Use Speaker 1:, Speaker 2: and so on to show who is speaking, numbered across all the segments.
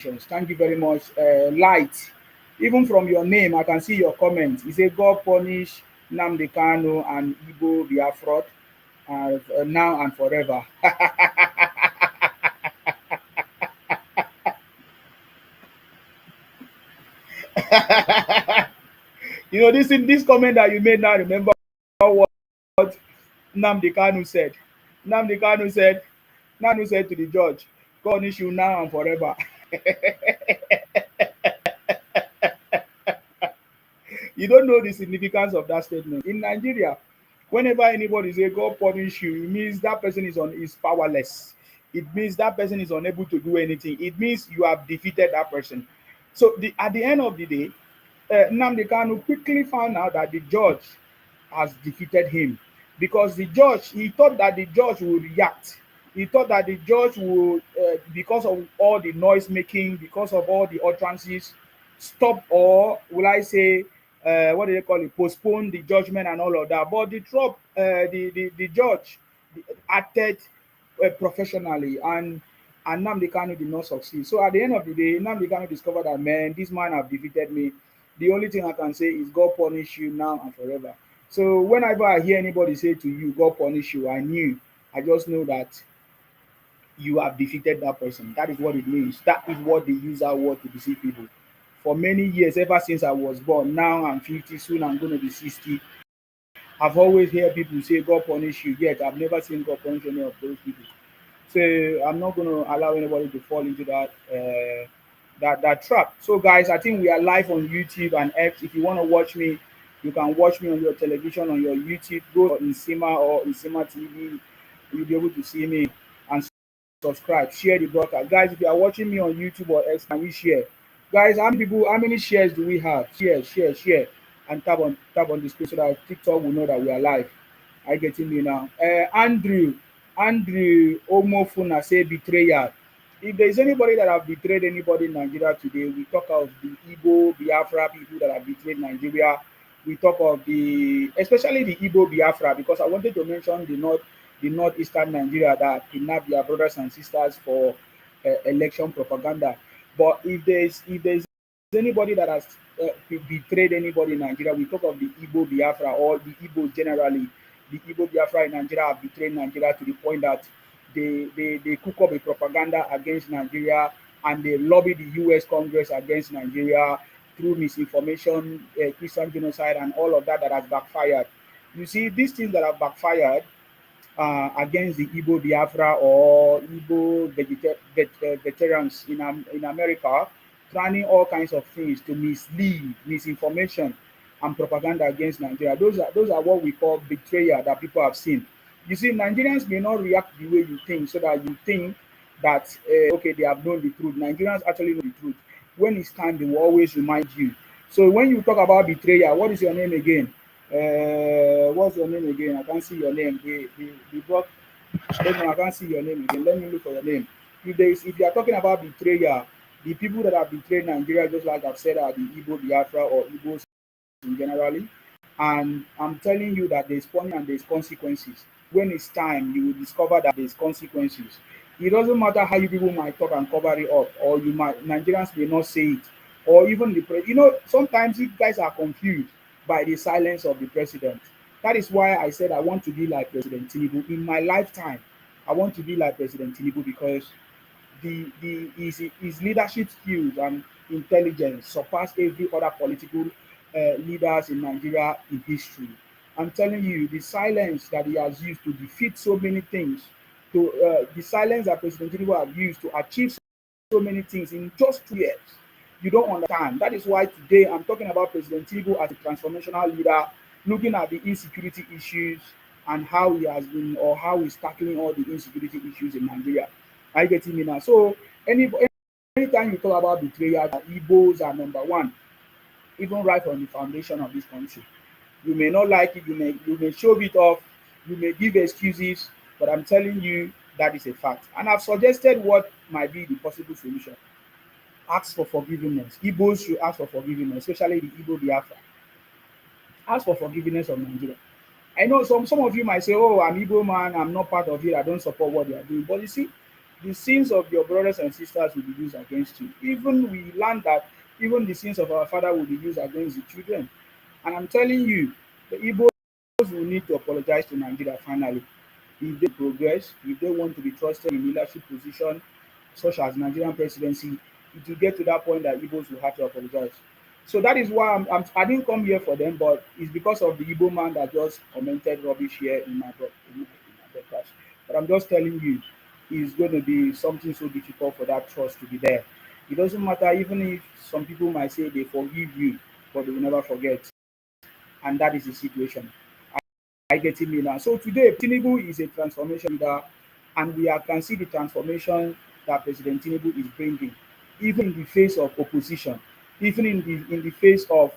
Speaker 1: Thank you very much. Light. Even from your name, I can see your comment. You say God punish Nnamdi Kanu and Igbo Biafra now and forever. This comment that you made now. Remember what Nnamdi Kanu said. Nnamdi Kanu said. Nnamdi said to the judge, "God punish you now and forever." You don't know the significance of that statement. In Nigeria, whenever anybody say God punish you, it means that person is powerless. It means that person is unable to do anything. It means you have defeated that person. So at the end of the day, Nnamdi Kanu quickly found out that the judge has defeated him because he thought that the judge would react. He thought that the judge would, because of all the noise making, because of all the utterances, stop, or will I say, what do they call it, postpone the judgment and all of that. But the judge acted professionally, and Nnamdi Kanu did not succeed. So at the end of the day, Nnamdi Kanu discovered that, man, this man have defeated me. The only thing I can say is God punish you now and forever. So whenever I hear anybody say to you, God punish you, I just know that you have defeated that person. That is what it means. That is what they use that word to deceive people. For many years, ever since I was born, now I'm 50, soon I'm going to be 60. I've always heard people say God punish you, yet I've never seen God punish any of those people. So I'm not going to allow anybody to fall into that trap. So guys, I think we are live on YouTube and X. If you want to watch me, you can watch me on your television, on your YouTube. Go in Sima or in Sima TV. You'll be able to see me and subscribe, share the broadcast. Guys, if you are watching me on YouTube or X, can we share? Guys, how many shares do we have? Share, and tap on the screen so that TikTok will know that we are live. Are you getting me now? Andrew Omofuna say betrayal. If there is anybody that have betrayed anybody in Nigeria today, we talk of the Igbo Biafra people that have betrayed Nigeria. We talk of especially the Igbo Biafra, because I wanted to mention the northeastern Nigeria that kidnap their brothers and sisters for election propaganda. But if there's anybody that has betrayed anybody in Nigeria, we talk of the Igbo Biafra or the Igbo generally. The Igbo Biafra in Nigeria have betrayed Nigeria to the point that they cook up a propaganda against Nigeria, and they lobby the US Congress against Nigeria through misinformation, Christian genocide, and all of that has backfired. You see, these things that have backfired against the Igbo Biafra or Igbo veterans in America, planning all kinds of things to mislead, misinformation, and propaganda against Nigeria. Those are what we call betrayal that people have seen. You see, Nigerians may not react the way you think, so that you think that okay, they have known the truth. Nigerians actually know the truth. When it's time, they will always remind you. So when you talk about betrayal, what is your name again? What's your name again? I can't see your name. I can't see your name again. Let me look for your name. If you are talking about betrayal, the people that have betrayed Nigeria, just like I've said, are the Igbo Biafra or Igbos generally. And I'm telling you that there's punishment and there's consequences. When it's time, you will discover that there's consequences. It doesn't matter how you people might talk and cover it up, or Nigerians may not say it, or even sometimes you guys are confused by the silence of the president. That is why I said I want to be like President Tinubu in my lifetime. I want to be like President Tinubu because his leadership skills and intelligence surpass every other political leaders in Nigeria in history. I'm telling you, the silence that he has used to defeat so many things, the silence that President Tinubu has used to achieve so many things in just 2 years, you don't understand. That is why today I'm talking about President Tinubu as a transformational leader, looking at the insecurity issues and how he has been, or how he's tackling all the insecurity issues in Nigeria. Are you getting me now? So anytime you talk about betrayal, Igbos are number one, even right from the foundation of this country. You may not like it, you may shove it off, you may give excuses, but I'm telling you that is a fact. And I've suggested what might be the possible solution. Ask for forgiveness. Igbos should ask for forgiveness, especially the Igbo Biafra. Ask for forgiveness of Nigeria. I know some of you might say, "Oh, I'm Igbo man, I'm not part of it, I don't support what they are doing." But you see, the sins of your brothers and sisters will be used against you. Even we learned that even the sins of our father will be used against the children. And I'm telling you, the Igbos will need to apologize to Nigeria finally if they progress, if they want to be trusted in leadership position such as Nigerian presidency, it will get to that point that Igbos will have to apologize. So that is why I didn't come here for them, but it's because of the Igbo man that just commented rubbish here in my broadcast. But I'm just telling you, it's going to be something so difficult for that trust to be there. It doesn't matter, even if some people might say they forgive you, but they will never forget. And that is the situation. I getting me now. So today, Tinubu is a transformation leader, and can see the transformation that President Tinubu is bringing, even in the face of opposition, even in the face of,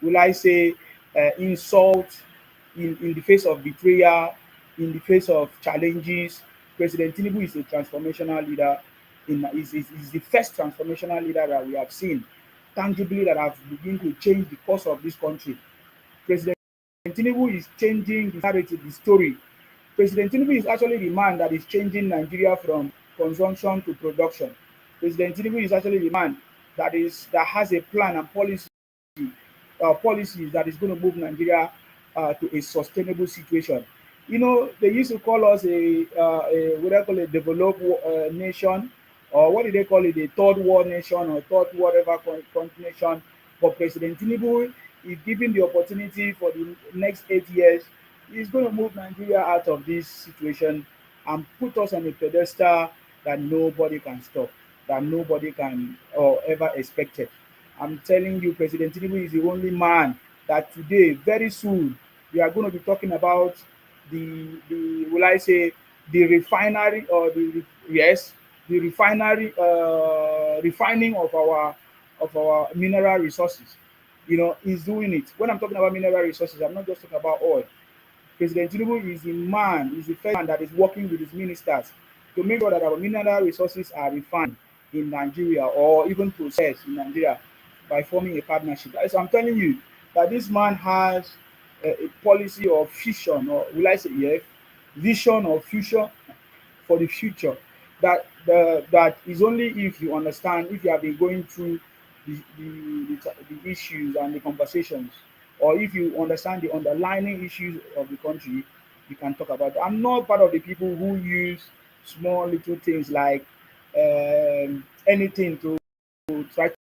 Speaker 1: will I say, insult, in the face of betrayal, in the face of challenges. President Tinubu is a transformational leader. Is the first transformational leader that we have seen tangibly that have begun to change the course of this country. President Tinubu is changing the narrative, the story. President Tinubu is actually the man that is changing Nigeria from consumption to production. President Tinubu is actually the man that has a plan and policies that is going to move Nigeria to a sustainable situation. You know, they used to call us a what they call a developed nation, or what do they call it, a third world nation or third whatever nation. But President Tinubu is given the opportunity for the next 8 years. He's going to move Nigeria out of this situation and put us on a pedestal that nobody can stop, that nobody can or ever expected. I'm telling you, President Tinubu is the only man that today, very soon, we are going to be talking about the will I say the refinery or yes, the refinery refining of our mineral resources. You know, he's doing it. When I'm talking about mineral resources, I'm not just talking about oil. President Tinubu is the man, is the first man that is working with his ministers to make sure that our mineral resources are refined in Nigeria or even processed in Nigeria by forming a partnership. So I'm telling you that this man has a policy of fusion, or will I say, yes, vision or future for the future. That is only if you understand, if you have been going through the issues and the conversations, or if you understand the underlying issues of the country, you can talk about it. I'm not part of the people who use small little things like anything to try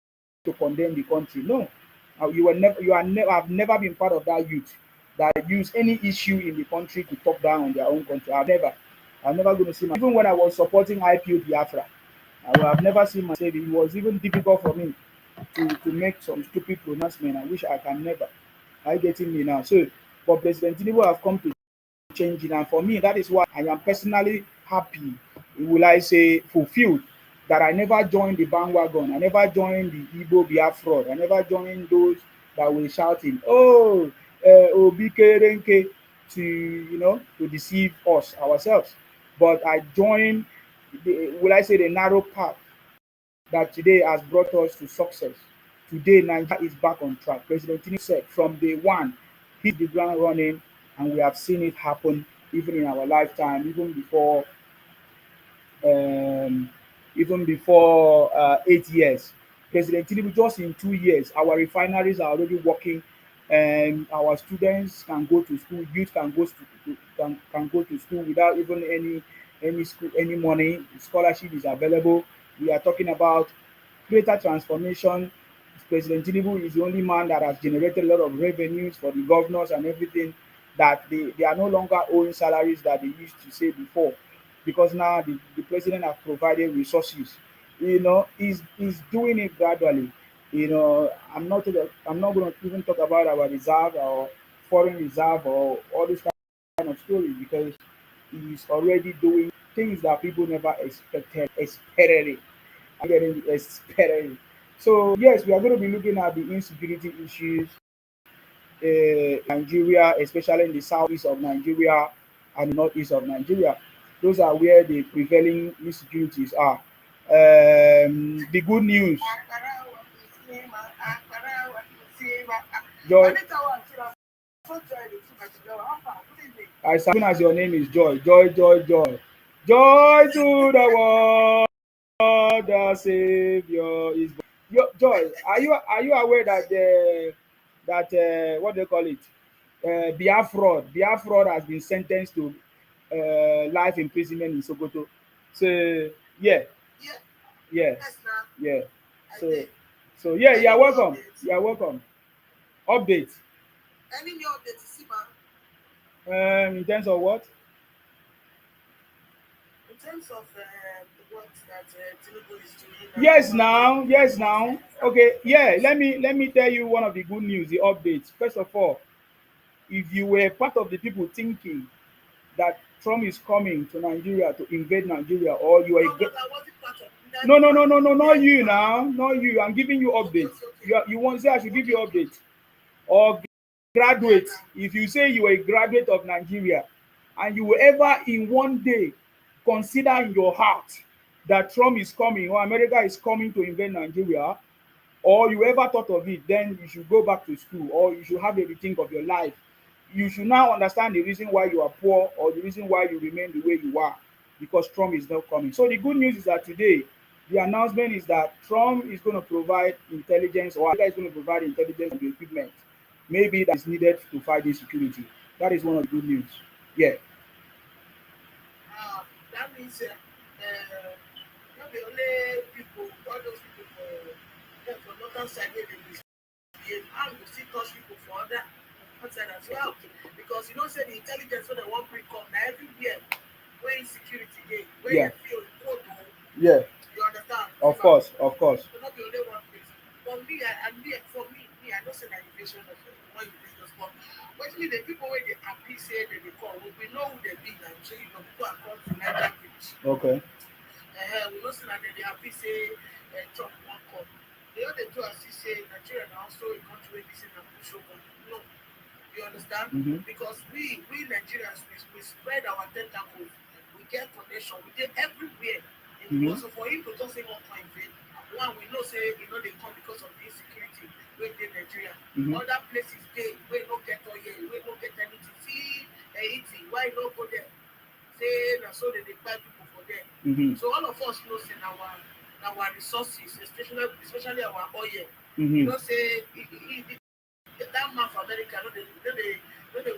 Speaker 1: to condemn the country. No, you are never, I've never been part of that youth that use any issue in the country to talk down on their own country. I'm never going to see my, even when I was supporting IPO Biafra, I've never seen myself. It was even difficult for me to make some stupid pronouncement. I wish I can never. Are you getting me now? So, but President Tinubu have come to change it, and for me, that is why I am personally happy. Will I say fulfilled that I never joined the bandwagon. I never joined the Igbo Biafra. I never joined those that were shouting, "Oh, Obike Renke," to to deceive us ourselves. But I joined will I say the narrow path that today has brought us to success. Today, Nigeria is back on track. President Tinubu said from day one, hit the ground running, and we have seen it happen even in our lifetime, um, even before 8 years. President Tinubu, just in 2 years, our refineries are already working, and our students can go to school. Youth can go to school without even any money. Scholarship is available. We are talking about greater transformation. President Tinubu is the only man that has generated a lot of revenues for the governors and everything, that they are no longer owing salaries that they used to say before, because now the president has provided resources. He's doing it gradually. I'm not going to even talk about our reserve or foreign reserve or all this kind of stories, because he's already doing things that people never expected it. I'm getting expected. So yes, we are going to be looking at the insecurity issues Nigeria, especially in the southeast of Nigeria and the northeast of Nigeria. Those are where the prevailing insecurities are. The good news, Joy. As soon as your name is Joy, Joy, Joy, Joy. Joy to the world, the Savior is born. Joy, are you aware that what do they call it? Biafra has been sentenced to life imprisonment in Sokoto. So yeah,
Speaker 2: Yeah,
Speaker 1: yeah,
Speaker 2: yes, now
Speaker 1: yeah.
Speaker 2: I
Speaker 1: So
Speaker 2: did.
Speaker 1: yeah, you
Speaker 2: Any
Speaker 1: are
Speaker 2: new
Speaker 1: welcome.
Speaker 2: updates?
Speaker 1: You are welcome. Update.
Speaker 2: Any new updates, Sima?
Speaker 1: In terms of what?
Speaker 2: In terms of what that Tinubu is doing and
Speaker 1: Yes,
Speaker 2: about the
Speaker 1: now, yes,
Speaker 2: what
Speaker 1: now.
Speaker 2: has happened
Speaker 1: Okay,
Speaker 2: for
Speaker 1: yeah.
Speaker 2: us.
Speaker 1: Let me tell you one of the good news, the updates. First of all, if you were part of the people thinking that Trump is coming to Nigeria to invade Nigeria, or you are
Speaker 2: No, but I wasn't part of me. I
Speaker 1: no,
Speaker 2: know
Speaker 1: no, no,
Speaker 2: far.
Speaker 1: no, no,
Speaker 2: Me,
Speaker 1: not
Speaker 2: I know
Speaker 1: you
Speaker 2: far.
Speaker 1: now, not you. I'm giving you
Speaker 2: Okay,
Speaker 1: updates.
Speaker 2: okay, okay.
Speaker 1: You want to say I should give
Speaker 2: Okay,
Speaker 1: you
Speaker 2: okay,
Speaker 1: updates
Speaker 2: okay.
Speaker 1: or
Speaker 2: Yeah,
Speaker 1: graduate?
Speaker 2: now.
Speaker 1: If you say you are a graduate of Nigeria and you will ever in one day consider in your heart that Trump is coming or America is coming to invade Nigeria, or you ever thought of it, then you should go back to school or you should have a rethink of your life. You should now understand the reason why you are poor or the reason why you remain the way you are, because Trump is not coming. So the good news is that today the announcement is that Trump is going to provide intelligence, or America is going to provide intelligence and the equipment maybe that is needed to fight insecurity. That is one of the good news. Yeah.
Speaker 2: That means not the only people, all those people for northern side where they misbehave, and we still touch people for other outside as well. Because you know, say the intelligence so they won't bring come now everywhere where insecurity dey, where
Speaker 1: Yeah.
Speaker 2: you feel cold,
Speaker 1: Yeah.
Speaker 2: you understand? See
Speaker 1: Of
Speaker 2: ma,
Speaker 1: course. Of course.
Speaker 2: so not be only one place. For me, for me, I know say that invasion of one invasion, but actually the people where they happy say that they call, we know who they be now. So you know, people are called to Niger Bridge.
Speaker 1: Okay.
Speaker 2: We know say that they happy say Trump won't come. The other two are still say Nigeria now also a country where this is a push over. No, you understand?
Speaker 1: Mm-hmm.
Speaker 2: Because we Nigerians we spread our tentacles. We get connection. We get everywhere in the
Speaker 1: Mm-hmm.
Speaker 2: world. So for him to just say one point invade, one we know say you know they come because of the insecurity wey dey Nigeria.
Speaker 1: Mm-hmm.
Speaker 2: Other places dey wey no get oil, wey no get anything. See Haiti, why no go there? Say na so they buy people for there.
Speaker 1: Mm-hmm.
Speaker 2: So all of us know say our resources, especially our oil. You
Speaker 1: Mm-hmm.
Speaker 2: know say that man for America no dey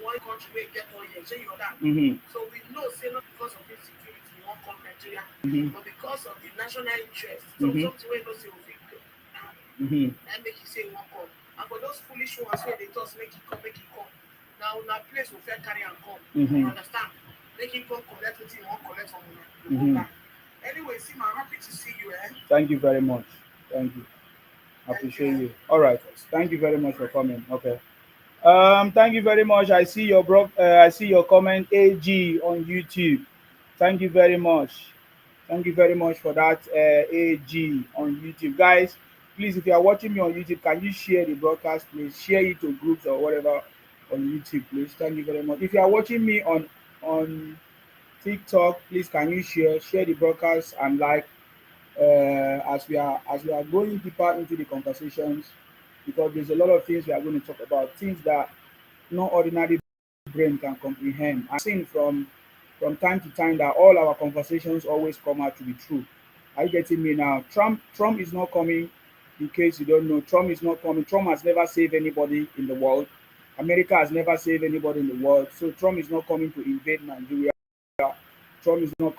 Speaker 2: one country wey get oil, shey you understand?
Speaker 1: Mm-hmm.
Speaker 2: So we know say not because of insecurity e wan come Nigeria,
Speaker 1: Mm-hmm.
Speaker 2: but because of the national interest,
Speaker 1: Mm-hmm.
Speaker 2: something wey you know say we fit do,
Speaker 1: Mm-hmm.
Speaker 2: na make e say e wan come. And for those foolish ones wey dey talk make e come, make e come. Na una place we fit carry am come. You
Speaker 1: Mm-hmm.
Speaker 2: understand? Make e come collect wetin e wan collect from una, we go
Speaker 1: Mm-hmm.
Speaker 2: back. Anyway, see, I'm happy to see you, eh?
Speaker 1: Thank you very much. Thank you. I
Speaker 2: Thank you,
Speaker 1: appreciate
Speaker 2: eh?
Speaker 1: you. All
Speaker 2: You're
Speaker 1: right.
Speaker 2: welcome, sir.
Speaker 1: Thank you very
Speaker 2: All
Speaker 1: much for
Speaker 2: right.
Speaker 1: coming. Okay. Thank you very much. I see your I see your comment, AG on YouTube. Thank you very much. Thank you very much for that, AG on YouTube, guys. Please, if you are watching me on YouTube, can you share the broadcast, please? Share it to groups or whatever on YouTube, please. Thank you very much. If you are watching me on TikTok, please can you share the broadcast and like, as we are going deeper into the conversations, because there's a lot of things we are going to talk about, things that no ordinary brain can comprehend. I'm seeing from time to time that all our conversations always come out to be true. Are you getting me now? Trump is not coming. In case you don't know, Trump is not coming. Trump has never saved anybody in the world. America has never saved anybody in the world. So Trump is not coming to invade Nigeria. Trump is not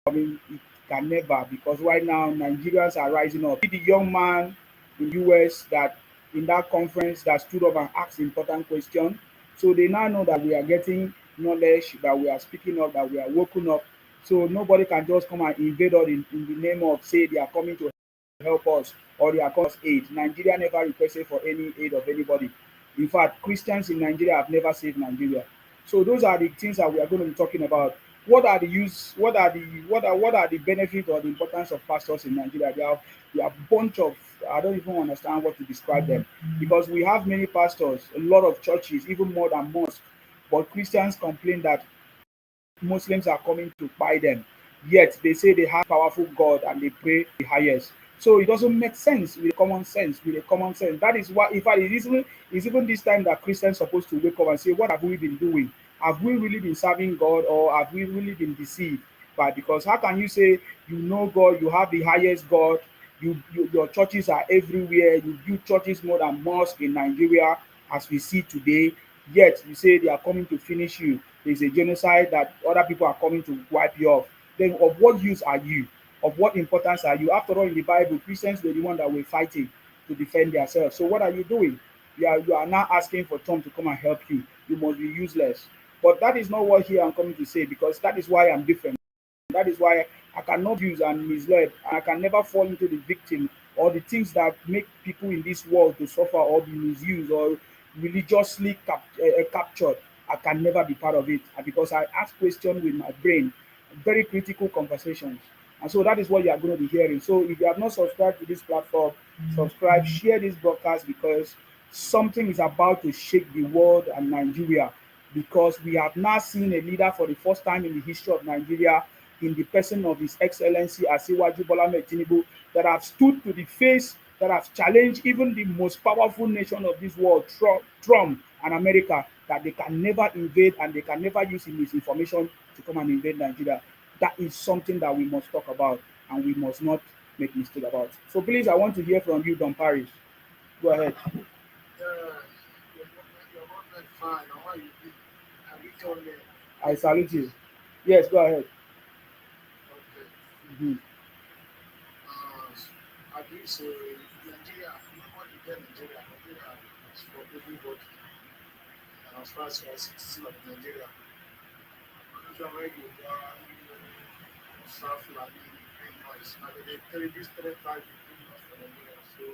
Speaker 1: coming. It can never, because right now Nigerians are rising up. The young man in US that in that conference that stood up and asked important question. So they now know that we are getting knowledge, that we are speaking up, that we are woken up. So nobody can just come and invade us in the name of say they are coming to help us or they are coming to aid. Nigeria never requested for any aid of anybody. In fact, Christians in Nigeria have never saved Nigeria. So those are the things that we are going to be talking about. What are the use? What are the benefits or the importance of pastors in Nigeria? They are a bunch of, I don't even understand what to describe them, because we have many pastors, a lot of churches, even more than most. But Christians complain that Muslims are coming to buy them. Yet they say they have powerful God and they pray the highest. So it doesn't make sense with common sense. With a common sense, that is why, in fact, it's even this time that Christians are supposed to wake up and say, "What have we been doing? Have we really been serving God, or have we really been deceived?" by. Because how can you say you know God, you have the highest God, your churches are everywhere, you build churches more than mosque in Nigeria as we see today, yet you say they are coming to finish you. There's a genocide that other people are coming to wipe you off. Then of what use are you? Of what importance are you? After all, in the Bible, Christians were the one that were fighting to defend themselves. So what are you doing? You are now asking for Tom to come and help you. You must be useless. But that is not what here I'm coming to say, because that is why I'm different. That is why I cannot use and misled. I can never fall into the victim or the things that make people in this world to suffer or be misused or religiously captured. I can never be part of it, because I ask questions with my brain, very critical conversations. And so that is what you are going to be hearing. So if you have not subscribed to this platform, subscribe, share this broadcast, because something is about to shake the world and Nigeria, because we have now seen a leader for the first time in the history of Nigeria, in the person of His Excellency Asiwaju Bola Ahmed Tinubu, that have stood to the face, that have challenged even the most powerful nation of this world, Trump and America, that they can never invade and they can never use misinformation to come and invade Nigeria. That is something that we must talk about and we must not make mistake about. So please, I want to hear from you, Don Paris. Go ahead.
Speaker 3: Yeah, your government fine. How are you doing? I reach on there.
Speaker 1: I salute you. Yes, go ahead.
Speaker 3: Okay.
Speaker 1: Mhm.
Speaker 3: I do say Nigeria, nobody get Nigeria. Nigeria is for everybody. And as far as you are citizen of Nigeria, usually where you are, South Fulani, bring noise. And they tell you this three times you bring noise for Nigeria. So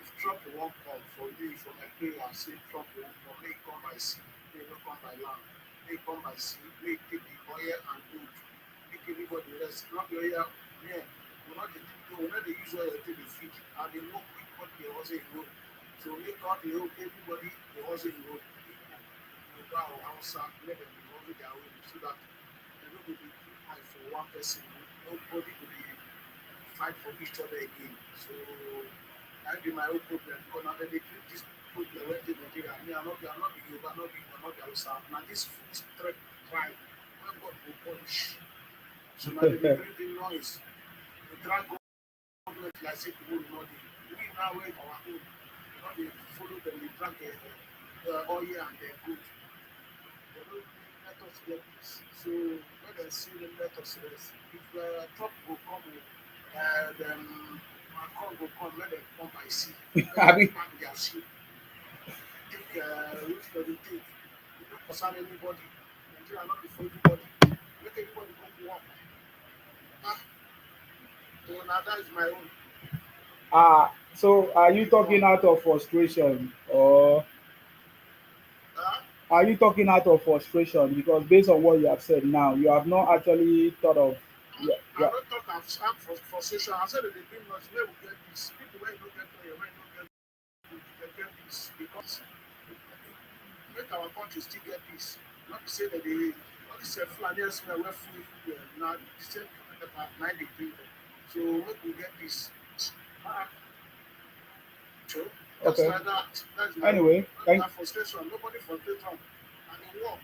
Speaker 3: if Trump won't come for you, for my prayer, say Trump won't come, may he come by sea, may he not come by land, may he come by sea, may he take the oil and gold, make everybody rest. Not the oil, yeah, we not the use oil to the feed, and they know what they also in road. So make out the whole everybody they also in road. People go our house and let them be over their own so that they don't go be fight for one person. Nobody will be fight for each other again. So that be my own problem. Because now they create this problem when they Nigeria. I mean, I'm not the Yoruba, not the Hausa. Now this threat crime, when God will punish. So now they create the noise. They drag government like say people know the we now wait our own. Not they follow them, they drag oil and their good. They don't let us get this. So when they see them, let us rest. If Trump will come, then Macron will come, let them come by sea. Let them
Speaker 1: Abi,
Speaker 3: pack their ship, take which for the take. It don't concern anybody. Nigeria not be for everybody. Let everybody go to work. Ah, so now that is my own.
Speaker 1: so are you
Speaker 3: Keep
Speaker 1: talking
Speaker 3: on.
Speaker 1: out of frustration, or
Speaker 3: Ah,
Speaker 1: are you talking out of frustration? Because based on what you have said now, you have not actually thought of. Yeah,
Speaker 3: I
Speaker 1: yeah.
Speaker 3: don't talk I'm for frustration. I said that they bring us where we get this. People where you don't get where you don't get good, they get this because make our country still get peace. Not to say that they all these Fulani were free everywhere. Now the same people that are nine they bring them. So make we get peace. Ah, so just
Speaker 1: Okay.
Speaker 3: like that. That's my own.
Speaker 1: Anyway, thank.
Speaker 3: That frustration. Nobody frustrate them. And they walk.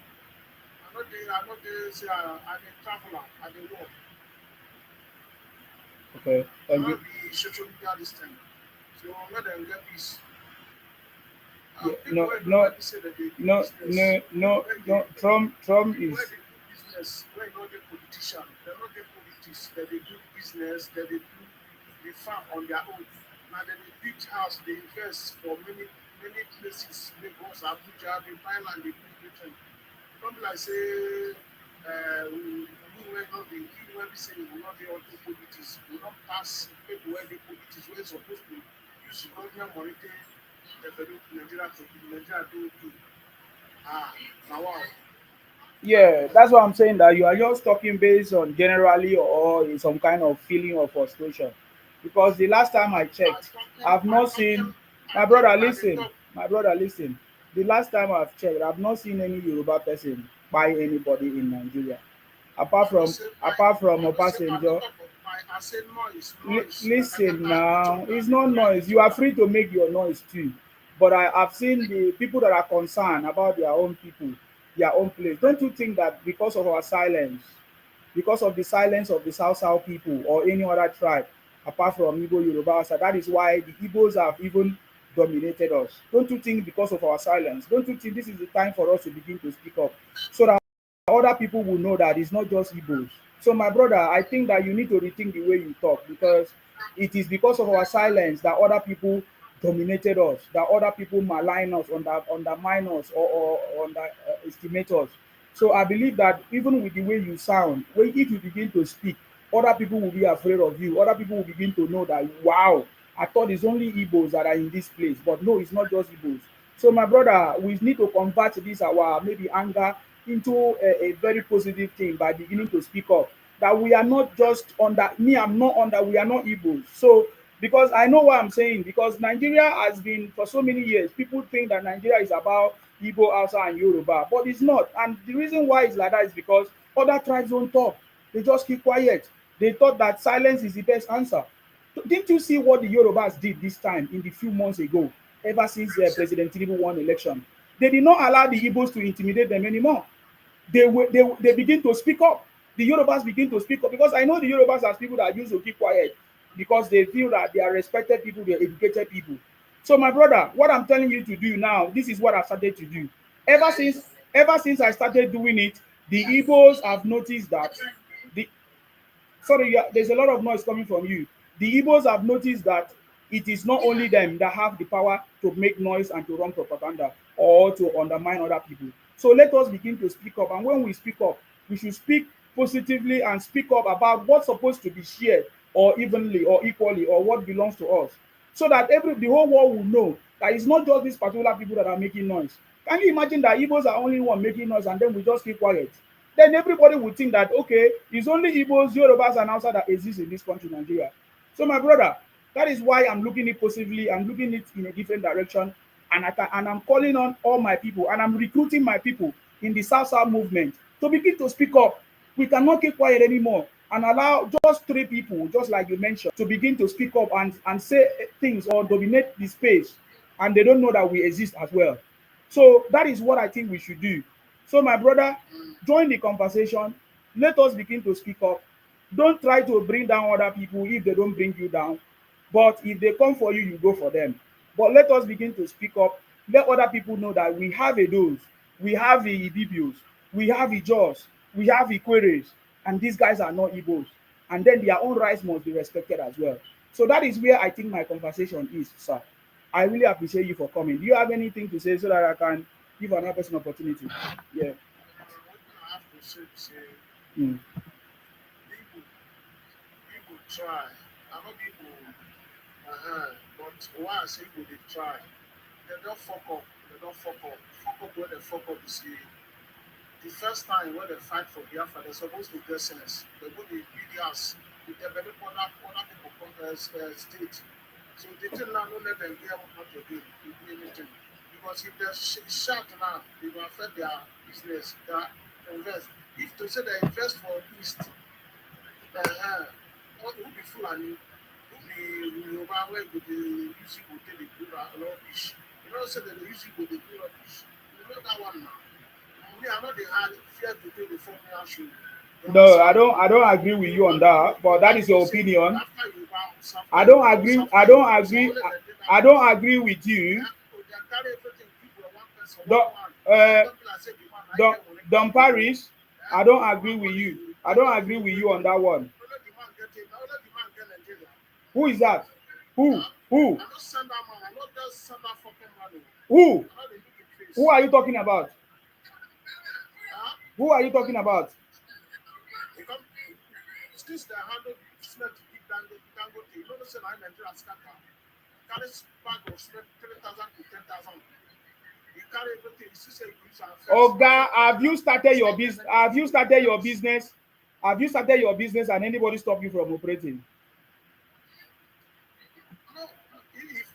Speaker 3: I know they say I'm a traveler and they walk.
Speaker 1: Okay,
Speaker 3: I
Speaker 1: thank you.
Speaker 3: not be social media this time. So let them get peace.
Speaker 1: Yeah,
Speaker 3: People
Speaker 1: no,
Speaker 3: where don't
Speaker 1: no,
Speaker 3: let me say that they do
Speaker 1: no,
Speaker 3: business.
Speaker 1: no,
Speaker 3: People
Speaker 1: no, no. Trump
Speaker 3: where
Speaker 1: is.
Speaker 3: they do business, where not the politician, they're not the politics, that they do business, that they do the farm on their own. Now that they build house, they invest for many places, Lagos, Abuja, they buy land, they do everything. Don't be like say we were not the we were say we will not be onto politics, we will not pass people where the politics we're supposed to use government money to develop Nigeria do good. Ah, now wow.
Speaker 1: Yeah, that's why I'm saying that you are just talking based on generally or in some kind of feeling of frustration. Because the last time I checked, I've not seen. My brother,
Speaker 3: I dey
Speaker 1: listen.
Speaker 3: talk.
Speaker 1: My brother, listen. The last time I've checked, I've not seen any Yoruba person buy anybody in Nigeria, apart
Speaker 3: I no
Speaker 1: from
Speaker 3: say my
Speaker 1: apart from
Speaker 3: I no
Speaker 1: Obasanjo.
Speaker 3: talk of my I say noise, kata
Speaker 1: Listen
Speaker 3: kata I dey talk
Speaker 1: now,
Speaker 3: I
Speaker 1: it's
Speaker 3: dey
Speaker 1: not
Speaker 3: drag
Speaker 1: noise.
Speaker 3: each
Speaker 1: You are
Speaker 3: other.
Speaker 1: free to make your noise too. But I've seen the people that are concerned about their own people, their own place. Don't you think that because of our silence? because of the silence of the South people or any other tribe apart from Igbo, Yoruba. So that is why the Igbos have even dominated us. Don't you think because of our silence? Don't you think this is the time for us to begin to speak up so that other people will know that it's not just Igbos? So, my brother, I think that you need to rethink the way you talk because it is because of our silence that other people dominated us, that other people malign us, undermine us, or underestimate us. So, I believe that even with the way you sound, when if you begin to speak, other people will be afraid of you. Other people will begin to know that, wow, I thought it's only Igbos that are in this place, but no, it's not just Igbos. So, my brother, we need to convert this our maybe anger into a very positive thing by beginning to speak up. That we are not just under me, I'm not under, we are not Igbos. So, because I know what I'm saying, because Nigeria has been for so many years, people think that Nigeria is about Igbo, Hausa, and Yoruba, but it's not. And the reason why it's like that is because other tribes don't talk, they just keep quiet. They thought that silence is the best answer. Didn't you see what the Yorubas did this time in the few months ago, ever since President Tinubu won election? They did not allow the Igbos to intimidate them anymore. They begin to speak up. The Yorubas begin to speak up because I know the Yorubas as people that used to keep quiet because they feel that they are respected people, they are educated people. So my brother, what I'm telling you to do now, this is what I started to do. Ever since ever since I started doing it, the Igbos have noticed that the sorry, there's a lot of noise coming from you. The Igbos have noticed that it is not only them that have the power to make noise and to run propaganda or to undermine other people. So let us begin to speak up. And when we speak up, we should speak positively and speak up about what's supposed to be shared or evenly or equally or what belongs to us. So that the whole world will know that it's not just these particular people that are making noise. Can you imagine that Igbos are only one making noise and then we just keep quiet? Then everybody would think that okay, it's only Igbos, Yorubas, and Hausa that exist in this country, Nigeria. So my brother, that is why I'm looking it positively. I'm looking it in a different direction, and I'm calling on all my people, and I'm recruiting my people in the South movement to begin to speak up. We cannot keep quiet anymore and allow just three people, just like you mentioned, to begin to speak up and say things or dominate the space, and they don't know that we exist as well. So that is what I think we should do. So my brother, join the conversation. Let us begin to speak up. Don't try to bring down other people if they don't bring you down. But if they come for you, you go for them. But let us begin to speak up. Let other people know that we have a dose, we have the Ibibios, we have the Jaws, we have the Queries, and these guys are not Igbos. And then their own rights must be respected as well. So that is where I think my conversation is, sir. I really appreciate you for coming. Do you have anything to say so that I can give another person opportunity? Yeah.
Speaker 3: What I have to say,
Speaker 1: Mm.
Speaker 3: people try. I know people, but why I say people they try. They don't fuck up. They don't fuck up. Fuck up where they fuck up. You see, the first time when they fight for Biafra, they're supposed to get sense. They go to BDS, they develop other people from the state. So they tell now, don't let them be able to do anything. Because if they're shut now, they will affect their business, their invest. If they say they invest for East, what would be Fulani, would be Yoruba, where would the music would take the good rubbish. You know, say that the music would the good rubbish. You know that one now. Me, I know they had fear to do the formula show. You
Speaker 1: No,
Speaker 3: understand?
Speaker 1: I don't agree with you on that, but that is
Speaker 3: Like you
Speaker 1: your
Speaker 3: say,
Speaker 1: opinion.
Speaker 3: after you bow,
Speaker 1: I
Speaker 3: after you
Speaker 1: don't
Speaker 3: bow,
Speaker 1: agree.
Speaker 3: after you bow, so only they did that
Speaker 1: I
Speaker 3: one.
Speaker 1: don't agree with you.
Speaker 3: They carry everything, people, one person,
Speaker 1: Don
Speaker 3: one.
Speaker 1: uh,
Speaker 3: Don't be like, say, the man, I
Speaker 1: Don
Speaker 3: get money,
Speaker 1: Don
Speaker 3: can't do it.
Speaker 1: Paris. I don't
Speaker 3: The
Speaker 1: agree
Speaker 3: man,
Speaker 1: with you.
Speaker 3: only,
Speaker 1: I
Speaker 3: only
Speaker 1: don't
Speaker 3: the
Speaker 1: agree with
Speaker 3: only
Speaker 1: you on that one.
Speaker 3: the man get it, only the man get Nigeria.
Speaker 1: Who is that? Who?
Speaker 3: Huh?
Speaker 1: Who?
Speaker 3: I don't send that man, I don't just send that fucking money.
Speaker 1: Who?
Speaker 3: I know they look in
Speaker 1: Who
Speaker 3: face.
Speaker 1: are you talking about?
Speaker 3: Huh?
Speaker 1: Who are you talking about?
Speaker 3: They come, since they handle cement to big dango, you know, say, I'm Nigeria scatter. Carry bag of cement 3,000 to 10,000. You carry everything, you see, say, you use our first,
Speaker 1: Oga, have you started your
Speaker 3: stop
Speaker 1: business?
Speaker 3: them,
Speaker 1: Have you started your
Speaker 3: yes.
Speaker 1: business? Have you started your business and anybody stop you from operating?
Speaker 3: No,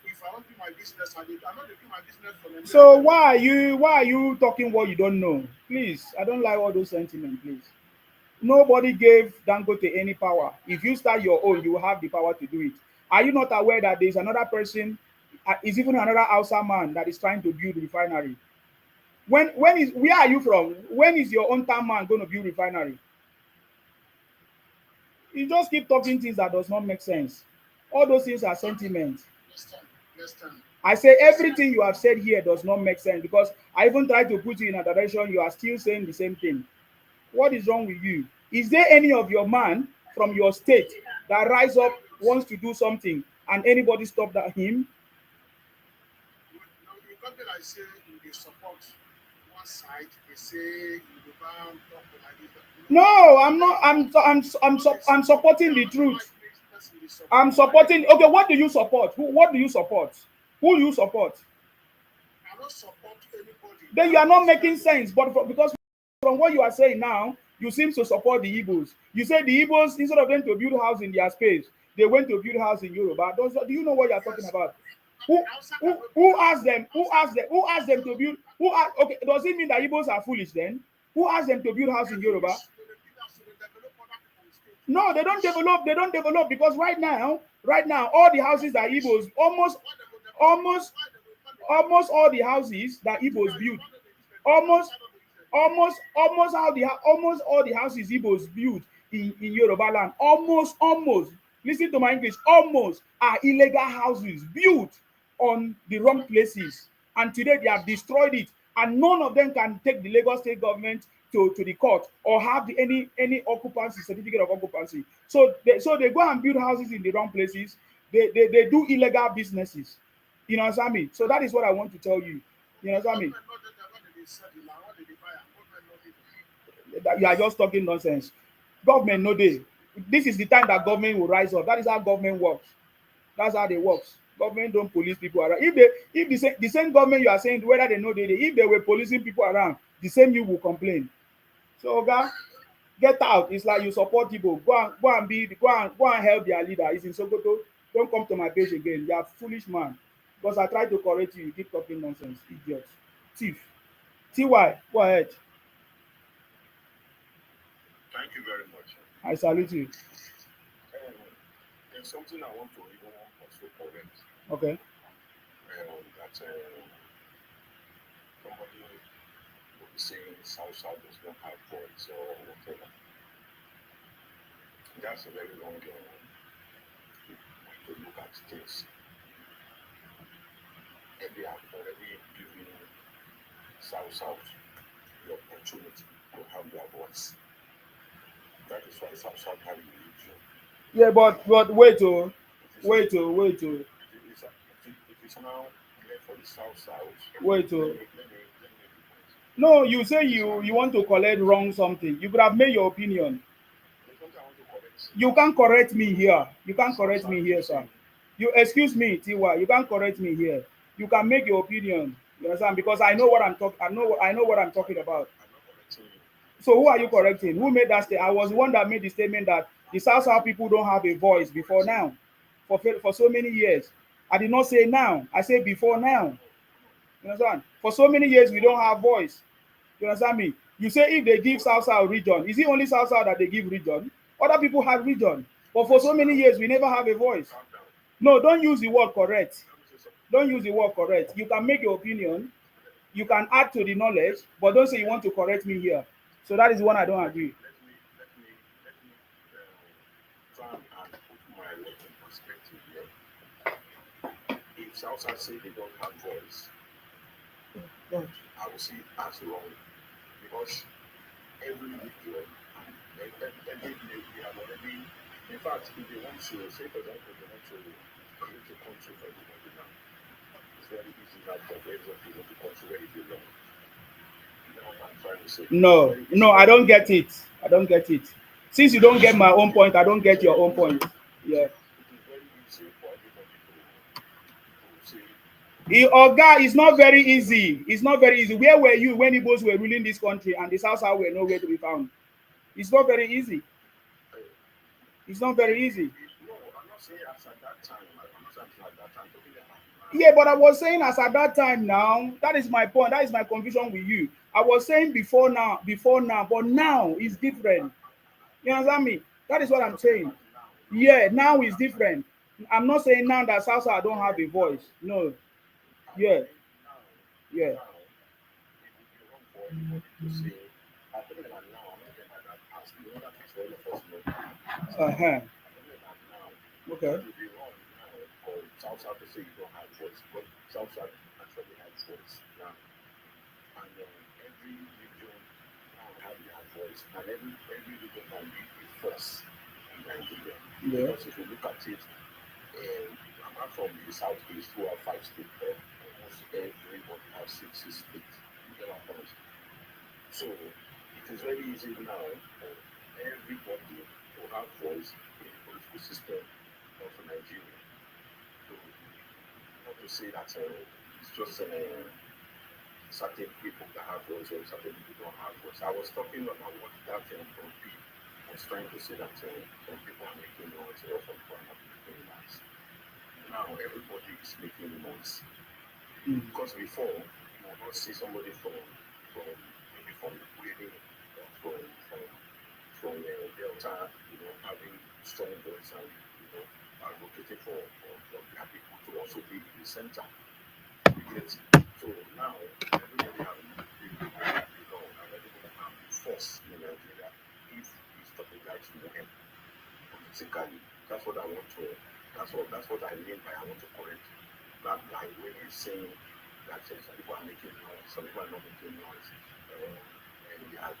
Speaker 3: if I want to do my business, I'm not do my business for Nigeria
Speaker 1: So
Speaker 3: alone.
Speaker 1: why are you talking what you don't know? Please, I don't like all those sentiments, please. Nobody gave Dangote any power. If you start your own, you will have the power to do it. Are you not aware that there's another person, is even another Hausa man that is trying to build a refinery? Where are you from? When is your own town man going to build refinery? You just keep talking things that does not make sense. All those things are sentiment.
Speaker 3: Next time.
Speaker 1: I say everything you have said here does not make sense because I even try to put you in a direction, you are still saying the same thing. What is wrong with you? Is there any of your man from your state that rise up, wants to do something, and anybody stop that him?
Speaker 3: You come there like say they support one side, they say you ban talk like this.
Speaker 1: No, I'm not. I'm supporting the truth. I'm supporting. Okay, what do you support? What do you support? Who do you support?
Speaker 3: I don't support anybody.
Speaker 1: Then you are not making sense. But because from what you are saying now, you seem to support the Igbos. You say the Igbos, instead of them to build house in their space, they went to build house in Yoruba. Do you know what you are talking about? Who asked them? Who asked them? Who asked them to build? Okay, does it mean that Igbos are foolish then? Who asked them to build house in Yoruba? No, they don't develop. They don't develop because right now, all the houses that Igbos almost, almost all the houses that Igbos built, almost, almost all the houses Igbos built in Yoruba land, almost. Listen to my English. Almost are illegal houses built on the wrong places, and today they have destroyed it, and none of them can take the Lagos state government to the court or have any occupancy certificate of occupancy. So they go and build houses in the wrong places. They do illegal businesses. You know what I mean? So that is what I want to tell you. You know what I mean? That you are just talking nonsense. Government no dey. This is the time that government will rise up. That is how government works. That's how they works. Government don't police people around. If the same government you are saying whether they know they if they were policing people around, the same you will complain. So Oga, get out. It's like you support people. Go and help their leader. He's in Sokoto. Don't come to my page again. You are foolish man. Because I try to correct you. You keep talking nonsense. Idiot. Thief. TY, go ahead.
Speaker 4: Thank you very much.
Speaker 1: I salute you.
Speaker 4: There's something I want to even also correct.
Speaker 1: Okay.
Speaker 4: That somebody will be saying South does not have voice or whatever. That's a very wrong way to look at things. And they have already given South the opportunity to have their voice. That is why South have religion.
Speaker 1: Yeah, but wait oh.
Speaker 4: It is now clear for the South.
Speaker 1: Wait oh.
Speaker 4: Let me
Speaker 1: No, you say you want to collect wrong something. You could have made your opinion.
Speaker 4: there's something I want to correct.
Speaker 1: You can't correct me here. You can't correct me here, sir. You excuse me, TY. You can't correct me here. You can make your opinion. You understand? Because I know what I'm talking. I know what I'm talking about.
Speaker 4: I'm not correcting you.
Speaker 1: So who are you correcting? Who made that statement? I was the one that made the statement that the South people don't have a voice before now, for so many years. I did not say now. I said before now. You understand? For so many years we don't have voice. You understand me? You say if they give South region, is it only South that they give region? Other people have region, but for so many years we never have a voice.
Speaker 4: Calm down.
Speaker 1: No, don't use the word correct.
Speaker 4: Let me say something.
Speaker 1: Don't use the word correct. You can make your opinion. You can add to the knowledge, but don't say you want to correct me here. So that is one I don't agree.
Speaker 4: Let me try and put my life in perspective here. If South say they don't have voice, I will see it as wrong because every region and every place they have already. In fact, if they want to say, for example, they want to create a country for everybody now, it's very easy now for everybody to the country where it belongs. You know what I'm trying to say?
Speaker 1: No, I don't get it. I don't get it. Since you don't get my own point, I don't get your own point. Yeah.
Speaker 4: It is very easy for everybody to say,
Speaker 1: Oga, it's not very easy. It's not very easy. Where were you when Igbos were ruling this country and the South were nowhere to be found? It's not very easy. It's not very easy.
Speaker 4: no, I'm not saying as at that time. I'm not saying at that time. Talking about now.
Speaker 1: Yeah, but I was saying as at that time now, that is my point. That is my confusion with you. I was saying before now, but now is different. You understand me? That is what I'm saying. Yeah, now is different. I'm not saying now that South don't have a voice. No. Yeah. Yeah.
Speaker 4: Now, it would be wrong for everybody to say, I'm talking about now, I'm not talking about that past. You know that is for all of us know.
Speaker 1: Uh-huh.
Speaker 4: I don't know that now. What
Speaker 1: Okay.
Speaker 4: do they run now? Or South to say you don't have voice, but South actually has voice now. And every region now have their voice, and every region can be a force in Nigeria.
Speaker 1: Yeah.
Speaker 4: Because if you look at it, apart from the southeast, who have 5 states, almost everybody has 6 states. You get my point? So it is very easy now for everybody to have voice in the political system of Nigeria. So not to say that it's just certain people that have voice or certain people don't have voice. I was talking about what that from P was trying to say that some people are making noise or some people are not making noise. Now everybody is making noise.
Speaker 1: Mm.
Speaker 4: Because before you will not see somebody from maybe from the Queen or from Delta, having strong voice and advocating for their people to also be in the center. You get so now everybody have the law and everybody have the force in Nigeria if we strategize more politically. That's what I want to. That's what I mean by I want to correct that guy when he's saying that some people are making noise, some people are not making noise, and people are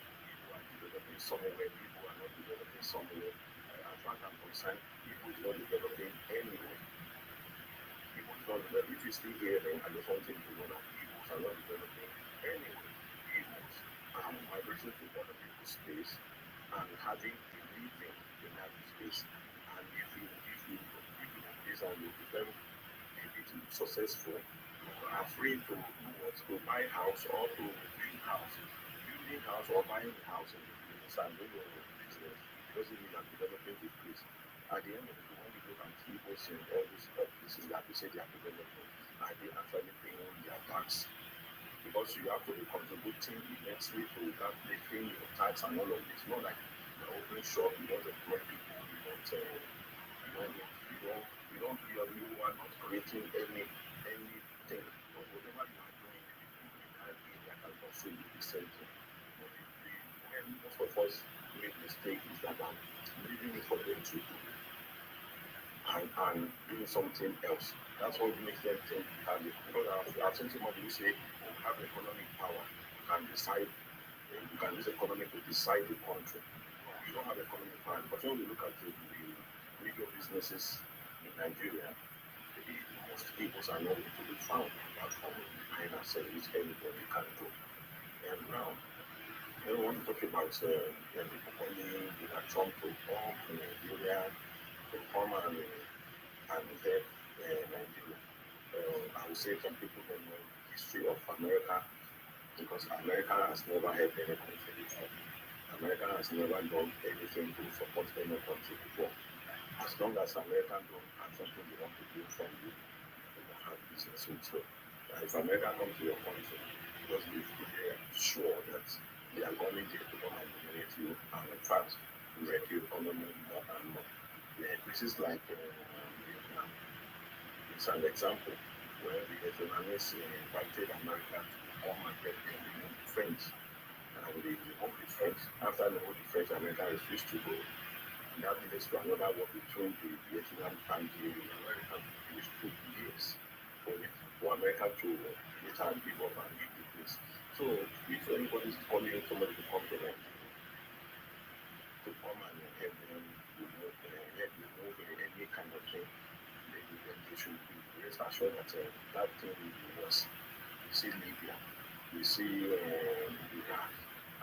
Speaker 4: developing somewhere, people are not developing somewhere. As far as I'm concerned, people is not developing anywhere. People is not developing. If you stay here, then I just want you to know that people are not developing anywhere. People are migrating to other people's space and having a living in that space. And if you this and you become maybe to be successful, you are afraid to do what to buy house or to build house. Building house or buying a house in the place and doing your own business, it doesn't mean that developing the place. At the end of the day, when you look at people in all these places that they say they are developing, are they actually paying their tax? Because you have to be contributing immensely to that making your tax and all of this. Not like you're opening shop, you don't employ people, you are not creating anything. But whatever you are doing, the people in that area can also do the same thing. But when most of us make mistake is that I'm leaving it for them to do and doing something else. That's what makes them think we have it. Because I've seen somebody who say, oh, we have economic power, we can decide, we can use economy to decide the country. No, we don't have economic power. But when we look at the major businesses in Nigeria, most tables are not to be found apart from buying and selling, which anybody can do. And now, I want to talk about people calling Trump to come to Nigeria, to come and help Nigeria. I would say some people don't know the history of America because America has never helped any country before. America has never done anything to support any country before. As long as America don't have something they want to do from you, they don't have business with you. If America comes to your country, just be very sure that they are going there to come and dominate you and in fact wreck your economy more and more. Yeah, this is like Vietnam. It's an example where the Vietnamese invited America to come and help them remove the French. And they removed the French. After they removed the French, America refused to go. And that leads to another war between the Vietnam and the American, which took years for America to later give up and leave the place. So if anybody is calling somebody to come to Nigeria to come and help them remove any kind of thing, they should be rest assured that that thing will be worse. We see Libya, we see Iraq,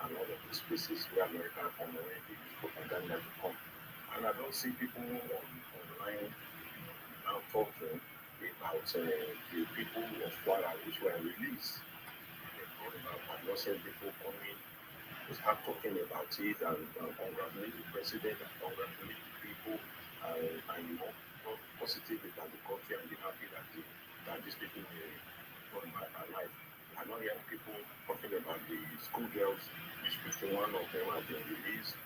Speaker 4: and all of these places where America come when they use propaganda to come. And I don't see people online now talking about the people of Kwara which were released. I've not seen people coming to start talking about it and congratulate the president and congratulate the people and talk positively about the country and be happy that these people were not alive. I'm not hearing people talking about the schoolgirls, which 51 of them have been released,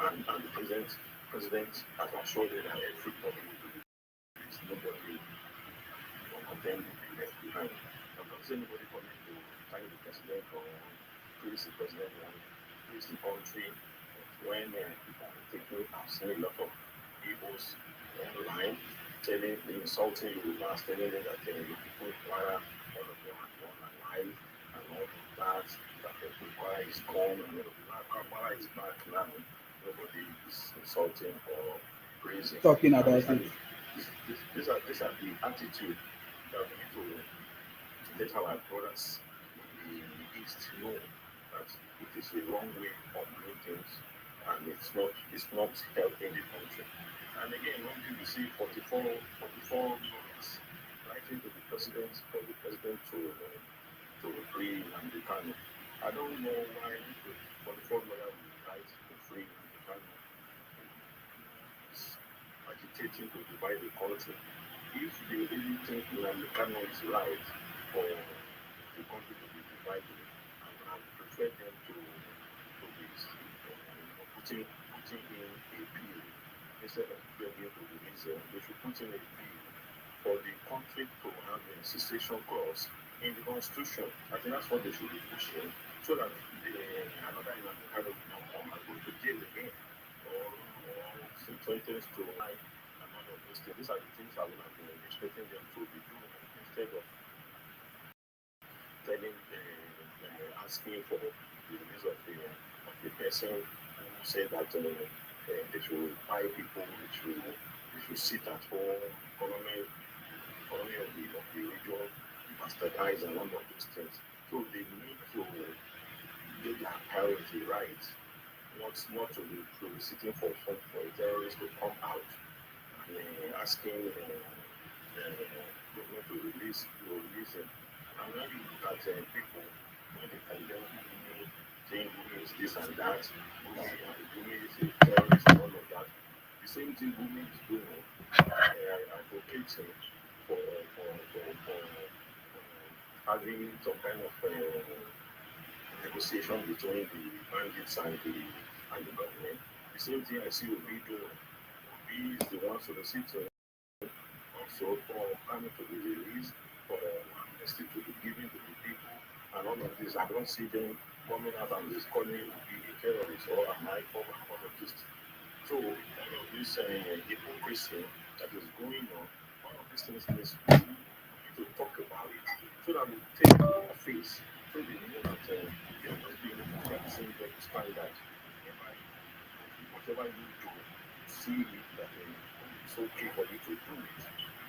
Speaker 4: and the president has assured them that everybody will be released. Nobody of them will be left behind. I'm not seeing anybody coming to thank the president or praise the president or praise the country when people are taking, I've seen a lot of Igbos online telling, insulting Yorubas, telling them that you people in Kwara, all of them are born alive and all of that, that Kwara is gone and all of that. Kwara is back now. Nobody is insulting or praising.
Speaker 1: Talking
Speaker 4: And
Speaker 1: about it.
Speaker 4: these are the attitude that we need to let our brothers in the East know that it is a wrong way of doing things and it's not helping the country. And again, when you see 44 lawyers writing to the president for the president to free Nnamdi Kanu. I don't know why the 44 lawyers would write to free Nnamdi Kanu is agitating to divide the country. If they really think Nnamdi Kanu is right for the country to be divided, I would prefer them to be putting in a bill instead of begging to release them. They should put in a bill for the country to have a cessation clause in the constitution. I think that's what they should be pushing, so that another kind of come and go to jail again or sentenced to life and all of those things. These are the things I would have been expecting them to be doing instead of telling, asking for the release of the person who said that they should buy people, they should sit at home, economy of the region, bastardize and all of those things. So they need to get their priority right, not to be sitting for a terrorist to come out and asking government to release him. And when you look at people, when they condemn Gumi, saying Gumi is this and that, Gumi is a terrorist and all of that, the same thing Gumi is doing, advocating for having some kind of negotiation between the bandits and the government. The same thing I see Obi doing. Obi is the one soliciting also for Kanu to be released, for amnesty to be given to the people, and all of this. I don't see them coming out and just calling Obi a terrorist or an icon and all of this. So all of this hypocrisy that is going on, all of these things we need to talk about it so that we take it to our face, so they know that they are not being practicing double standard. Whatever you do, see it that it's okay for you to do it.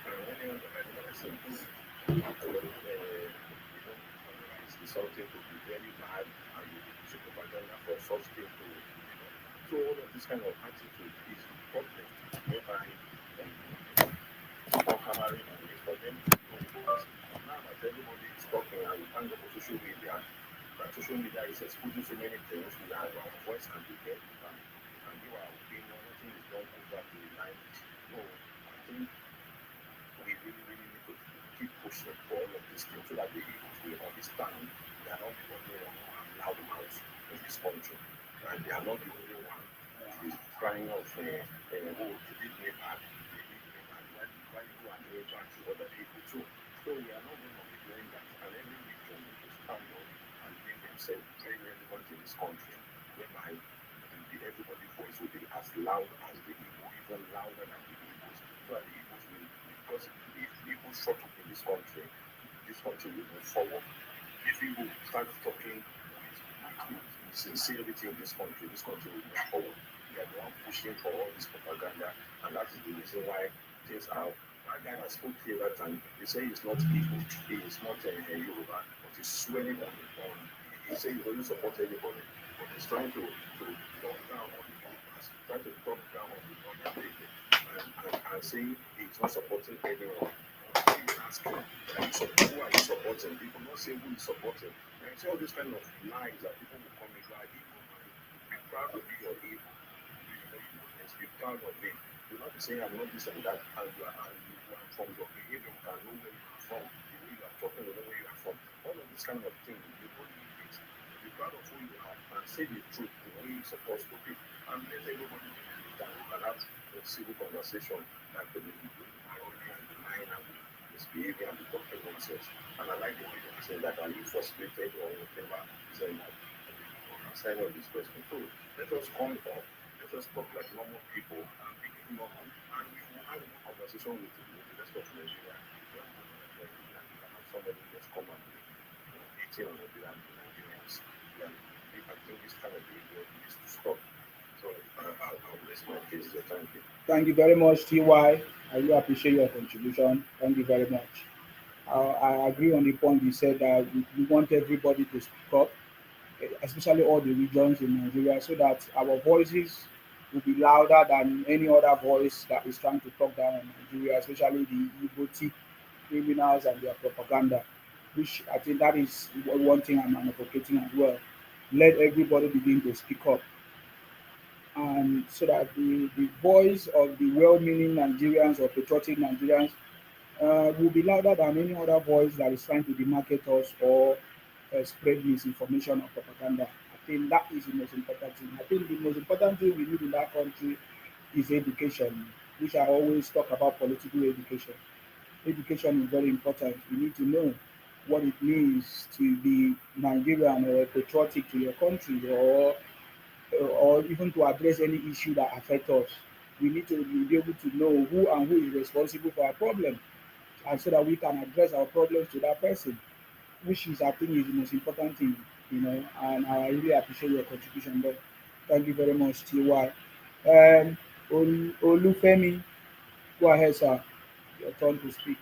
Speaker 4: And when I say do it, you have to categorize the something to be very bad and you use propaganda for such thing to. So all of this kind of attitude is the problem whereby people hammering on it for them to know, because now that everybody is talking and you can't go for social media, that social media is exposing so many things, we have our voice can be heard and give our opinion, nothing is done over the line. So I think we really need to keep pushing for all of these things so that the youth will understand they are not the only one who have loud mouths in this country. And they are not the only one who is crying out for, oh, they did me bad, why you are doing bad to other people too. So we are not going to be doing that. And every region need to stand up and make themselves very relevant in this country, whereby everybody's voice will be as loud as the Igbo, even louder than the Igbos. So that the Igbos will, because if the Igbos shut up in this country will move forward. If Igbo start talking with sincerity in this country will move forward. They are the one pushing for all this propaganda, and that is the reason why things are. My guy that spoke here that time, he said he's not Igbo, he is not Yoruba, but he's swearing on. He said he doesn't support anybody, but he's trying to talk down on the Yorubas, trying to talk down on the other people, and saying he's not supporting anyone. When you ask him, who are you supporting? People not say who is supporting. And you see all these kind of lies that people will come and go, Igbo man, be proud of your Igbo. Let's be proud of it. Do not be saying I'm not this and that, and you are from your behavior, you can know where you are from, the way you are talking, you know where you are from. All of this kind of thing, you don't need it. Be proud of who you are and say the truth the way you're supposed to be. And let everybody believe that we can have a civil conversation that the irony and denying and misbehaving and the talking nonsense. And I like the way you're saying that, are you frustrated or whatever, saying that. Sign of this question. So Let us come up. Let us talk like normal people and begin normal. And you will have a conversation with the rest of Nigeria. You don't have Nigeria. You can have somebody just come and be eating on Nigerians. Yeah, I think this kind of behavior needs to stop. So I'll rest my case there. Thank you.
Speaker 1: Thank you very much, TY. I really appreciate your contribution. Thank you very much. I agree on the point you said that we want everybody to speak up, especially all the regions in Nigeria, so that our voices will be louder than any other voice that is trying to talk down on Nigeria, especially the Igbo criminals and their propaganda, which I think that is one thing I'm advocating as well. Let everybody begin to speak up, and so that the voice of the well-meaning Nigerians or patriotic Nigerians will be louder than any other voice that is trying to demarcate us or spread misinformation or propaganda. I think that is the most important thing. I think the most important thing we need in that country is education, which I always talk about political education. Education is very important. You need to know what it means to be Nigerian or patriotic to your country, or even to address any issue that affect us. We need to be able to know who and who is responsible for our problem, and so that we can address our problems to that person, which is I think is the most important thing, and I really appreciate your contribution there. Thank you very much, TY. Olufemi, go ahead, sir. Your turn to speak.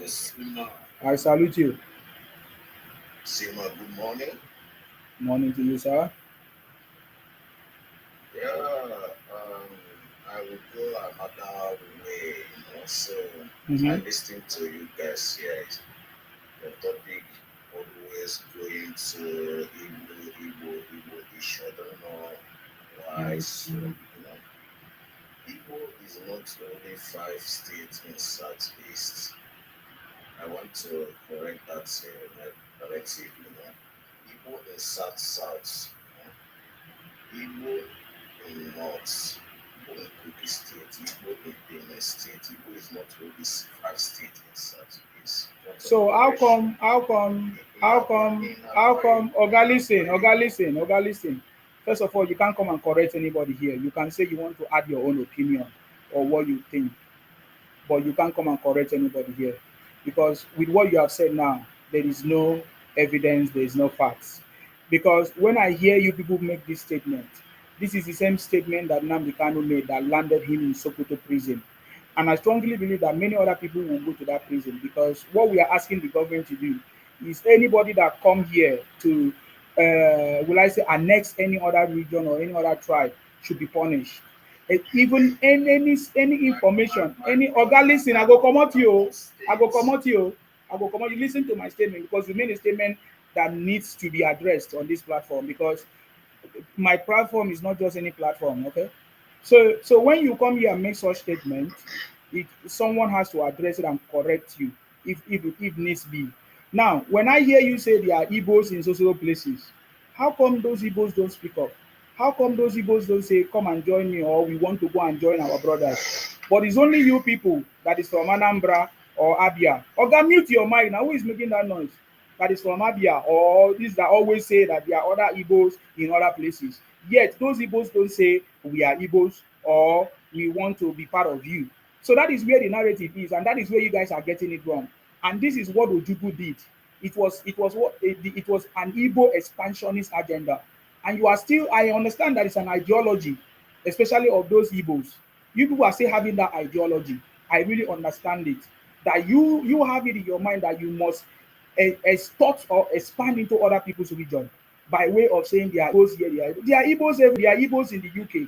Speaker 5: Sima,
Speaker 1: I salute you.
Speaker 5: Sima, good morning.
Speaker 1: Morning to you, sir.
Speaker 5: Yeah, I will go another way, So I
Speaker 1: Mm-hmm.
Speaker 5: listened to you guys here. The topic always going to Igbo issue. I don't know why. So, Igbo is not only five states in Southeast. I want to correct that narrative, Igbo in South, Igbo in North, Igbo in Kogi State, Igbo in Benin State. Igbo is not only five states in Southeast. Point of
Speaker 1: So how
Speaker 5: correction.
Speaker 1: come, how come,
Speaker 5: In
Speaker 1: how
Speaker 5: Akwa,
Speaker 1: come,
Speaker 5: in
Speaker 1: how
Speaker 5: Akwa,
Speaker 1: come,
Speaker 5: in
Speaker 1: Oga listen,
Speaker 5: Akwa,
Speaker 1: Oga listen, Oga listen. First of all, you can't come and correct anybody here. You can say you want to add your own opinion or what you think, but you can't come and correct anybody here, because with what you have said now, there is no evidence, there is no facts. Because when I hear you people make this statement, this is the same statement that Nnamdi Kanu made that landed him in Sokoto prison. And I strongly believe that many other people will go to that prison, because what we are asking the government to do is anybody that come here to, will I say, annex any other region or any other tribe should be punished. Even any information, any oga listen, I go comot you o, I go comot you o, I go comot you. Listen to my statement, because you made a statement that needs to be addressed on this platform, because my platform is not just any platform, okay? So when you come here and make such statement, someone has to address it and correct you if needs be. Now, when I hear you say there are Igbos in social places, how come those Igbos don't speak up? How come those Igbos don't say, come and join me, or we want to go and join our brothers? But it's only you people that is from Anambra or Abia. Oga, mute your mic now. Who is making that noise? That is from Abia, or these that always say that there are other Igbos in other places. Yet those Igbos don't say we are Igbos or we want to be part of you. So that is where the narrative is, and that is where you guys are getting it wrong. And this is what Ojukwu did. It was an Igbo expansionist agenda. And you are still, I understand that it's an ideology, especially of those Igbos. You people are still having that ideology. I really understand it. That you have it in your mind that you must extort or expand into other people's region by way of saying they are Igbos here, they are Igbos in the UK.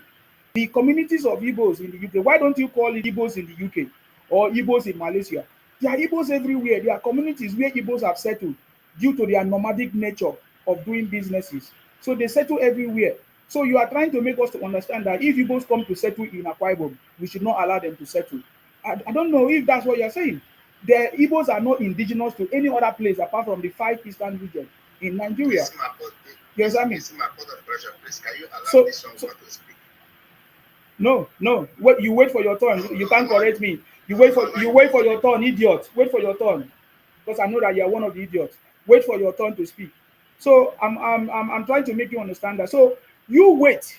Speaker 1: The communities of Igbos in the UK, why don't you call it Igbos in the UK or Igbos in Malaysia? There are Igbos everywhere. There are communities where Igbos have settled due to their nomadic nature of doing businesses. So they settle everywhere. So you are trying to make us to understand that if Igbos come to settle in Akwa Ibom, we should not allow them to settle. I don't know if that's what you're saying. The Igbos are not indigenous to any other place apart from the five eastern region in Nigeria. You understand me?
Speaker 5: This is my point of correction, please. Can you allow
Speaker 1: So,
Speaker 5: this
Speaker 1: so
Speaker 5: someone to speak?
Speaker 1: no. Wait, you wait for your turn. You can't correct me.
Speaker 5: I will allow
Speaker 1: You
Speaker 5: you.
Speaker 1: wait for your turn, idiot. Wait for your turn. Because I know that you are one of the idiots. wait for your turn to speak. So I'm trying to make you understand that. So you wait.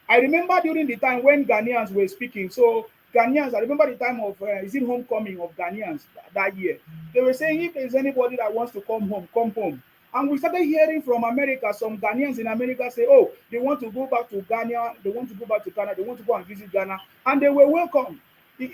Speaker 1: I remember during the time when Ghanaians were speaking. So Ghanaians, I remember the time of is it homecoming of Ghanaians that year. They were saying if there's anybody that wants to come home, come home. And we started hearing from America, some Ghanaians in America say, oh, they want to go back to Ghana, they want to go back to Ghana, they want to go and visit Ghana, and they were welcome.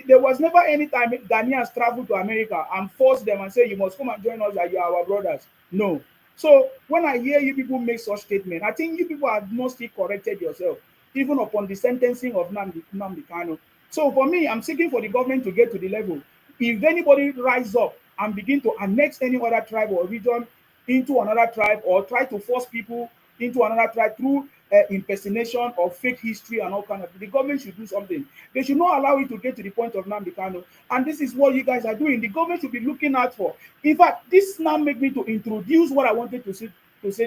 Speaker 1: There was never any time Ghanaians travel to America and force them and say, you must come and join us, that you are our brothers. No. So when I hear you people make such statement, I think you people have mostly corrected yourself, even upon the sentencing of Nnamdi Kanu. So for me, I'm seeking for the government to get to the level. If anybody rise up and begin to annex any other tribe or region into another tribe, or try to force people into another tribe through impersonation or fake history and all kind of, the government should do something. They should not allow it to get to the point of Nnamdi Kanu. And this is what you guys are doing. The government should be looking out for. In fact, this now make me to introduce what I wanted to say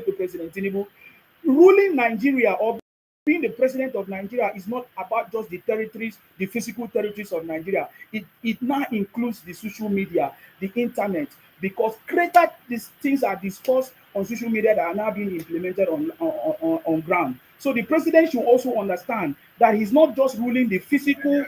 Speaker 1: to President Tinubu. Ruling Nigeria, or being the president of Nigeria, is not about just the territories, the physical territories of Nigeria. It now includes the social media, the internet, because greater these things are discussed on social media that are now being implemented on ground. So the president should also understand that he's not just ruling the physical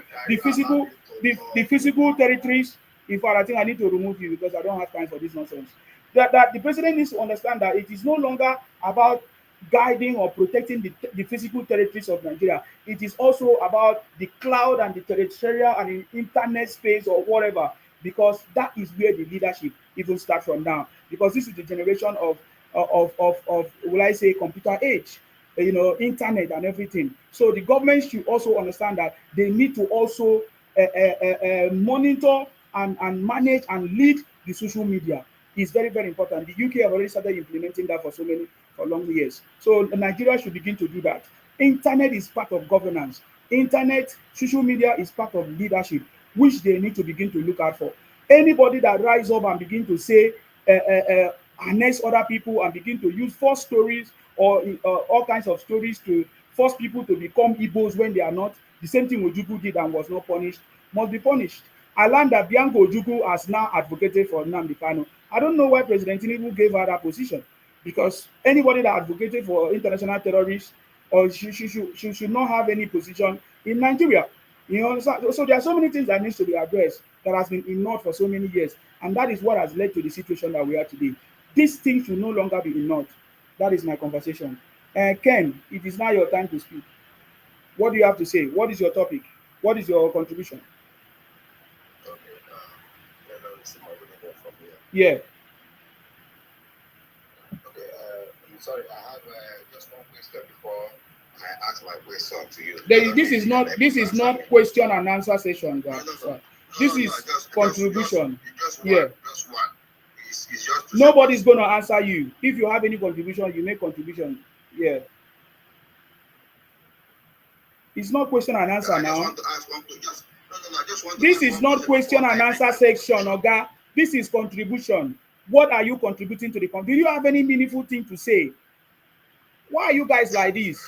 Speaker 1: territories. In fact, I think I need to remove you because I don't have time for this nonsense. That the president needs to understand that it is no longer about guiding or protecting the physical territories of Nigeria. It is also about the cloud and the territorial and the internet space or whatever, because that is where the leadership even start from now. Because this is the generation of will I say, computer age, internet and everything. So the government should also understand that they need to also monitor and manage and lead the social media. It's very, very important. The UK have already started implementing that for long years. So Nigeria should begin to do that. Internet is part of governance. Internet, social media is part of leadership, which they need to begin to look out for. Anybody that rise up and begin to say, harness other people and begin to use false stories or all kinds of stories to force people to become Igbos when they are not, the same thing Ojukwu did and was not punished, must be punished. I learned that Bianco Ojukwu has now advocated for Nnamdi Kanu. I don't know why President Tinubu gave her that position, because anybody that advocated for international terrorists, or she should not have any position in Nigeria. So there are so many things that needs to be addressed that has been ignored for so many years, and that is what has led to the situation that we are today. These things should no longer be ignored. That is my conversation. Ken, it is now your time to speak. What do you have to say? What is your topic? What is your contribution?
Speaker 4: Okay, let's see my video from here.
Speaker 1: Yeah.
Speaker 4: Okay, I'm sorry, I have just one question before I ask my question to you.
Speaker 1: This is not question and answer session, guys. This is contribution.
Speaker 4: Just
Speaker 1: Yeah.
Speaker 4: Just one. It's just to
Speaker 1: Nobody's going to answer you. If you have any contribution, you make contribution. Yeah. It's not question and answer
Speaker 4: I
Speaker 1: now.
Speaker 4: just want to ask one question. I just want to
Speaker 1: This
Speaker 4: ask
Speaker 1: is
Speaker 4: one
Speaker 1: not
Speaker 4: question
Speaker 1: question
Speaker 4: before
Speaker 1: and
Speaker 4: I
Speaker 1: answer
Speaker 4: make my
Speaker 1: section,
Speaker 4: contribution.
Speaker 1: Oga. This is contribution. What are you contributing to the Do you have any meaningful thing to say? Why are you guys like this?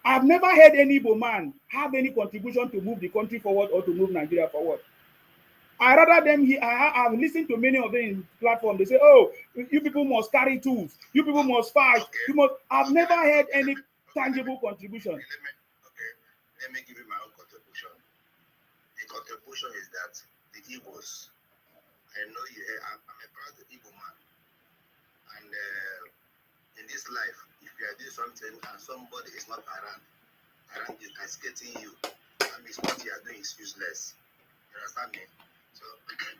Speaker 1: I've never heard any Igbo man have any contribution to move the country forward or to move Nigeria forward. I rather them here. I've listened to many of them in platform. They say, "Oh, you people must carry tools. You people must fight.
Speaker 4: Okay.
Speaker 1: You must." I've
Speaker 4: Okay,
Speaker 1: never heard
Speaker 4: okay,
Speaker 1: any
Speaker 4: let me-
Speaker 1: tangible contribution.
Speaker 4: Let me give you my own contribution. The contribution is that the Igbos, I know you hear, I'm a proud Igbo man. And in this life, if you are doing something and somebody is not around you, cascading you, that means what you are doing is useless. You understand me? So,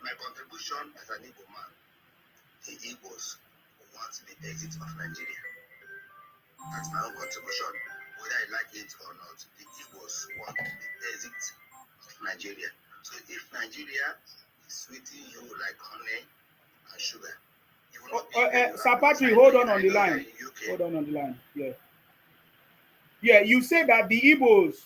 Speaker 4: my contribution as an Igbo man, the Igbos want the exit of Nigeria. That's my own contribution. Whether I like it or not, the Igbos want the exit of Nigeria. So if Nigeria is sweeting you like honey and sugar, you will not be
Speaker 1: Sir Patrick, hold on the line. Hold on the line. Yeah. Yeah, you say that the Igbos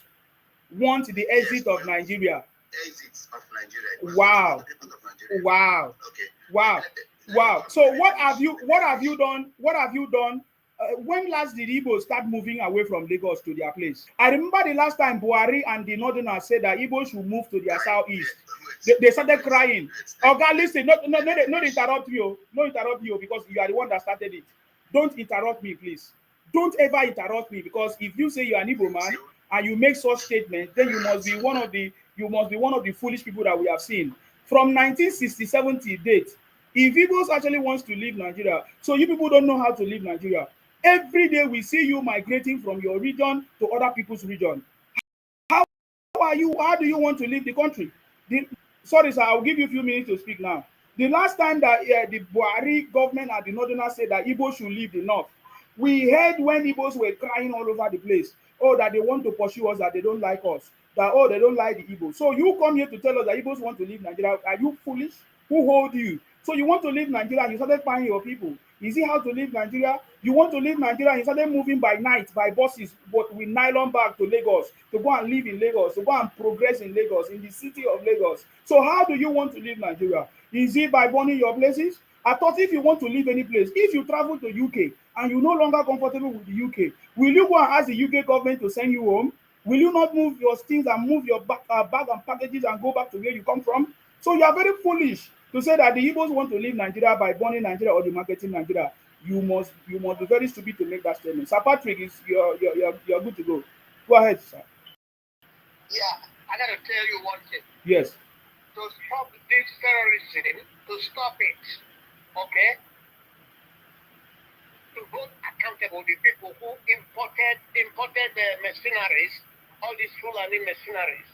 Speaker 1: want the exit of Nigeria.
Speaker 4: Exit of Nigeria.
Speaker 1: Wow.
Speaker 4: Nigeria.
Speaker 1: Wow.
Speaker 4: Okay.
Speaker 1: Wow. Wow. So what have you done? What have you done? When last did Igbos start moving away from Lagos to their place? I remember the last time Buhari and the Northerners said that Igbos should move to their southeast. They started crying. Oh God, listen, no, interrupt you. No interrupt you because you are the one that started it. Don't interrupt me, please. Don't ever interrupt me because if you say you're an Igbo man and you make such statements, then you must be one of the foolish people that we have seen. From 1967 till date, if Igbos actually wants to leave Nigeria, so you people don't know how to leave Nigeria. Every day we see you migrating from your region to other people's region. How do you want to leave the country? Sorry, sir, I'll give you a few minutes to speak now. The last time that the Buhari government and the Northerners said that Igbo should leave the north, we heard when Igbos were crying all over the place. Oh, that they want to pursue us, that they don't like us, that oh, they don't like the Igbo. So you come here to tell us that Igbos want to leave Nigeria. Are you foolish? Who hold you? So you want to leave Nigeria and you started buying your people. Is it how to leave Nigeria? You want to leave Nigeria and you started moving by night, by buses, but with nylon bag to Lagos, to go and live in Lagos, to go and progress in Lagos, in the city of Lagos. So how do you want to leave Nigeria? Is it by burning your places? I thought if you want to leave any place, if you travel to UK and you're no longer comfortable with the UK, will you go and ask the UK government to send you home? Will you not move your things and move your bag and packages and go back to where you come from? So you are very foolish to say that the Igbos want to leave Nigeria by burning Nigeria or demarketing Nigeria. You must be very stupid to make that statement. Sir Patrick, you're good to go. Go ahead, sir.
Speaker 6: Yeah, I gotta tell you one thing.
Speaker 1: Yes.
Speaker 6: To stop this terrorism, to stop it, okay? To hold accountable the people who imported mercenaries, all these Fulani mercenaries,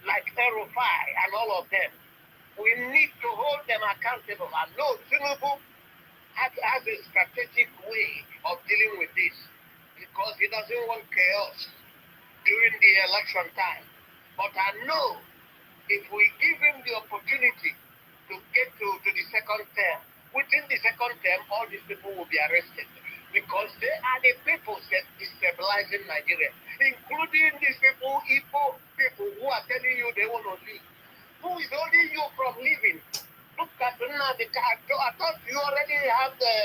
Speaker 6: like Erufai and all of them. We need to hold them accountable. And no, Tinubu has a strategic way of dealing with this because he doesn't want chaos during the election time. But I know if we give him the opportunity to get to the second term, within the second term, all these people will be arrested because they are the people destabilizing Nigeria, including these people, Igbo people who are telling you they want to leave. Who is holding you from leaving? Look at the I thought you already have the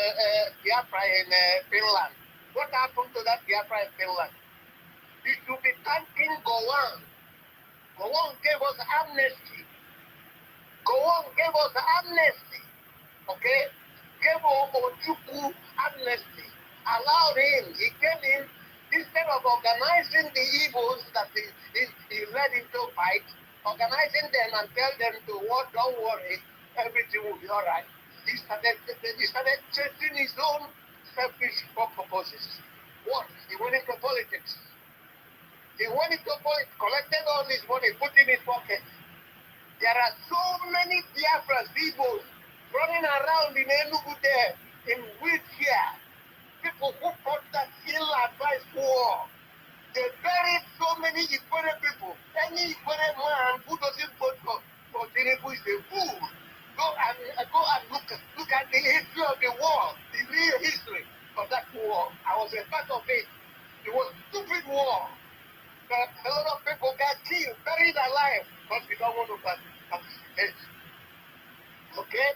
Speaker 6: Biafra in Finland. What happened to that Biafra in Finland? You should be thanking Gowon. Gowon gave us amnesty. Gowon gave us amnesty. Okay? Gave Ojukwu amnesty. Allowed him. He came in instead of organizing the evils that he led into fight. Organizing them and tell them to what, don't worry, everything will be all right. He started chasing his own selfish purposes. What? He went into politics. He went into politics, collected all this money, put in his pocket. There are so many Biafrans, people running around in Enugu there in wheelchair. People who fought that ill-advised war. They buried so many Ikwere people. Any Ikwere man who doesn't vote for Tinubu is a fool. Go and look at the history of the war, the real history of that war. I was a part of it. It was a stupid war. But a lot of people got killed, buried alive, but we don't want to participate. Okay?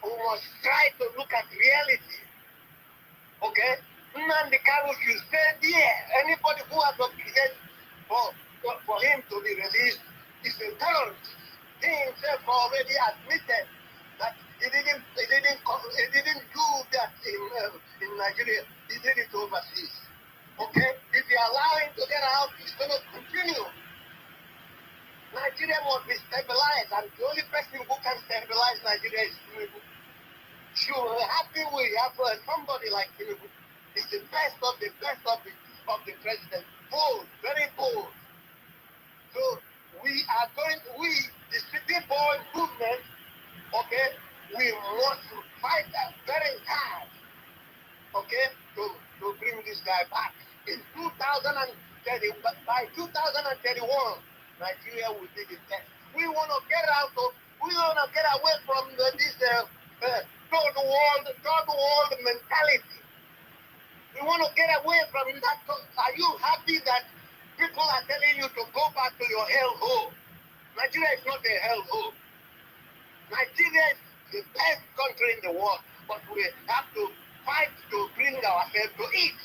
Speaker 6: We must try to look at reality. Okay? Nnamdi Kanu should stay there. Anybody who has applied for him to be released is a terrorist. He himself already admitted that he didn't do that in Nigeria. He did it overseas. Okay? If you allow him to get out, he's going to continue. Nigeria must be stabilized, and the only person who can stabilize Nigeria is Tinubu. Sure, happy we have somebody like Tinubu. He's the best of the president. Bold, very bold. So we, the city boy movement, okay, we must fight very hard, okay, to bring this guy back. In 2030, by 2031, Nigeria will be the best. We want to get away from this third world mentality. We want to get away from that. Are you happy that people are telling you to go back to your hellhole? Nigeria is not a hellhole. Nigeria is the best country in the world, but we have to fight to bring ourselves to it.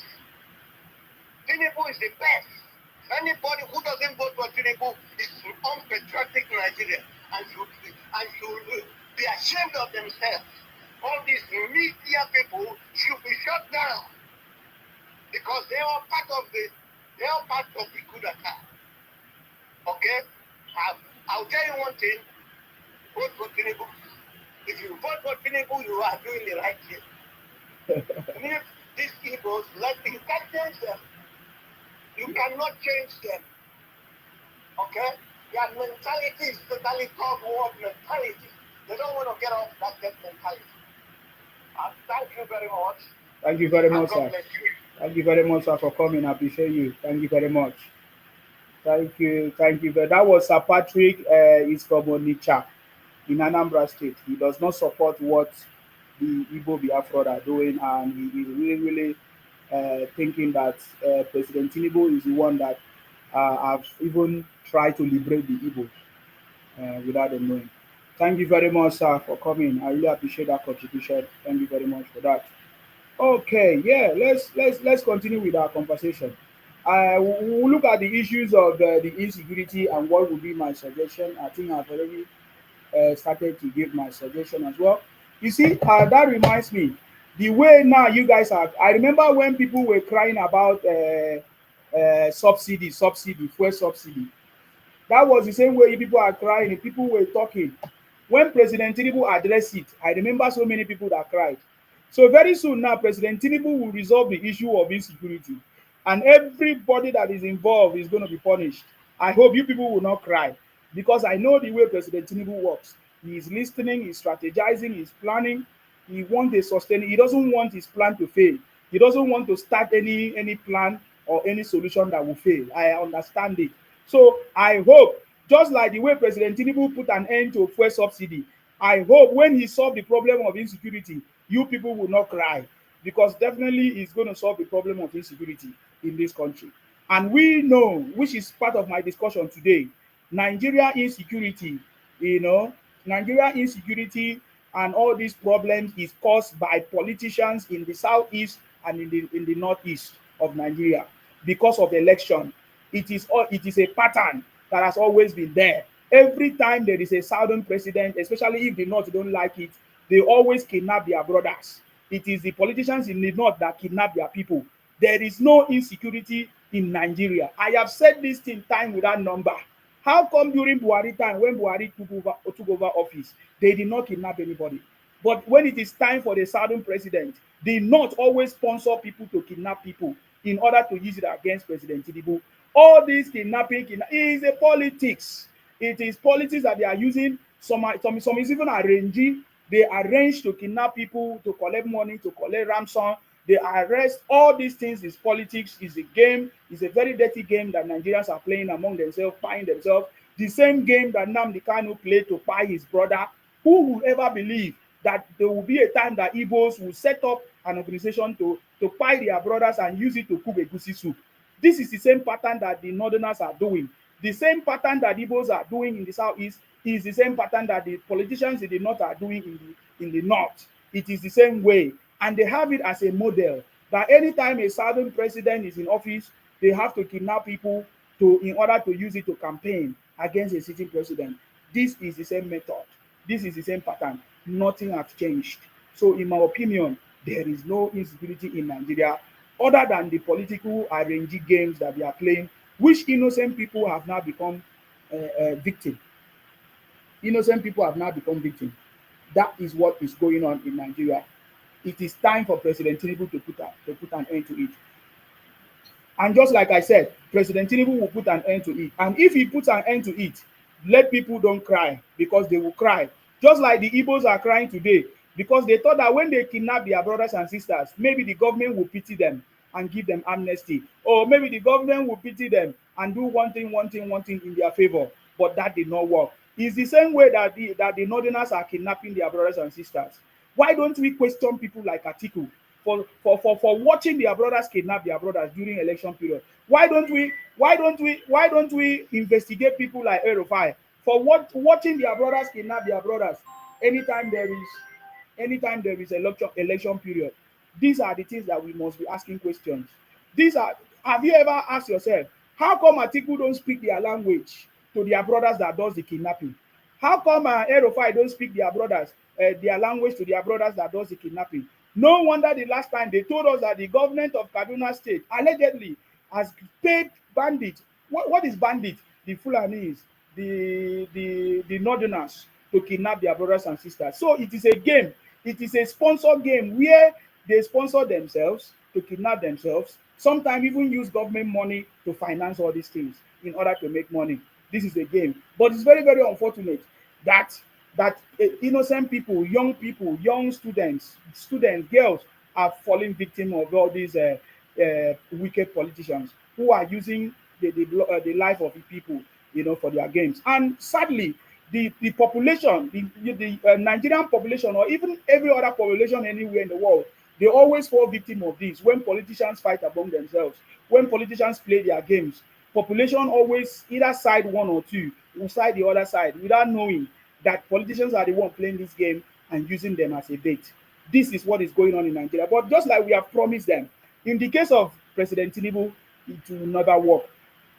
Speaker 6: Tinubu is the best. Anybody who doesn't vote for Tinubu is unpatriotic Nigeria. and should be ashamed of themselves. All these media people should be shut down because they are part of the coup d'etat. Okay? I'll tell you one thing, vote for Tinubu. If you vote for Tinubu, you are doing the right thing. If these people, you can't change them. You cannot change them. Okay? Their mentality is totally third world mentality. They don't want to get off that mentality. Thank you very much.
Speaker 1: Thank you very
Speaker 6: And
Speaker 1: much,
Speaker 6: God
Speaker 1: sir.
Speaker 6: bless you.
Speaker 1: Thank you very much, sir, for coming. I appreciate you. Thank you very much. Thank you. Thank you. That was Sir Patrick. Is from Onitsha in Anambra State. He does not support what the Igbo Biafra are doing, and he is really thinking that President Tinubu is the one that have even tried to liberate the Igbos without them knowing. Thank you very much, sir, for coming. I really appreciate that contribution. Thank you very much for that. Okay, yeah, let's continue with our conversation. We'll look at the issues of the insecurity and what would be my suggestion. I think I've already started to give my suggestion as well. You see, that reminds me, the way now you guys are. I remember when people were crying about subsidy, fuel subsidy. That was the same way people are crying, people were talking. When President Tinubu addressed it, I remember so many people that cried. So very soon now, President Tinubu will resolve the issue of insecurity, and everybody that is involved is going to be punished. I hope you people will not cry, because I know the way President Tinubu works. He is listening, he's strategizing, he's planning. He wants a sustain. He doesn't want his plan to fail. He doesn't want to start any plan or any solution that will fail. I understand it. So I hope, just like the way President Tinubu put an end to fuel subsidy, I hope when he solve the problem of insecurity, you people will not cry, because definitely he's going to solve the problem of insecurity in this country. And we know, which is part of my discussion today, Nigeria insecurity, you know, Nigeria insecurity and all these problems is caused by politicians in the southeast and in the northeast of Nigeria because of election. It is a pattern that has always been there. Every time there is a southern president, especially if the north don't like it, they always kidnap their brothers. It is the politicians in the north that kidnap their people. There is no insecurity in Nigeria. I have said this thing time without number. How come during Buhari time, when Buhari took over office, they did not kidnap anybody? But when it is time for the southern president, the north always sponsor people to kidnap people in order to use it against President Tinubu. All this kidnapping is a politics. It is politics that they are using. Some is even arranging. They arrange to kidnap people, to collect money, to collect ransom. They arrest. All these things is politics, is a game, is a very dirty game that Nigerians are playing among themselves, buying themselves. The same game that Nnamdi Kanu played to buy his brother. Who would ever believe that there will be a time that Igbos will set up an organization to buy their brothers and use it to cook egusi soup? This is the same pattern that the northerners are doing. The same pattern that Igbos are doing in the southeast is the same pattern that the politicians in the north are doing in the north. It is the same way. And they have it as a model that anytime a southern president is in office, they have to kidnap people in order to use it to campaign against a sitting president. This is the same method. This is the same pattern. Nothing has changed. So in my opinion, there is no insecurity in Nigeria other than the political arranging games that they are playing, which innocent people have now become victim. Innocent people have now become victim. That is what is going on in Nigeria. It is time for President Tinubu to put an end to it. And just like I said, President Tinubu will put an end to it. And if he puts an end to it, let people don't cry, because they will cry. Just like the Igbos are crying today, because they thought that when they kidnap their brothers and sisters, maybe the government will pity them and give them amnesty. Or maybe the government will pity them and do one thing in their favor. But that did not work. It's the same way that the northerners are kidnapping their brothers and sisters. Why don't we question people like Atiku for watching their brothers kidnap their brothers during election period? Why don't we investigate people like Erufai for watching their brothers kidnap their brothers anytime there is election period? These are the things that we must be asking questions. These are Have you ever asked yourself, how come Atiku don't speak their language to their brothers that does the kidnapping? How come Erofai don't speak their brothers, their language to their brothers that does the kidnapping? No wonder the last time they told us that the government of Kaduna State allegedly has paid bandits. What is bandit? The Fulanis, the Northerners to kidnap their brothers and sisters. So it is a game. It is a sponsored game where they sponsor themselves to kidnap themselves. Sometimes even use government money to finance all these things in order to make money. This is a game. But it's very, very unfortunate that innocent people, young students, girls are falling victim of all these wicked politicians who are using the life of the people, for their games. And sadly, the population, the Nigerian population, or even every other population anywhere in the world, they always fall victim of this when politicians fight among themselves, when politicians play their games. Population always either side one or two, will side the other side without knowing that politicians are the one playing this game and using them as a bait. This is what is going on in Nigeria. But just like we have promised them, in the case of President Tinubu, it will never work.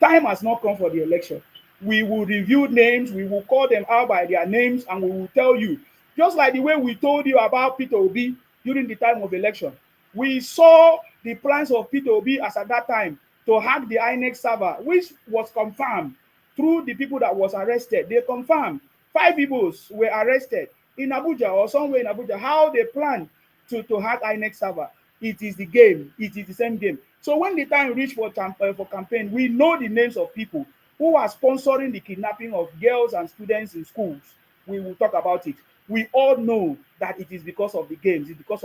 Speaker 1: Time has not come for the election. We will review names, we will call them out by their names, and we will tell you, just like the way we told you about Peter Obi during the time of election. We saw the plans of Peter Obi as at that time to hack the INEC server, which was confirmed through the people that was arrested. They confirmed 5 Igbos were arrested in Abuja or somewhere in Abuja. How they plan to hack INEC server. It is the game. It is the same game. So when the time reached for campaign, we know the names of people who are sponsoring the kidnapping of girls and students in schools. We will talk about it. We all know that it is because of the games, it is because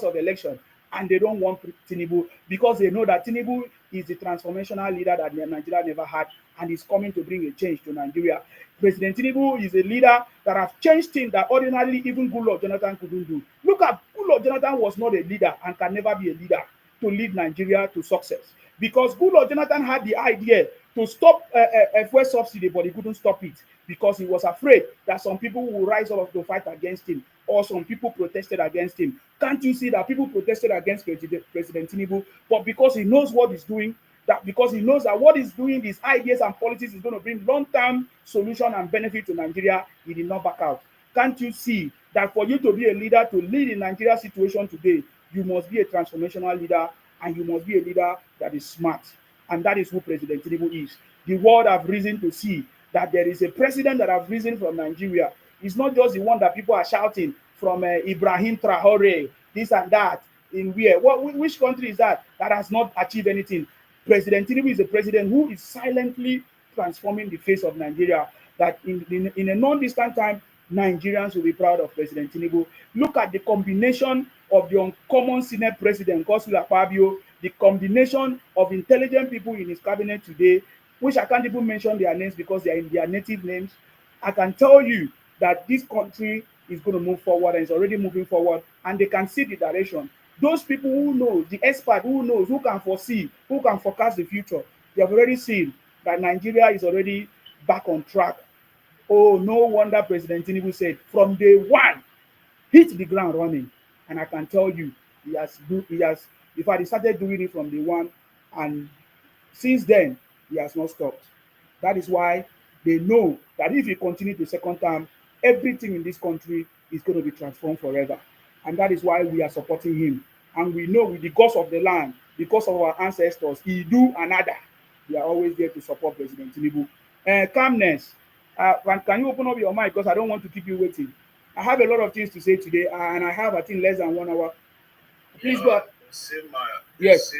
Speaker 1: of the election, and they don't want Tinubu because they know that Tinubu is the transformational leader that Nigeria never had and is coming to bring a change to Nigeria. President Tinubu is a leader that has changed things that ordinarily even Goodluck Jonathan couldn't do. Look at Goodluck Jonathan was not a leader and can never be a leader to lead Nigeria to success because Goodluck Jonathan had the idea to stop fuel subsidy, but he couldn't stop it because he was afraid that some people will rise up to fight against him or some people protested against him. Can't you see that people protested against President Tinubu, but because he knows what he's doing, that because he knows that what he's doing, his ideas and policies is going to bring long-term solution and benefit to Nigeria, he did not back out. Can't you see that for you to be a leader, to lead in Nigeria's situation today, you must be a transformational leader and you must be a leader that is smart. And that is who President Tinubu is. The world have reason to see that there is a president that has risen from Nigeria. It's not just the one that people are shouting from Ibrahim Traore, this and that, in where? Which country is that has not achieved anything? President Tinubu is a president who is silently transforming the face of Nigeria, that in a non-distant time, Nigerians will be proud of President Tinubu. Look at the combination of the uncommon Senate President, Godswill Akpabio, the combination of intelligent people in his cabinet today, which I can't even mention their names because they are in their native names. I can tell you that this country is going to move forward and is already moving forward, and they can see the direction. Those people who know, the expert who knows, who can foresee, who can forecast the future, they have already seen that Nigeria is already back on track. Oh, no wonder President Tinubu said from day one, hit the ground running. And I can tell you, in fact, he started doing it from day one, and since then, he has not stopped. That is why they know that if he continues the second term, everything in this country is going to be transformed forever. And that is why we are supporting him. And we know with the gods of the land, because of our ancestors, Idu and Ada, we are always there to support President Tinubu. Calmness. Can you open up your mic because I don't want to keep you waiting. I have a lot of things to say today, and I have, I think, less than 1 hour. Please go ahead. Yes.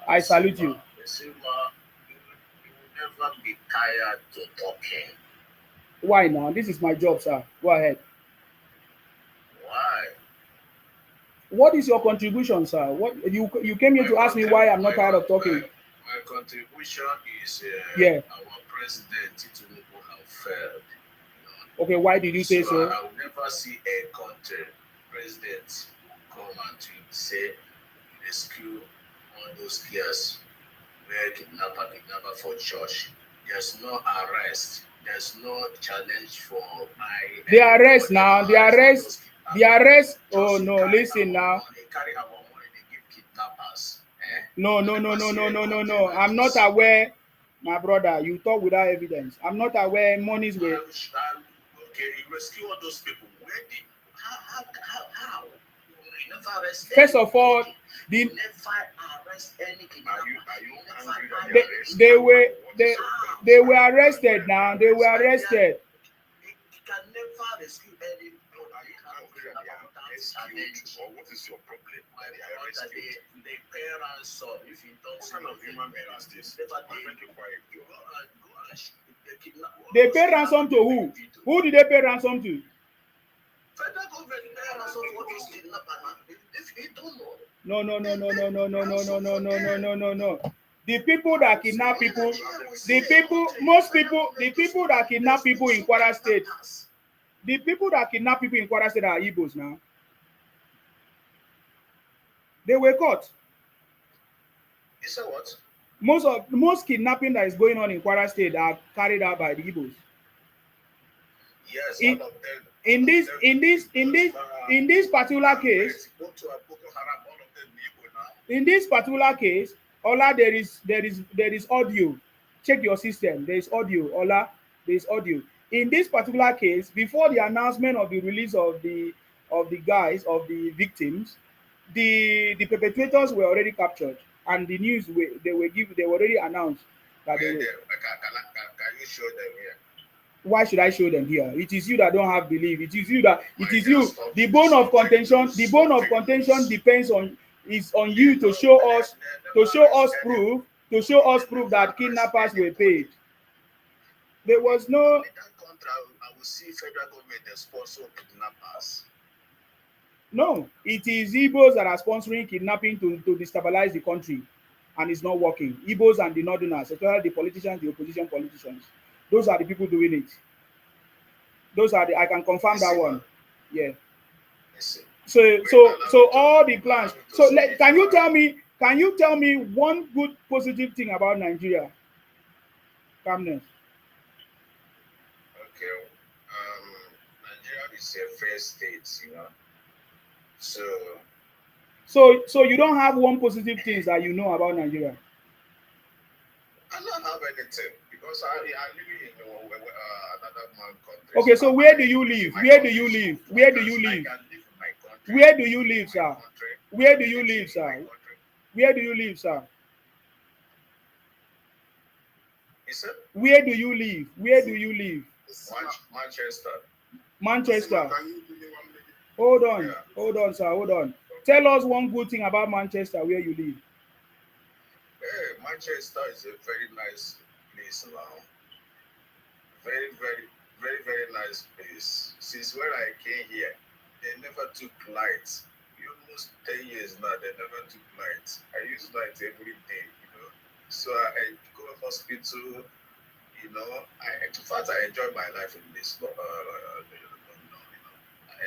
Speaker 1: I salute you.
Speaker 5: You will never be tired to talking.
Speaker 1: Why now? This is my job, sir. Go ahead.
Speaker 5: Why?
Speaker 1: What is your contribution, sir? What you came here to ask me why I'm not tired of talking.
Speaker 5: My contribution is our president Tinubu have failed.
Speaker 1: Okay, why did you say so?
Speaker 5: I will never see a country president come and to say rescue all those kids where kidnapper for church. There's no arrest. There's no challenge for my.
Speaker 1: The arrest now. The arrest. Oh no! Listen now.
Speaker 5: They carry our money. They give kidnappers.
Speaker 1: No. I'm not aware. My brother, you talk without evidence. I'm not aware monies were.
Speaker 5: Okay, you rescue all those people. Where did how? You never arrest
Speaker 1: First of all,
Speaker 5: anybody.
Speaker 1: the
Speaker 5: You never arrest any kidnapper.
Speaker 4: Are you
Speaker 5: You
Speaker 4: angry
Speaker 5: never
Speaker 4: that
Speaker 1: they,
Speaker 4: arrested?
Speaker 1: they were
Speaker 4: What
Speaker 1: they
Speaker 4: is your point?
Speaker 1: they were arrested now. They were arrested.
Speaker 5: You can never rescue any.
Speaker 4: Are you angry that they are rescued? Or what is your problem? That they are rescued?
Speaker 5: They pay ransom if you don't.
Speaker 4: What kind of human being is this?
Speaker 5: Never
Speaker 4: Make it quiet.
Speaker 5: go and
Speaker 1: They pay ransom to who? Who did they pay ransom to?
Speaker 5: Federal government pay ransom for those kidnappers. If you don't know.
Speaker 1: No, no, no, no, no, no, no, no, no, no, no, no, no, no, no. The people that kidnap people, the people that kidnap people in Kwara State, the people that kidnap people in Kwara State are Igbos now. They were caught.
Speaker 5: You say what?
Speaker 1: Most kidnapping that is going on in Kwara State are carried out by the Igbos.
Speaker 5: Yes,
Speaker 1: In-
Speaker 5: all of them.
Speaker 1: In this particular case, Ola, there is audio. Check your system. There is audio, Ola. There is audio. In this particular case, before the announcement of the release of the victims, the perpetrators were already captured, and the news they were already announced that they were.
Speaker 5: Can you show them here?
Speaker 1: Why should I show them here? It is you that don't have belief. It is you. The bone of contention. The bone of contention depends on you to show us proof that kidnappers were paid. There was no.
Speaker 5: In that country, I will see federal government sponsor kidnappers.
Speaker 1: No, it is Igbos that are sponsoring kidnapping to destabilize the country, and it's not working. Igbos and the Northerners, especially the politicians, the opposition politicians, those are the people doing it. I can confirm that one. Yeah. So all the plans. So can you tell me one good positive thing about Nigeria? Calmness.
Speaker 5: Okay. Nigeria is a fair state, you know.
Speaker 1: So you don't have one positive things that you know about Nigeria.
Speaker 5: I don't have anything because I live in another man country.
Speaker 1: Okay, so where do you live? Where do you live? Where do you live? Where do you live, sir? Where do you live, sir? Where do you live, sir? Where do you live? Where do you live?
Speaker 5: Manchester.
Speaker 1: Manchester. Hold on, sir. Hold on. Tell us one good thing about Manchester, where you live.
Speaker 5: Hey, Manchester is a very nice place now. Very, very, very, very nice place. Since when I came here, they never took lights. Almost 10 years now, they never took lights. I use lights every day, you know. So I go to hospital, you know. In fact, I enjoy my life in this. I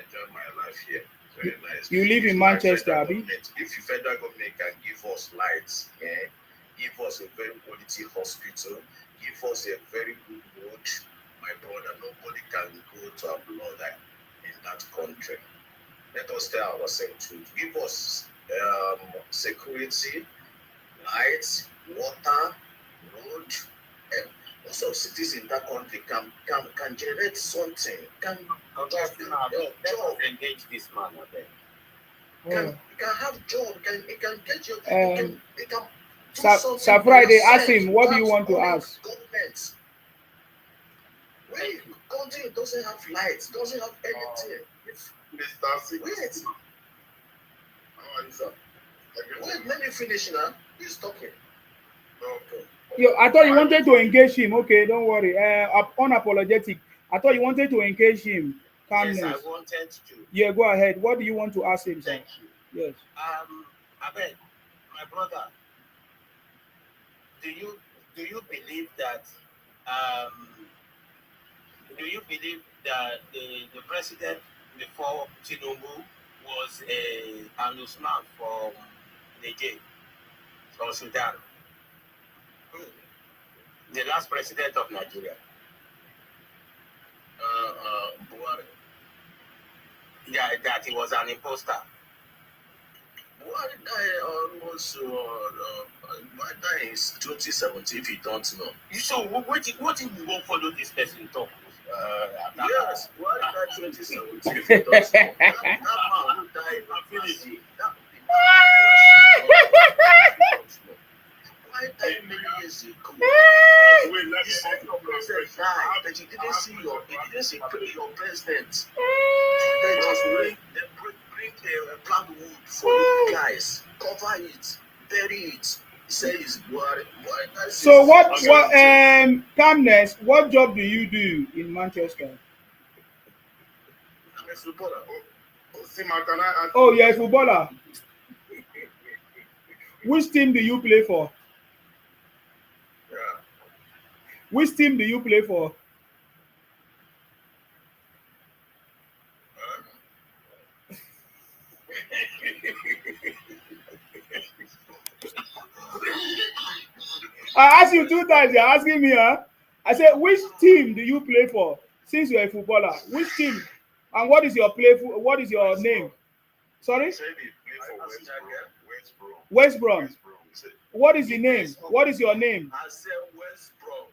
Speaker 5: enjoy my life here. Very nice.
Speaker 1: You live in Manchester, Abi?
Speaker 5: If the federal government can give us lights, give us a very quality hospital, give us a very good road, my brother, nobody can go to a blood in that country. Let us tell ourselves truth. Give us security, lights, water, road, and also cities in that country can generate something. Can
Speaker 6: engage this man there.
Speaker 5: Can have job. He can get you. He can
Speaker 1: Sir Friday, ask him, what do you want to ask?
Speaker 5: Government. When country doesn't have lights, doesn't have anything. Wait. Wait, let me finish now. He's talking. Okay.
Speaker 1: Yo, I thought you wanted to engage him. Okay, don't worry. Unapologetic. I thought you wanted to engage him. Calmness.
Speaker 6: Yes, I wanted to.
Speaker 1: Yeah, go ahead. What do you want to ask him, sir?
Speaker 6: Thank you.
Speaker 1: Yes.
Speaker 6: Abed, my brother, do you believe that the president before Tinubu was an Usman from Niger or Sudan? The last president of Nigeria.
Speaker 5: Buhari.
Speaker 6: Yeah, that he was an imposter.
Speaker 5: Why die almost why die in 2017 if you don't know?
Speaker 4: So what if we won't follow this person talk?
Speaker 5: Yes, why die 2017 if you don't know? That man who died last year, that why died many years ago?
Speaker 4: Wait, let me
Speaker 5: He said your president died, but you didn't see your president. They just bring a plant wood for you guys, cover it, bury it. He says, "Why?"
Speaker 1: So what calmness, what job do you do in Manchester?
Speaker 5: I'm a footballer.
Speaker 4: Sima, can I ask
Speaker 1: Oh, you're a footballer. Which team do you play for?
Speaker 5: Yeah.
Speaker 1: Which team do you play for? I asked you 2 times. You're asking me, huh? I said, which team do you play for? Since you're a footballer, which team? And what is your what is your name? Sorry?
Speaker 4: Said he played for West Brom.
Speaker 1: West Brom. What is the name? What is your name?
Speaker 5: I said West Brom.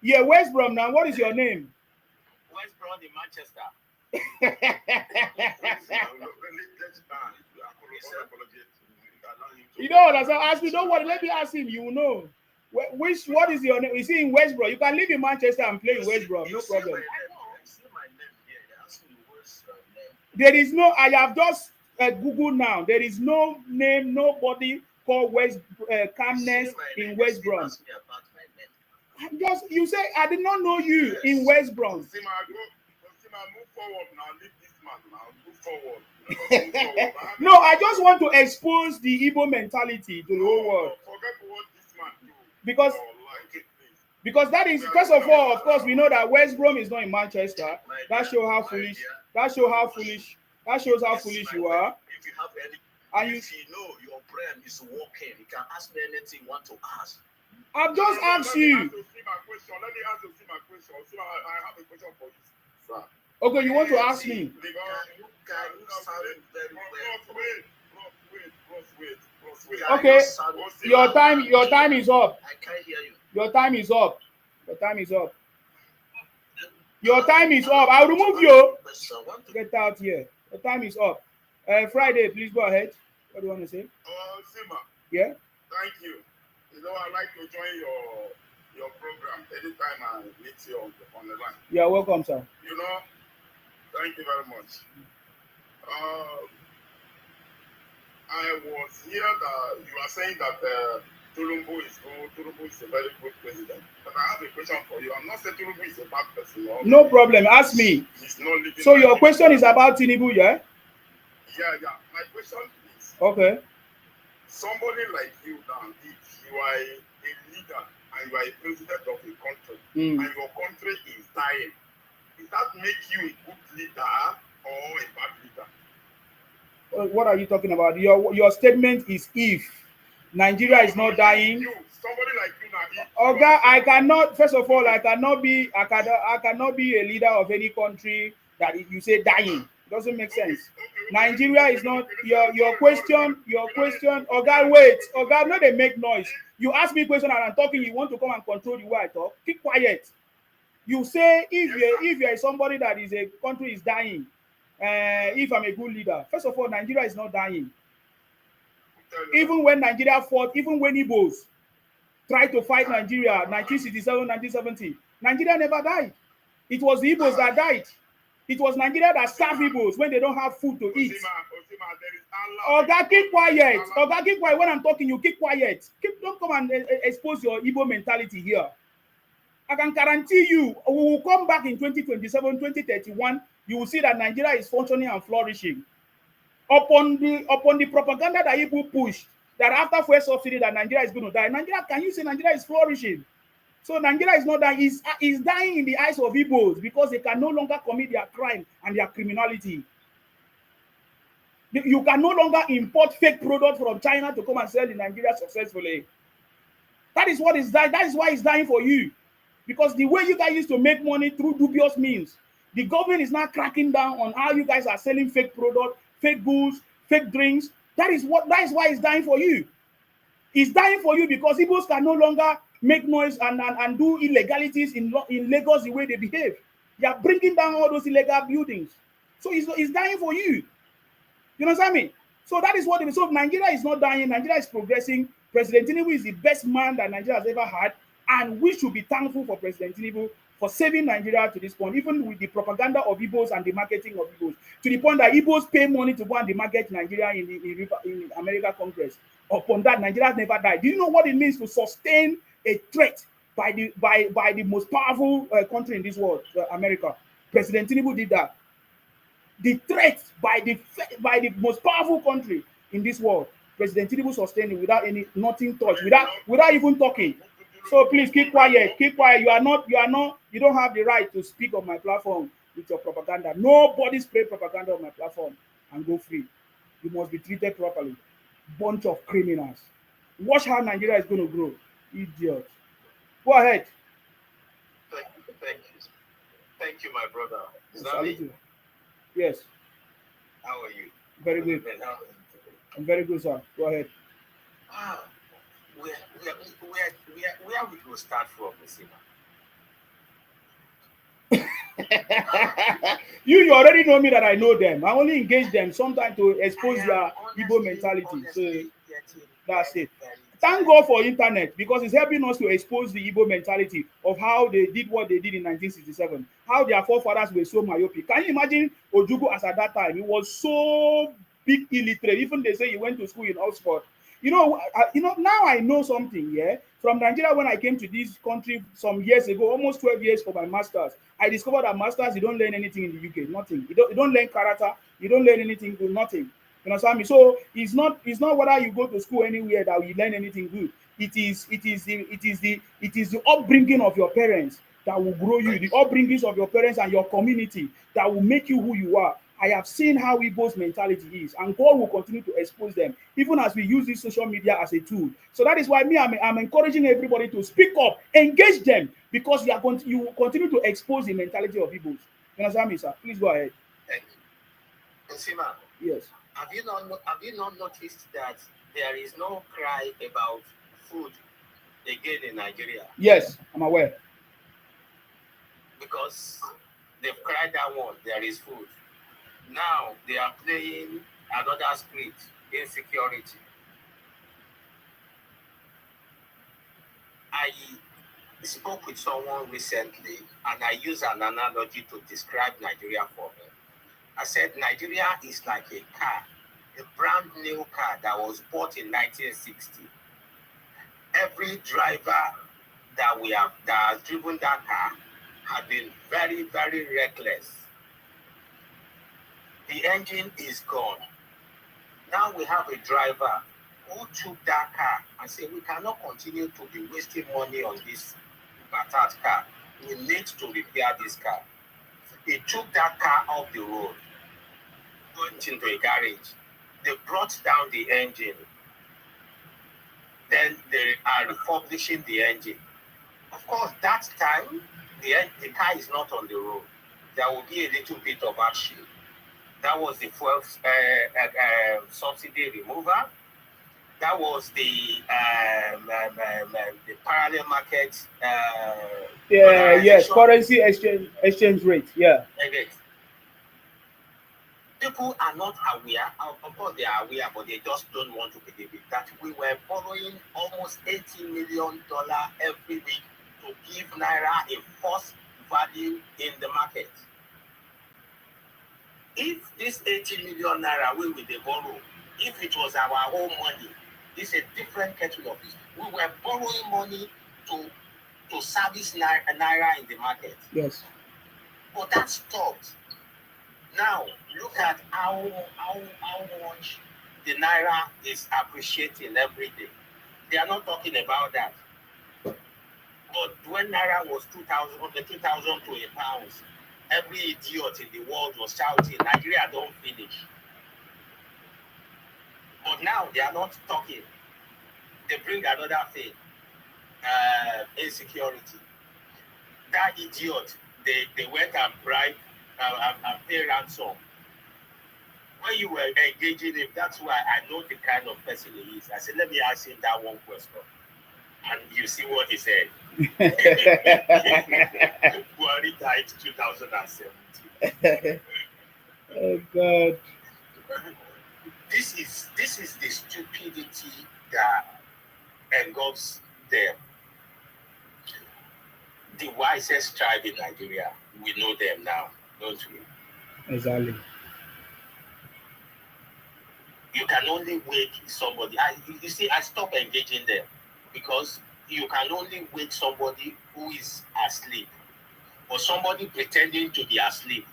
Speaker 1: Yeah, West Brom. Now, what is your name?
Speaker 6: West Brom in Manchester.
Speaker 1: You don't understand. Ask me, don't worry. Let me ask him. You will know. What is your name? You see in West Brom. You can live in Manchester and play in West Brom. No problem. There is no. I have just Google now. There is no name. Nobody called West Calmness in West Brom. Just you say I did not know you in West Brom.
Speaker 4: Sima, move forward now. Leave this man now. Move forward. Move forward.
Speaker 1: No, I just want to expose the Igbo mentality to the whole world.
Speaker 4: Forget what this man do.
Speaker 1: Because that is first of all, of course, we know that West Brom is not in Manchester. That shows how foolish. That shows how foolish. That shows how foolish you are.
Speaker 5: If you have any,
Speaker 1: And
Speaker 5: if you know your brain is working, you can ask me anything you want to ask.
Speaker 1: I've just asked you.
Speaker 4: Let me ask you my question. So I have a question for you, sir.
Speaker 1: Okay, you want to ask me?
Speaker 5: You sound very well.
Speaker 1: Okay, your time is up.
Speaker 5: I can't hear you.
Speaker 1: Your time is up. Your time is up. Your time is up. I'll remove you. Get out here. Your time is up. Friday, please go ahead. What do you want to say?
Speaker 4: Sima.
Speaker 1: Yeah.
Speaker 4: Thank you. You know, I like to join your program anytime I meet you on the line.
Speaker 1: You're welcome, sir.
Speaker 4: You know, thank you very much. I was here that you are saying that Tulumbu is good. Tulumbu is a very good president. But I have a question for you. I'm not saying Tulumbu is a bad person.
Speaker 1: No problem. Ask me.
Speaker 4: He's not living.
Speaker 1: So your question is about Tinubu, yeah?
Speaker 4: Yeah. My question is,
Speaker 1: Okay.
Speaker 4: somebody like you now, if you are a leader and you are a president of a country, and your country is dying, does that make you a good leader or a bad leader?
Speaker 1: What are you talking about? Your statement is if Nigeria is not dying.
Speaker 4: Somebody like you now.
Speaker 1: Okay, I cannot. First of all, I cannot be a leader of any country that you say dying. It doesn't make sense. Nigeria is not your question. Oga, wait. Oga, no, they make noise. You ask me a question and I'm talking. You want to come and control the way I talk? Keep quiet. You say if you're somebody that is a country is dying. If I'm a good leader, first of all, Nigeria is not dying. Even when Nigeria fought, even when Igbos tried to fight Nigeria, 1967, 1970, Nigeria never died. It was the Igbos that died. It was Nigeria that starved Igbos when they don't have food to eat. Oga, keep quiet. Oga, keep quiet. When I'm talking, you keep quiet. Don't come and expose your Igbo mentality here. I can guarantee you, we will come back in 2027, 2031. You will see that Nigeria is functioning and flourishing. Upon the propaganda that Igbo push, that after fuel subsidy that Nigeria is going to die, Nigeria, can you say Nigeria is flourishing? So Nigeria is not dying, is dying in the eyes of Igbos because they can no longer commit their crime and their criminality. You can no longer import fake products from China to come and sell in Nigeria successfully. That is what is dying. That is why it's dying for you. Because the way you guys used to make money through dubious means, the government is now cracking down on how you guys are selling fake products, fake goods, fake drinks That is why it's dying for you. It's dying for you because Igbos can no longer make noise and do illegalities in Lagos the way they behave. They are bringing down all those illegal buildings. So it's dying for you. You understand me? So that is what it is. So Nigeria is not dying. Nigeria is progressing. President Tinubu is the best man that Nigeria has ever had. And we should be thankful for President Tinubu for saving Nigeria to this point, even with the propaganda of Igbos and the marketing of Igbos, to the point that Igbos pay money to go and market Nigeria in America Congress. Upon that, Nigeria never died. Do you know what it means to sustain a threat by the most powerful country in this world, America? President Tinubu did that. The threat by the most powerful country in this world, President Tinubu sustained it without nothing touched, without even talking. So please keep quiet. Keep quiet. You don't have the right to speak on my platform with your propaganda. Nobody spread propaganda on my platform and go free. You must be treated properly. Bunch of criminals. Watch how Nigeria is going to grow. Idiot. Go ahead.
Speaker 6: Thank you, my brother.
Speaker 1: Salute you. Yes.
Speaker 6: How are you?
Speaker 1: Very good. I'm very good, sir. Go ahead.
Speaker 6: Where we go start from, Messina?
Speaker 1: You already know me that I know them. I only engage them sometimes to expose their Igbo mentality. So that's it. Thank God for internet because it's helping us to expose the Igbo mentality of how they did what they did in 1967, how their forefathers were so myopic. Can you imagine Ojukwu as at that time? He was so big illiterate. Even they say he went to school in Oxford. Now I know something, yeah. From Nigeria, when I came to this country some years ago, almost 12 years for my masters, I discovered that masters, you don't learn anything in the UK, nothing. You don't learn character, you don't learn anything good, nothing. You understand me? So it's not whether you go to school anywhere that you learn anything good. It is the upbringing of your parents that will grow you, the upbringings of your parents and your community that will make you who you are. I have seen how Igbo's mentality is, and God will continue to expose them, even as we use this social media as a tool. So that is why I'm encouraging everybody to speak up, engage them, because you will continue to expose the mentality of Igbos. You understand me, sir? Please go ahead.
Speaker 6: Thank you. Nsima,
Speaker 1: yes.
Speaker 6: Have you not noticed that there is no cry about food again in Nigeria?
Speaker 1: Yes, I'm aware.
Speaker 6: Because they've cried that one, there is food. Now they are playing another script, Insecurity. I spoke with someone recently and I used an analogy to describe Nigeria for him. I said Nigeria is like a car, a brand new car that was bought in 1960. Every driver that has driven that car has been very, very reckless. The engine is gone. Now we have a driver who took that car and said, we cannot continue to be wasting money on this battered car. We need to repair this car. He took that car off the road, went into a garage. They brought down the engine. Then they are refurbishing the engine. Of course, that time, the car is not on the road. There will be a little bit of action. That was the fuel subsidy removal. That was the parallel market.
Speaker 1: Yes, currency exchange rate. Yeah.
Speaker 6: People are not aware. Of course, they are aware, but they just don't want to believe it. That we were borrowing almost $80 million every week to give Naira a false value in the market. If this 80 million Naira we will borrow, if it was our own money, it's a different kettle of fish. We were borrowing money to service Naira in the market.
Speaker 1: Yes.
Speaker 6: But that stopped. Now, look at how much the Naira is appreciating every day. They are not talking about that. But when Naira was 2,000 to a pound, every idiot in the world was shouting, Nigeria don't finish. But now they are not talking. They bring another thing, insecurity. That idiot, they went and bribe and pay ransom
Speaker 4: when you were engaging him, that's why I know the kind of person he is. I said, let me ask him that one question. And you see what he said. Buhari died 2017.
Speaker 1: Oh God.
Speaker 4: This is the stupidity that engulfs them. The wisest tribe in Nigeria, we know them now, don't we?
Speaker 1: Exactly.
Speaker 4: You can only wake somebody. You see, I stop engaging them because you can only wake somebody who is asleep or somebody pretending to be asleep.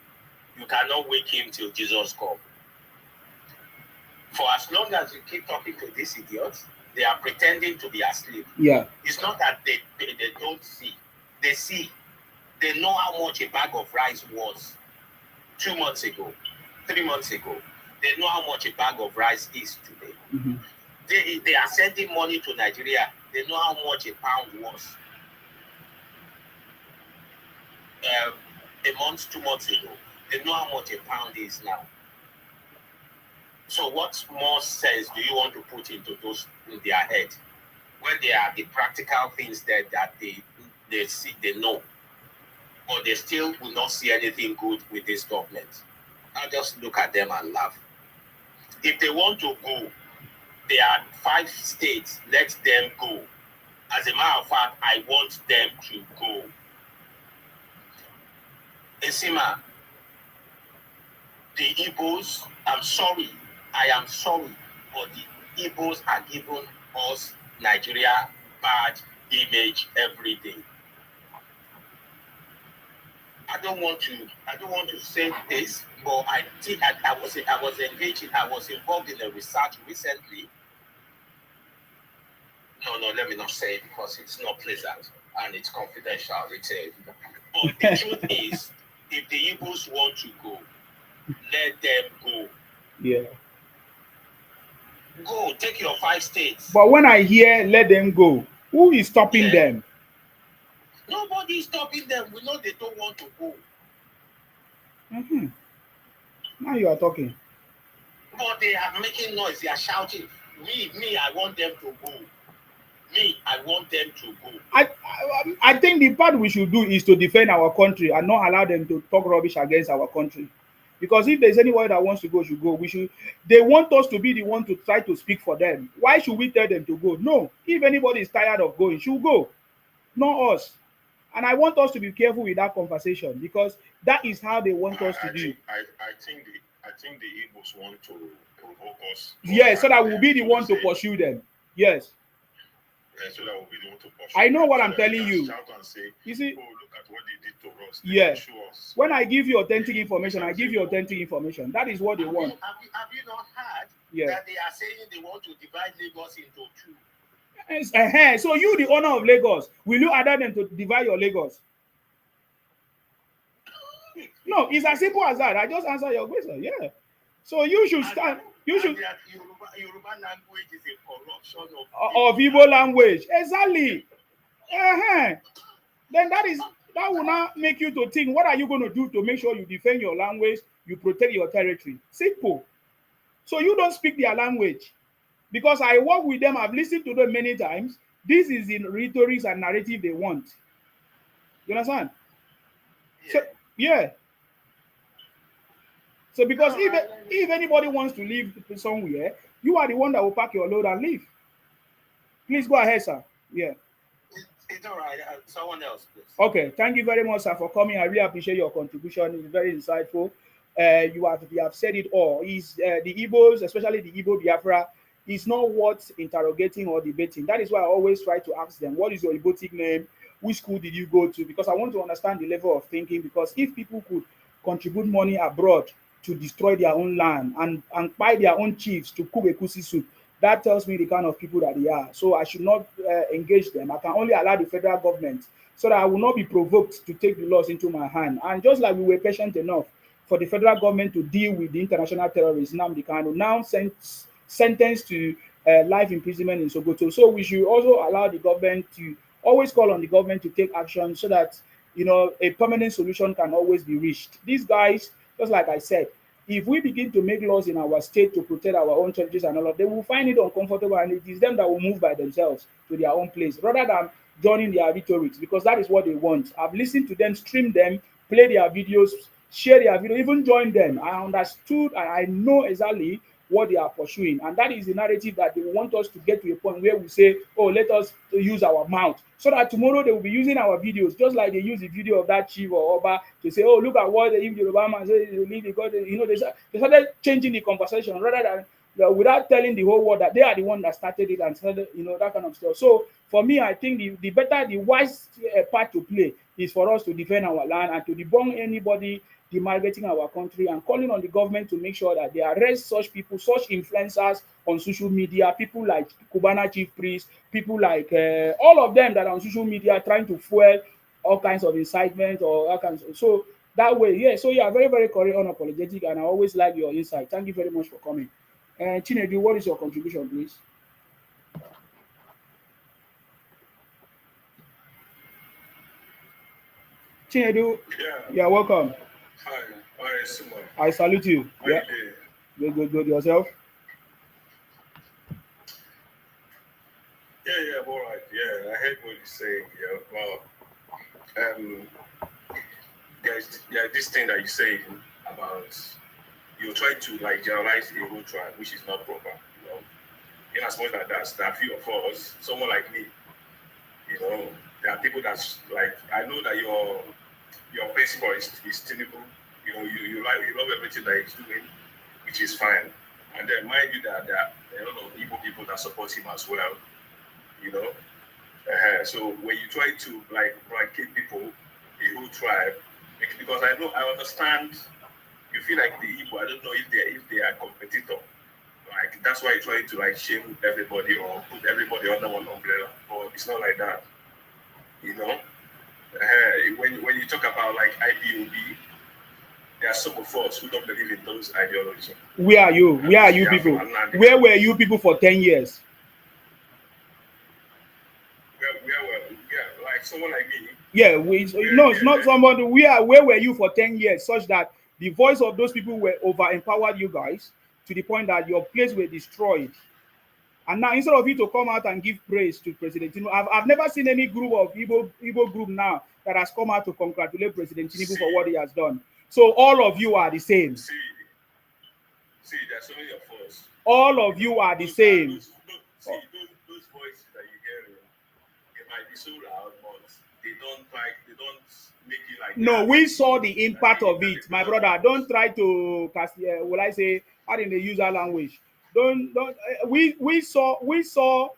Speaker 4: You cannot wake him till Jesus comes. For as long as you keep talking to these idiots, they are pretending to be asleep.
Speaker 1: Yeah.
Speaker 4: It's not that they don't see. They see. They know how much a bag of rice was 2 months ago, 3 months ago. They know how much a bag of rice is today.
Speaker 1: Mm-hmm.
Speaker 4: They are sending money to Nigeria. They know how much a pound was a month, 2 months ago. They know how much a pound is now. So what more sense do you want to put into those in their head when they are the practical things that they see, they know, but they still will not see anything good with this government? I just look at them and laugh. If they want to go, there are 5 states. Let them go. As a matter of fact, I want them to go. Esima, the Igbos, I'm sorry. I am sorry, but the Igbos are giving us Nigeria bad image every day. I don't want to say this, but I think I was involved in a research recently. No, let me not say it because it's not pleasant and it's confidential. But the truth is, if the Igbos want to go, let them go.
Speaker 1: Yeah.
Speaker 4: Go, take your 5 states.
Speaker 1: But when I hear let them go, who is stopping them?
Speaker 4: Nobody is stopping them. We know they don't want to go.
Speaker 1: Mm-hmm. Now you are talking.
Speaker 4: But they are making noise. They are shouting, me, I want them to go. Me, I want them to go.
Speaker 1: I think the part we should do is to defend our country and not allow them to talk rubbish against our country. Because if there's anyone that wants to go, should go. We should. They want us to be the one to try to speak for them. Why should we tell them to go? No. If anybody is tired of going, should go, not us. And I want us to be careful with that conversation because that is how they want us to do.
Speaker 4: I think the Igbos want to provoke us.
Speaker 1: Yes, so that we'll be the one to pursue them. Yes.
Speaker 4: So that we'll be the one to pursue.
Speaker 1: I know
Speaker 4: them.
Speaker 1: what
Speaker 4: So
Speaker 1: I'm telling you.
Speaker 4: Shout and say,
Speaker 1: you see,
Speaker 4: oh, look at what they did to us.
Speaker 1: Yeah.
Speaker 4: Us.
Speaker 1: When I give you authentic information, I give you authentic information. That is what they want.
Speaker 4: Have you not heard that they are saying they want to divide Lagos into 2?
Speaker 1: So you, the owner of Lagos, will you allow them to divide your Lagos? No, it's as simple as that. I just answer your question. Yeah. So you should stand. You should.
Speaker 4: Yoruba language is a corruption
Speaker 1: of Igbo language. Exactly. Then that will not make you to think, what are you going to do to make sure you defend your language, you protect your territory? Simple. So you don't speak their language. Because I work with them, I've listened to them many times. This is the rhetoric and narrative they want. You understand? Yeah. So, yeah. So because if anybody wants to live somewhere, you are the one that will pack your load and leave. Please go ahead, sir. Yeah.
Speaker 4: It's all right. Someone else, please.
Speaker 1: Okay. Thank you very much, sir, for coming. I really appreciate your contribution. It's very insightful. You have said it all. The Igbos, especially the Igbo Biafra, is not worth interrogating or debating. That is why I always try to ask them, what is your Igbotic name? Which school did you go to? Because I want to understand the level of thinking. Because if people could contribute money abroad to destroy their own land and buy their own chiefs to cook a kusi soup, that tells me the kind of people that they are. So I should not engage them. I can only allow the federal government so that I will not be provoked to take the laws into my hand. And just like we were patient enough for the federal government to deal with the international terrorists, now sentenced to life imprisonment in Sokoto. So we should also allow the government to always call on the government to take action so that a permanent solution can always be reached. These guys, just like I said, if we begin to make laws in our state to protect our own churches and all of, they will find it uncomfortable, and it is them that will move by themselves to their own place rather than joining their rhetorics, because that is what they want. I've listened to them, stream them, play their videos, share their video, even join them. I understood and I know exactly what they are pursuing, and that is the narrative that they want us to get to a point where we say, oh, let us use our mouth, so that tomorrow they will be using our videos just like they use the video of that chief or oba to say, oh, look at what the Yoruba man said, because they started changing the conversation rather than without telling the whole world that they are the one that started it and started, that kind of stuff. So for me, I think the wise part to play is for us to defend our land and to debunk anybody demarcating our country, and calling on the government to make sure that they arrest such people, such influencers on social media, people like Cubana chief priest, people like all of them that are on social media trying to fuel all kinds of incitement or all kinds of, so that way, yeah. So you are very, very correct, unapologetic, and I always like your insight. Thank you very much for coming. Chinedu, what is your contribution, please? Chinedu, you're welcome.
Speaker 4: Hi, Simon.
Speaker 1: I salute you.
Speaker 4: How
Speaker 1: Yeah,
Speaker 4: you doing?
Speaker 1: good. Yourself?
Speaker 4: Yeah, I'm all right. Yeah, I heard what you're saying. Yeah, well, there's this thing that you're saying about you're trying to like generalize a whole tribe, which is not proper. In as much as there are few of us, someone like me, there are people that's like, I know that your principal is Tinubu. You love everything that he's doing, which is fine. And then mind you that there are a lot of Igbo people that support him as well. So when you try to like bracket people, a whole tribe, because I understand, you feel like the Igbo, I don't know if they are competitor. Like that's why you try to like shame everybody or put everybody under one umbrella. But it's not like that. When you talk about like IPOB, there are some of us who don't believe in those ideologies.
Speaker 1: Where are you? Where are you people? Where were you people for 10 years?
Speaker 4: Like someone like me.
Speaker 1: Yeah, it's not somebody. Where were you for 10 years, such that the voice of those people were over empowered you guys to the point that your place were destroyed. And now, instead of you to come out and give praise to President Tinubu, I've never seen any group of Igbo group now that has come out to congratulate President Tinubu for what he has done. So all of you are the same.
Speaker 4: See, there's so many of us.
Speaker 1: All of you are the same.
Speaker 4: Those voices that you hear, it might be so loud, but they don't make it like.
Speaker 1: No, we saw the impact of it, my brother. Don't try to cast. Will I say? How did they use that language? Don't. We saw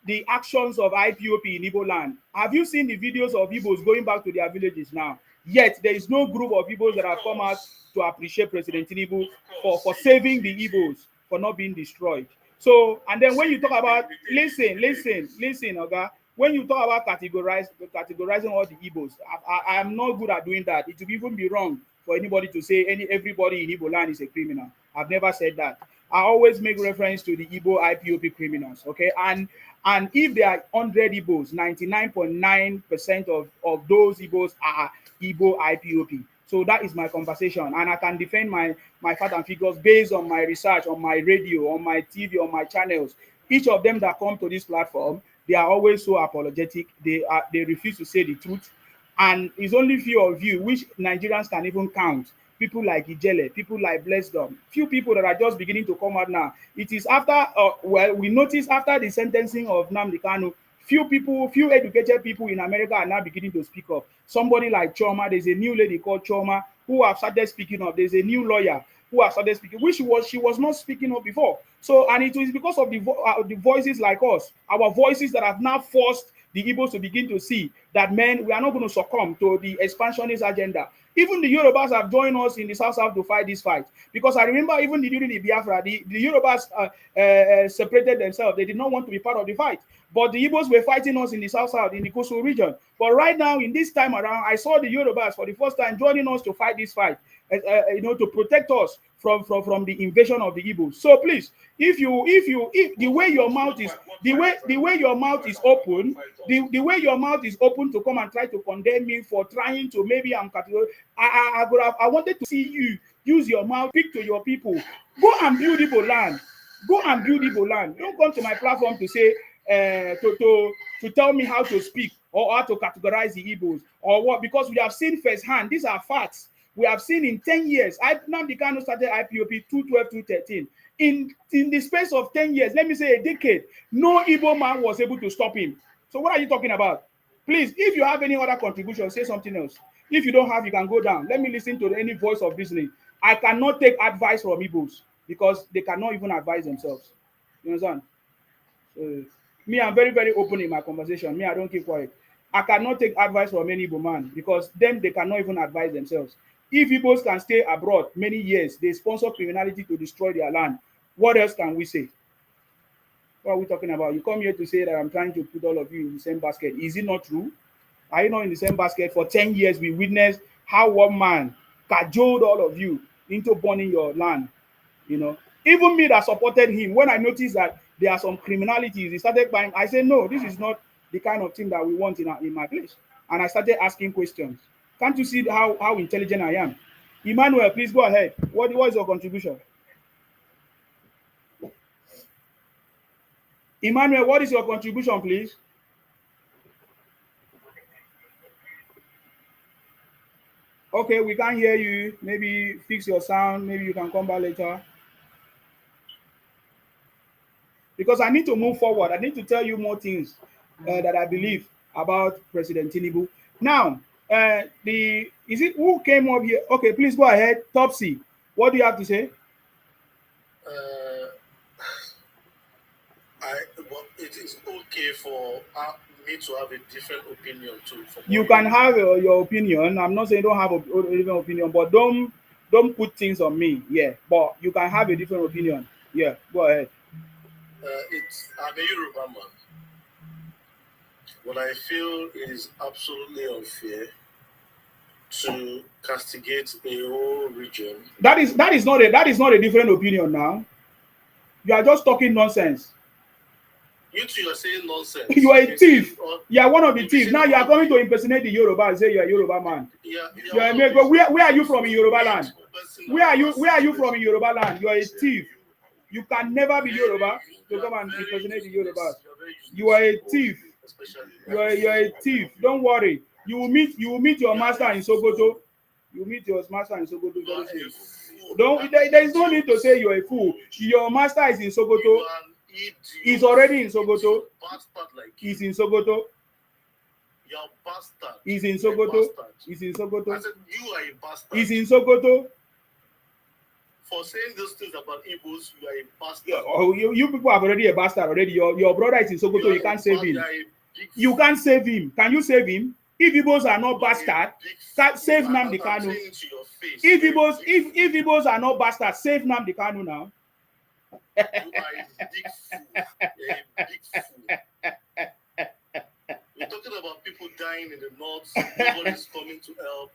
Speaker 1: the actions of IPOP in Igbo land. Have you seen the videos of Igbos going back to their villages now? Yet there is no group of Igbos that have come out to appreciate President Tinubu for saving the Igbos, for not being destroyed. So, and then when you talk about, listen, Oga, when you talk about categorizing all the Igbos, I am not good at doing that. It would even be wrong for anybody to say everybody in Igbo land is a criminal. I've never said that. I always make reference to the Igbo IPOP criminals, okay? And if there are 100 Igbos, 99.9% of those Igbos are Igbo IPOP. So that is my conversation, and I can defend my facts and figures based on my research, on my radio, on my TV, on my channels. Each of them that come to this platform, they are always so apologetic. They refuse to say the truth, and it's only few of you, which Nigerians can even count. People like Ijele, people like Blessdom, few people that are just beginning to come out now. It is after, we notice after the sentencing of Nnamdi Kanu, few educated people in America are now beginning to speak up. Somebody like Choma, there's a new lady called Choma who have started speaking up. There's a new lawyer who have started speaking, which she was not speaking up before. So, and it is because of the voices like us, our voices that have now forced the Igbos to begin to see that, men, we are not going to succumb to the expansionist agenda. Even the Yorubas have joined us in the South to fight this fight. Because I remember even during the Biafra, the Yorubas separated themselves. They did not want to be part of the fight. But the Igbos were fighting us in the South, in the coastal region. But right now, in this time around, I saw the Yorubas for the first time joining us to fight this fight, to protect us from the invasion of the Igbos. So please, if the way your mouth is, the way your mouth is open, the way your mouth is open to come and try to condemn me for trying to, maybe I wanted to see you Use your mouth, speak to your people. Go and build Igbo land. Go and build Igbo land. Don't come to my platform to say, to tell me how to speak or how to categorize the Igbos or what, because we have seen firsthand. These are facts. We have seen in 10 years. Nnamdi Kanu started IPOP 212, 213. In the space of 10 years, let me say a decade, no Igbo man was able to stop him. So what are you talking about? Please, if you have any other contribution, say something else. If you don't have, you can go down. Let me listen to any voice of reasoning. I cannot take advice from Igbos because they cannot even advise themselves. You understand? So, me, I'm very, very open in my conversation. Me, I don't keep quiet. I cannot take advice from any Igbo man because them, they cannot even advise themselves. If Igbos can stay abroad many years, they sponsor criminality to destroy their land. What else can we say? What are we talking about? You come here to say that I'm trying to put all of you in the same basket. Is it not true? Are you not in the same basket? For 10 years, we witnessed how one man cajoled all of you into burning your land. You know, even me that supported him, when I noticed that there are some criminalities, he started buying. I said, no, this is not the kind of thing that we want in my place. And I started asking questions. Can't you see how intelligent I am? Emmanuel, please go ahead. What is your contribution? Emmanuel, what is your contribution, please? Okay, we can't hear you. Maybe fix your sound. Maybe you can come back later. Because I need to move forward. I need to tell you more things that I believe about President Tinubu. Now, is it who came up here? Okay, please go ahead. Topsy, what do you have to say?
Speaker 3: Well, it is okay for me to have a different opinion too.
Speaker 1: You can have your opinion. I'm not saying you don't have a different opinion, but don't put things on me. Yeah, but you can have a different opinion. Yeah, go ahead.
Speaker 3: I'm a Yoruba man. What I feel is absolutely unfair to castigate a whole region.
Speaker 1: That is not a different opinion now. You are just talking nonsense.
Speaker 3: You two are saying nonsense.
Speaker 1: You are a thief. You are one of the thieves. Now you are coming to impersonate the Yoruba and say you are a Yoruba man. Where are you from in Yoruba land? Where are you from in Yoruba land? You are a thief. You can never be Yoruba to come and impersonate the Yorubas. You are a thief. You are a thief. Don't worry. You will meet your master in Sokoto. You meet your master in Sokoto very soon. There is no need to say you are a fool. Your master is in Sokoto. He's already in Sokoto. He's in Sokoto.
Speaker 3: You're a bastard.
Speaker 1: He's in Sokoto. He's in Sokoto.
Speaker 3: I said you are a bastard.
Speaker 1: He's in Sokoto.
Speaker 3: For saying those things about Igbos, you are a bastard.
Speaker 1: Yeah, oh, you people have already a bastard already. Your brother is in Sokoto. You can't save him. You can't save him. Can you save him? If Igbos are not bastard, save Nnamdi Kanu. If Igbos are not bastard, save Nnamdi Kanu now.
Speaker 3: You are a big fool. You're a big fool. We're talking about people dying in the north. Nobody's coming to help.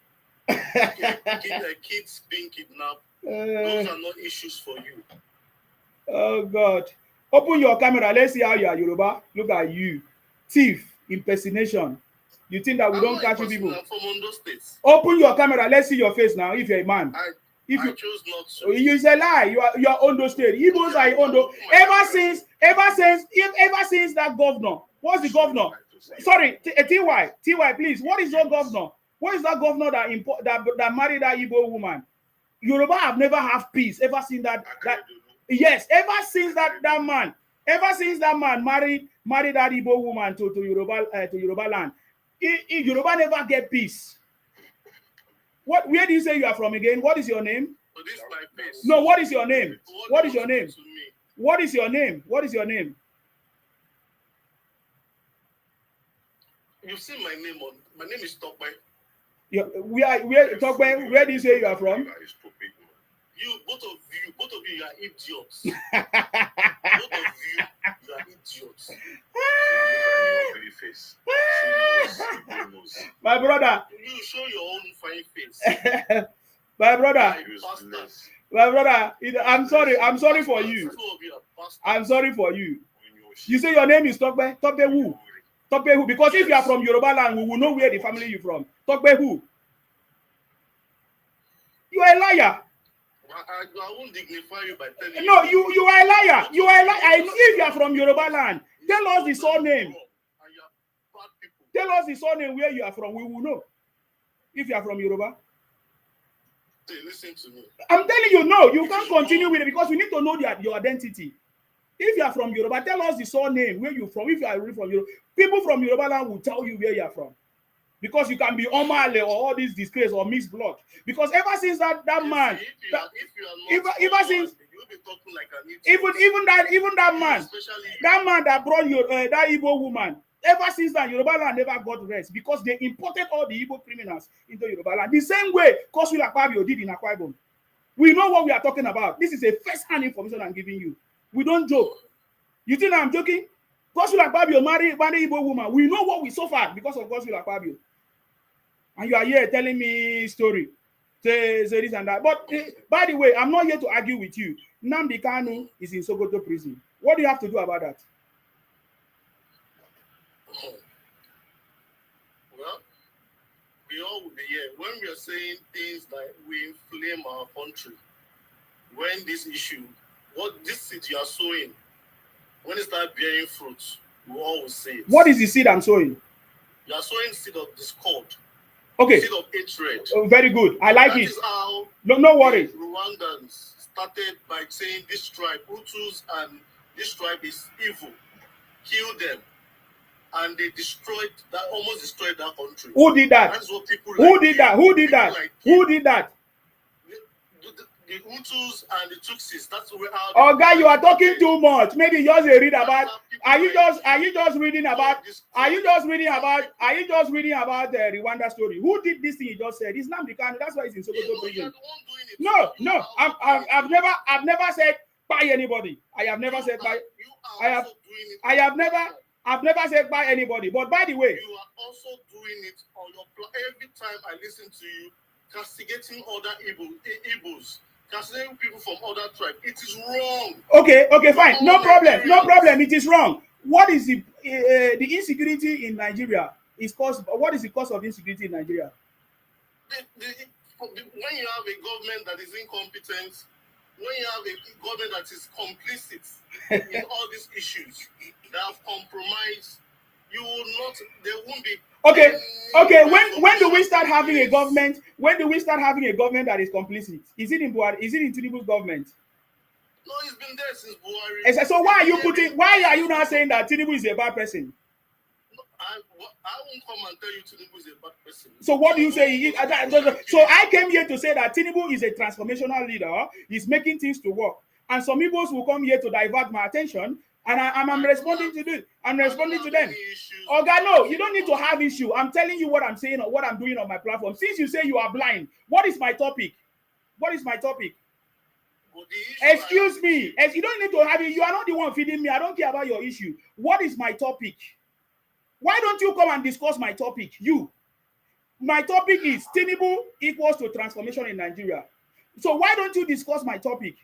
Speaker 3: Kids being kidnapped. Those are not issues for you.
Speaker 1: Oh God. Open your camera. Let's see how you are Yoruba. Look at you. Thief. Impersonation. You think that we don't catch you people?
Speaker 3: I'm from Ondo State.
Speaker 1: Open your camera. Let's see your face now if you're a man.
Speaker 3: I chose not to.
Speaker 1: You say lie. You are Ondo State. Igbos are Ondo. Ever since that governor. What's the governor? Sorry, TY, please. What is your governor? What is that governor that married that Igbo woman? Yoruba have never have peace. Ever since that yes, ever since that man married that Igbo woman to Yoruba land, Yoruba never get peace. Where do you say you are from again? What is your name?
Speaker 3: So this is my face.
Speaker 1: No, what is your name? What is your name? What is your name? What is your name?
Speaker 3: You've seen my name on. My name is Tokwe.
Speaker 1: Where do you say you are from?
Speaker 3: Both of you are idiots. Both of you are idiots.
Speaker 1: My brother.
Speaker 3: You show your own fine face.
Speaker 1: My brother. I'm sorry for you. I'm sorry for you. You say your name is Tokbe. Tokbe who? Tokbe who? Because if you are from Yoruba land, we will know where the family you're from. Tokbe who? You are a liar.
Speaker 4: I won't dignify you by telling
Speaker 1: No,
Speaker 4: you.
Speaker 1: you are a liar. You are a liar. I know if you are from Yoruba land, tell us the surname.
Speaker 4: And you are bad people.
Speaker 1: Tell us the surname where you are from. We will know if you are from Yoruba.
Speaker 4: Hey, listen to me.
Speaker 1: I'm telling you, no, you can't continue with it because we need to know your identity. If you are from Yoruba, tell us the surname where you're from. If you are really from Yoruba, people from Yoruba land will tell you where you are from. Because you can be Omale or all these disgrace or mixed blood. Because ever since that man, ever since
Speaker 4: you'll be talking like an idiot.
Speaker 1: even that man that brought you that Igbo woman. Ever since that, Yoruba land never got rest because they imported all the Igbo criminals into Yoruba land. The same way Kosul Akpabio did in Akwa Ibom. We know what we are talking about. This is a first-hand information I'm giving you. We don't joke. You think I'm joking? Kosul Akpabio married Igbo woman. We know what we suffered because of Kosul Akpabio. And you are here telling me story. Say this and that. But by the way, I'm not here to argue with you. Nnamdi Kanu is in Sokoto prison. What do you have to do about that?
Speaker 4: Well, we all will be here. When we are saying things like we inflame our country, when this issue, what this seed you are sowing, when it starts bearing fruit, we all will say it.
Speaker 1: What is the seed I'm sowing?
Speaker 4: You are sowing seed of discord.
Speaker 1: Okay.
Speaker 4: Seed of hatred.
Speaker 1: Oh, very good. I like
Speaker 4: that
Speaker 1: it.
Speaker 4: That is how
Speaker 1: no worry.
Speaker 4: Rwandans started by saying this tribe, Hutus, and this tribe is evil. Kill them. And they almost destroyed that country.
Speaker 1: Who did that?
Speaker 4: That's what people
Speaker 1: Who
Speaker 4: like.
Speaker 1: Did that? Who did that? Like Who did that?
Speaker 4: The Hutus and the Tutsis. That's where how.
Speaker 1: Oh, guy, you are talking too much. Maybe you just read about. Are you just reading about the Rwanda story? Who did this thing you just said? It's Nnamdi Kanu. That's why it's in Sokoto prison. No. I've never said buy anybody. I have never said buy. I've never said buy anybody. But by the way,
Speaker 4: you are also doing it on your every time I listen to you castigating other Igbos. Castigating people from other tribes. It is wrong.
Speaker 1: Okay, fine. No problem. It is wrong. What is the insecurity in Nigeria? What is the cause of insecurity in Nigeria?
Speaker 4: When you have a government that is incompetent, when you have a government that is complicit in all these issues that have compromised, there won't be.
Speaker 1: Okay. When do we start having a government? When do we start having a government that is complicit? Is it in Buhari? Is it in Tinubu's government?
Speaker 4: No, it's been there since Buhari.
Speaker 1: So why are you now saying that Tinubu is a bad person?
Speaker 4: I won't come and tell you Tinubu is a bad person.
Speaker 1: So what do you say? So I came here to say that Tinubu is a transformational leader. He's making things to work. And some Igbos will come here to divert my attention. And I'm responding to this. I'm responding to them. Oh God, no, you don't need to have issue. I'm telling you what I'm saying or what I'm doing on my platform. Since you say you are blind, what is my topic? Excuse me. You don't need to have it. You are not the one feeding me. I don't care about your issue. What is my topic? Why don't you come and discuss my topic? My topic is Tinubu equals to transformation in Nigeria. So why don't you discuss my topic?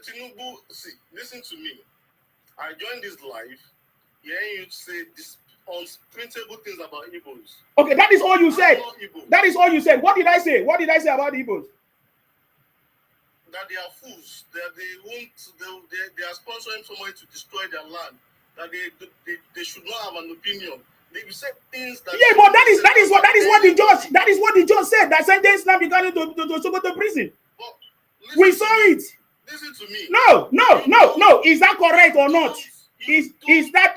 Speaker 4: Tinubu, see, listen to me. I joined this live hearing you say this unsprintable things about Igbos.
Speaker 1: Okay, that is all you said. That is all you said. What did I say? What did I say about Igbos?
Speaker 4: That they are fools. That they are sponsoring somebody to destroy their land. That they should not have an opinion. They said things that.
Speaker 1: Yeah, but that is what the judge said. That sentenced Nnamdi Kanu to Sokoto prison. We saw it.
Speaker 4: Listen to me.
Speaker 1: No. Is that correct or not? Is that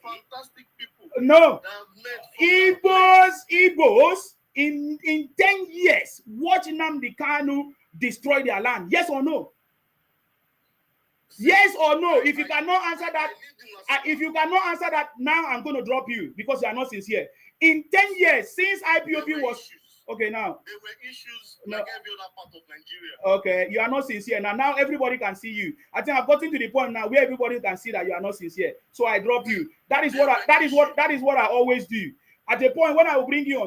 Speaker 4: fantastic people?
Speaker 1: No. Igbos in 10 years watch Nnamdi Kanu destroy their land. Yes or no? Yes or no? If you cannot answer that, now I'm going to drop you because you are not sincere. In 10 years since IPOB was okay now.
Speaker 4: There were issues like every other part of Nigeria.
Speaker 1: Okay, you are not sincere. Now everybody can see you. I think I've gotten to the point now where everybody can see that you are not sincere. So I drop you. That is what I always do. At the point when I will bring you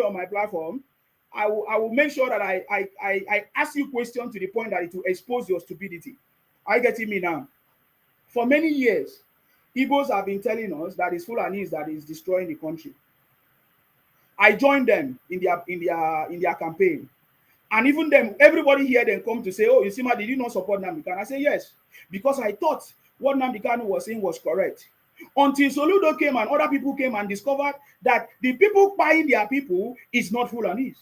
Speaker 1: on my platform, I will make sure that I ask you questions to the point that it will expose your stupidity. Are you getting me now? For many years, Igbos have been telling us that it's Fulanis that is destroying the country. I joined them in their campaign. And even them, everybody here then come to say, "Oh, Isima, did you not support Nnamdi Kanu?" I say yes, because I thought what Nnamdi Kanu was saying was correct. Until Soludo came and other people came and discovered that the people buying their people is not Fulanis.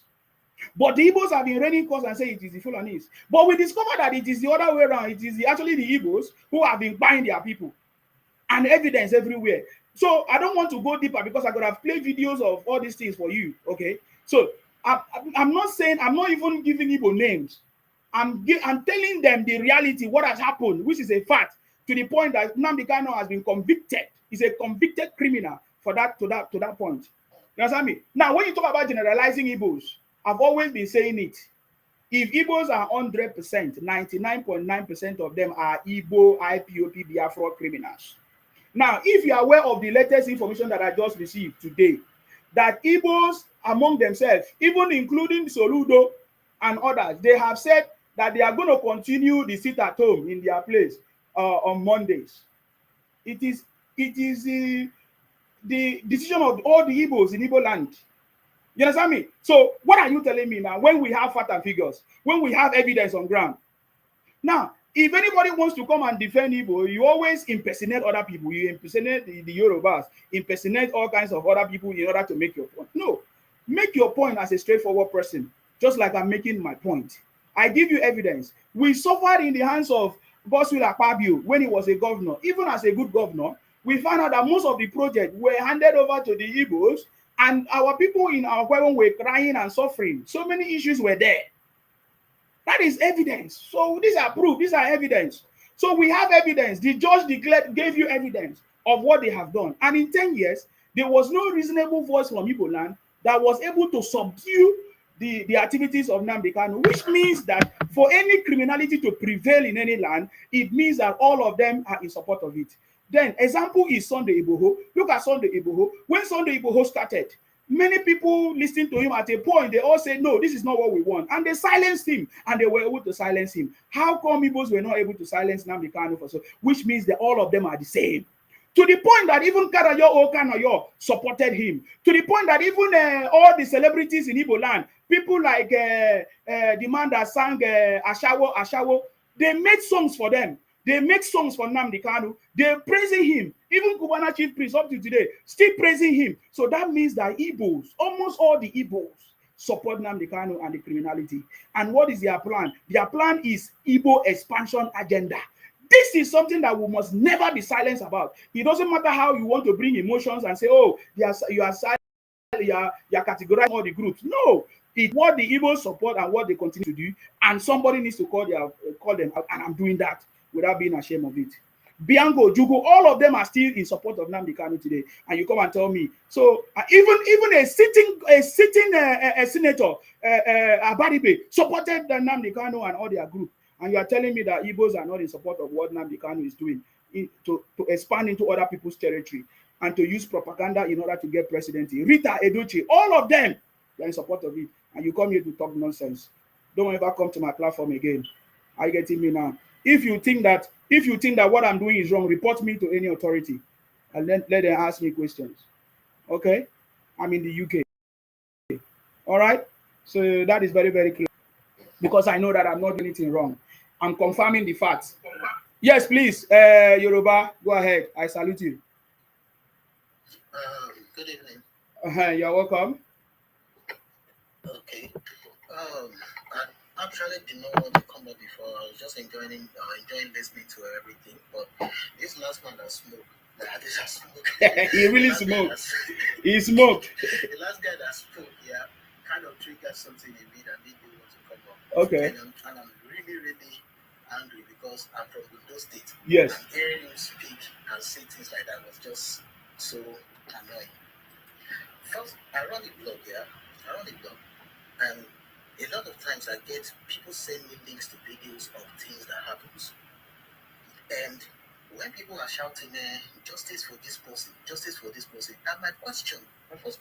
Speaker 1: But the Igbos have been raining cause and say it is the Fulanis. But we discovered that it is the other way around. It is actually the Igbos who have been buying their people. And evidence everywhere. So I don't want to go deeper because I could have played videos of all these things for you. Okay. So I'm not saying, I'm not even giving Igbo names. I'm telling them the reality, what has happened, which is a fact, to the point that Nnamdi Kanu has been convicted. He's a convicted criminal for that to that point. You understand me? Now, when you talk about generalizing Igbos, I've always been saying it. If Igbos are 100%, 99.9% of them are Igbo, IPOP, Biafra criminals. Now, if you are aware of the latest information that I just received today, that Igbos among themselves, even including Soludo and others, they have said that they are going to continue the sit at home in their place on Mondays. It is the decision of all the Igbos in Igbo land. You understand me? So what are you telling me now? When we have fact and figures, when we have evidence on ground. Now, if anybody wants to come and defend Igbo, you always impersonate other people. You impersonate the Yorubas, impersonate all kinds of other people in order to make your point. No, make your point as a straightforward person, just like I'm making my point. I give you evidence. We suffered in the hands of Godswill Akpabio when he was a governor. Even as a good governor, we found out that most of the projects were handed over to the Igbos, and our people in our Kwewon were crying and suffering. So many issues were there. That is evidence. So these are proof. These are evidence. So we have evidence. The judge gave you evidence of what they have done. And in 10 years, there was no reasonable voice from Igbo land that was able to subdue the activities of Nnamdi Kanu, which means that for any criminality to prevail in any land, it means that all of them are in support of it. Then, example is Sunday Igboho. Look at Sunday Igboho. When Sunday Igboho started, many people listening to him at a point, they all say, no, this is not what we want. And they silenced him, and they were able to silence him. How come Igbos were not able to silence Nnamdi Kanu for so? Which means that all of them are the same. To the point that even Karayo Okanayo supported him. To the point that even all the celebrities in Igbo land, people like the man that sang Ashawo, they made songs for them. They make songs for Nnamdi Kanu. They're praising him. Even Cubana chief priest up to today, still praising him. So that means that Igbos, almost all the Igbos, support Nnamdi Kanu and the criminality. And what is their plan? Their plan is Igbo expansion agenda. This is something that we must never be silent about. It doesn't matter how you want to bring emotions and say, oh, you are silent, you are categorizing all the groups. No, it's what the Igbos support and what they continue to do. And somebody needs to call them out. And I'm doing that without being ashamed of it. Bianco, Jugo, all of them are still in support of Nnamdi Kanu today. And you come and tell me. So even a sitting senator, Abaribe, supported Nnamdi Kanu and all their group. And you are telling me that Igbos are not in support of what Nnamdi Kanu is doing to expand into other people's territory and to use propaganda in order to get presidency. Rita Edochie, all of them, they are in support of it. And you come here to talk nonsense. Don't ever come to my platform again. Are you getting me now? If you think that what I'm doing is wrong, report me to any authority and let them ask me questions. Okay? I'm in the UK. All right? So that is very, very clear. Because I know that I'm not doing anything wrong. I'm confirming the facts. Yes, please, Yoruba, go ahead. I salute you.
Speaker 7: Good evening.
Speaker 1: You're welcome.
Speaker 7: Okay. I actually did not want to come up before. I was just enjoying listening to everything. But this last man that smoked,
Speaker 1: He really smoked. He smoked.
Speaker 7: The last guy that spoke, yeah, kind of triggered something in me that made me want to come up.
Speaker 1: Okay.
Speaker 7: And I'm really, really angry because I'm from Indo State.
Speaker 1: Yes.
Speaker 7: And hearing him speak and say things like that was just so annoying. First, I run the blog, yeah. And a lot of times I get people send me links to videos of things that happens. And when people are shouting, justice for this person, and my first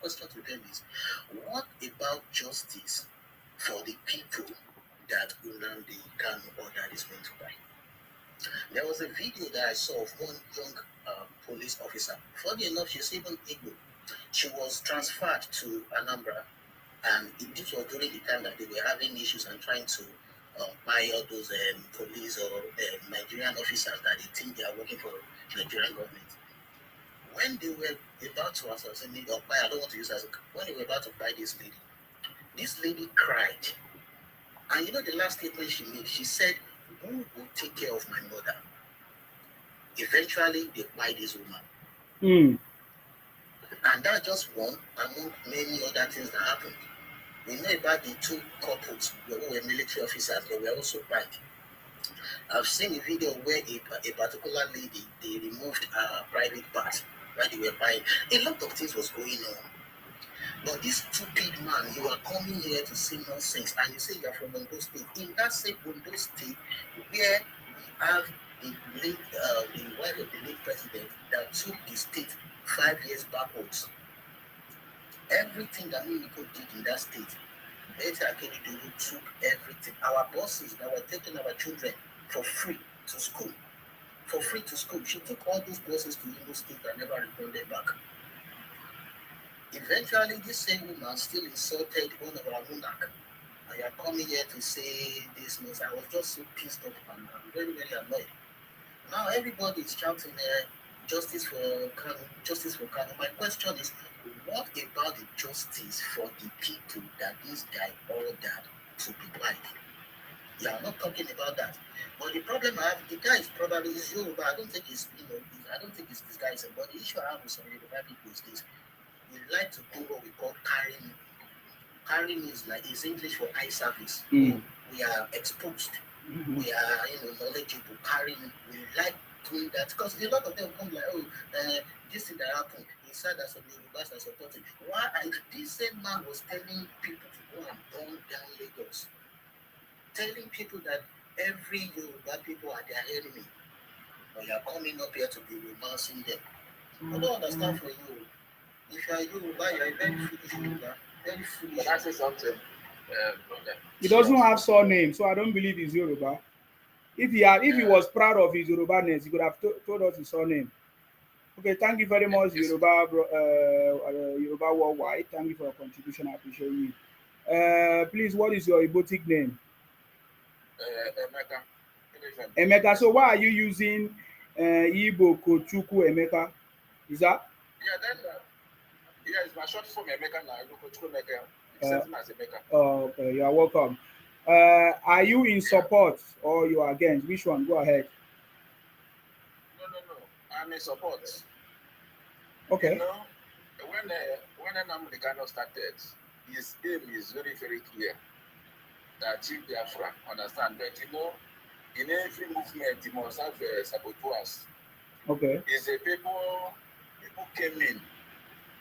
Speaker 7: question to them is, what about justice for the people that Nnamdi Kanu ordered is meant to buy? There was a video that I saw of one young police officer. Funny enough, she's even Igbo. She was transferred to Anambra, and this was during the time that they were having issues and trying to buy all those police or Nigerian officers that they think they are working for Nigerian government. When they were about to assassinate or buy, I don't want to use as when they were about to buy this lady cried. And you know the last statement she made, she said, "Who will take care of my mother?" Eventually, they buy this woman.
Speaker 1: Mm.
Speaker 7: And that's just one among many other things that happened. We know about the two couples who were military officers, they were also banned. I've seen a video where a particular lady, they removed her private part while they were buying. A lot of things was going on. But this stupid man, you are coming here to say nonsense, and you say you're from Ondo State. In that same Ondo State, where we have the wife of the late president that took the state 5 years backwards. Everything that Mimiko did in that state, Betty Akeredolu took everything. Our bosses that were taking our children for free to school. For free to school. She took all those buses to Imo State and never returned them back. Eventually, this same woman still insulted one of our monarch. And you are coming here to say this news. I was just so pissed off and I'm very, very annoyed. Now everybody is shouting justice for Kanu, justice for Kanu. My question is, what about the justice for the people that this guy ordered to be quiet? Yeah, I'm not talking about that. But the problem I have, the guy is probably Yoruba. I don't think it's I don't think it's this guy. But the issue I have with some Yoruba people is this: we like to do what we call carrying. Carrying is English for eye service.
Speaker 1: Mm.
Speaker 7: We are exposed. We are knowledgeable. Carrying, we like doing that because a lot of them come like, this thing that happened. He said that some Yorubas are supporting. Why? This same man was telling people to go and burn down Lagos, telling people that every Yoruba people are their enemy. But you are coming up here to be romancing them. I don't understand for you. If you are Yoruba, you are a very foolish Yoruba. Very foolish.
Speaker 4: Can I say something, brother?
Speaker 1: He doesn't have surname, so I don't believe he's Yoruba. If he was proud of his Yoruba-ness, he could have told us his surname. Okay, thank you very much, Yoruba Yoruba Worldwide. Thank you for your contribution. I appreciate you. Please, what is your Ibotic name?
Speaker 4: Emeka.
Speaker 1: Emeka. So why are you using Igbo Kochuku Emeka? Is that?
Speaker 4: Yeah, it's my short form Emeka now. Kochuku Emeka. It's same as Emeka.
Speaker 1: Oh, okay, you are welcome. Are you in support or you are against? Which one? Go ahead.
Speaker 4: No. I'm in support.
Speaker 1: Okay.
Speaker 4: You know, when Nnamdi Kanu started, his aim is very, very clear. That achieve Biafra, understand? But in every movement, you must have saboteurs.
Speaker 1: Okay.
Speaker 4: Is the people came in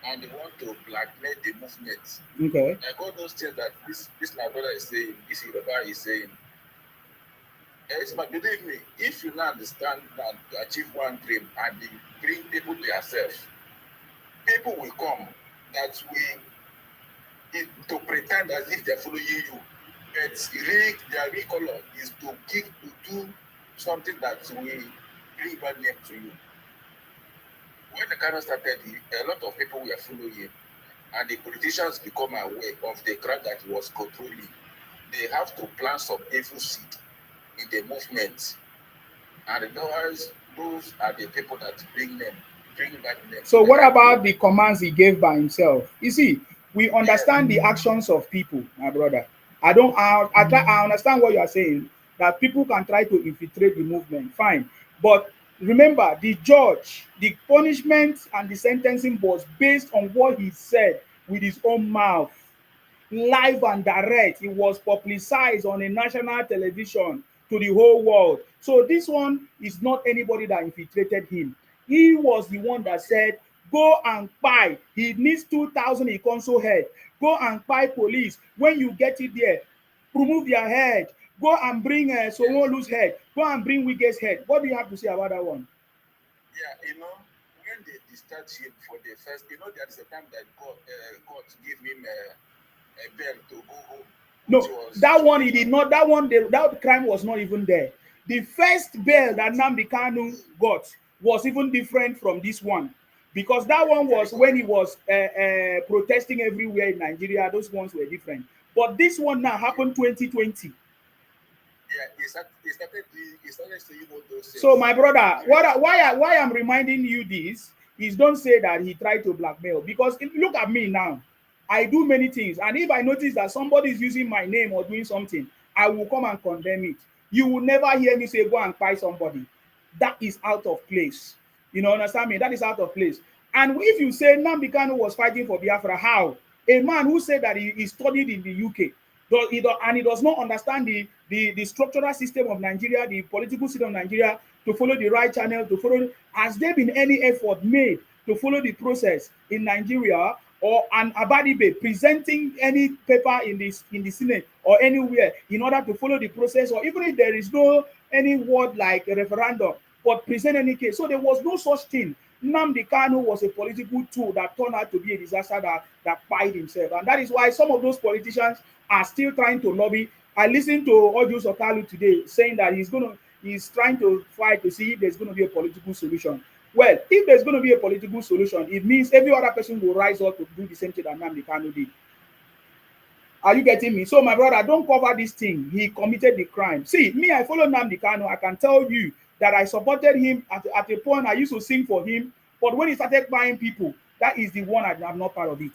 Speaker 4: and they want to blackmail the movement.
Speaker 1: Okay.
Speaker 4: Like all those things that this my brother is saying, this Yoruba is saying. But believe me, if you now understand that to achieve one dream and they bring people to yourself, people will come that to pretend as if they're following you. But their real color is to do something that will bring bad name to you. When the Kanu started, a lot of people were following him, and the politicians become aware of the crowd that he was controlling. They have to plant some evil seed in the movement, and those are the people that bring back them.
Speaker 1: So what about the commands he gave by himself? You see, we understand the actions of people, my brother. I understand what you are saying, that people can try to infiltrate the movement, fine. But remember, the judge, the punishment and the sentencing was based on what he said with his own mouth. Live and direct. It was publicized on a national television to the whole world. So this one is not anybody that infiltrated him. He was the one that said, go and buy. He needs 2,000 in console head. Go and buy police. When you get it there, remove their head. Go and bring Sowolu's head. Go and bring Wige's head. What do you have to say about that one?
Speaker 4: Yeah, when they discharged him for the first, there is a time that God gave him a bail to go home.
Speaker 1: No, that one he did not. That crime was not even there. The first bail that Nnamdi Kanu got was even different from this one. because that one was when he was protesting everywhere in Nigeria. Those ones were different. But this one now happened 2020.
Speaker 4: Yeah, he started saying all those things.
Speaker 1: So my brother, why I'm reminding you this is don't say that he tried to blackmail, because look at me now. I do many things, and if I notice that somebody is using my name or doing something, I will come and condemn it. You will never hear me say go and buy somebody. That is out of place. You know, understand me? That is out of place. And if you say Nnamdi Kanu was fighting for Biafra, how? A man who said that he studied in the UK, and he does not understand the structural system of Nigeria, the political system of Nigeria, to follow the right channel, to follow. Has there been any effort made to follow the process in Nigeria, or an Abadibe presenting any paper in the Senate or anywhere in order to follow the process, or even if there is no any word like a referendum, but present any case? So there was no such thing. Nnamdi Kanu was a political tool that turned out to be a disaster that pied himself. And that is why some of those politicians are still trying to lobby. I listened to Ojo Sokalu today saying that he's trying to fight to see if there's going to be a political solution. Well, if there's going to be a political solution, it means every other person will rise up to do the same thing that Nnamdi Kanu did. Are you getting me? So my brother, don't cover this thing. He committed the crime. See, me, I follow Nnamdi Kanu. I can tell you that I supported him at a point. I used to sing for him, but when he started buying people, that is the one I'm not part of it.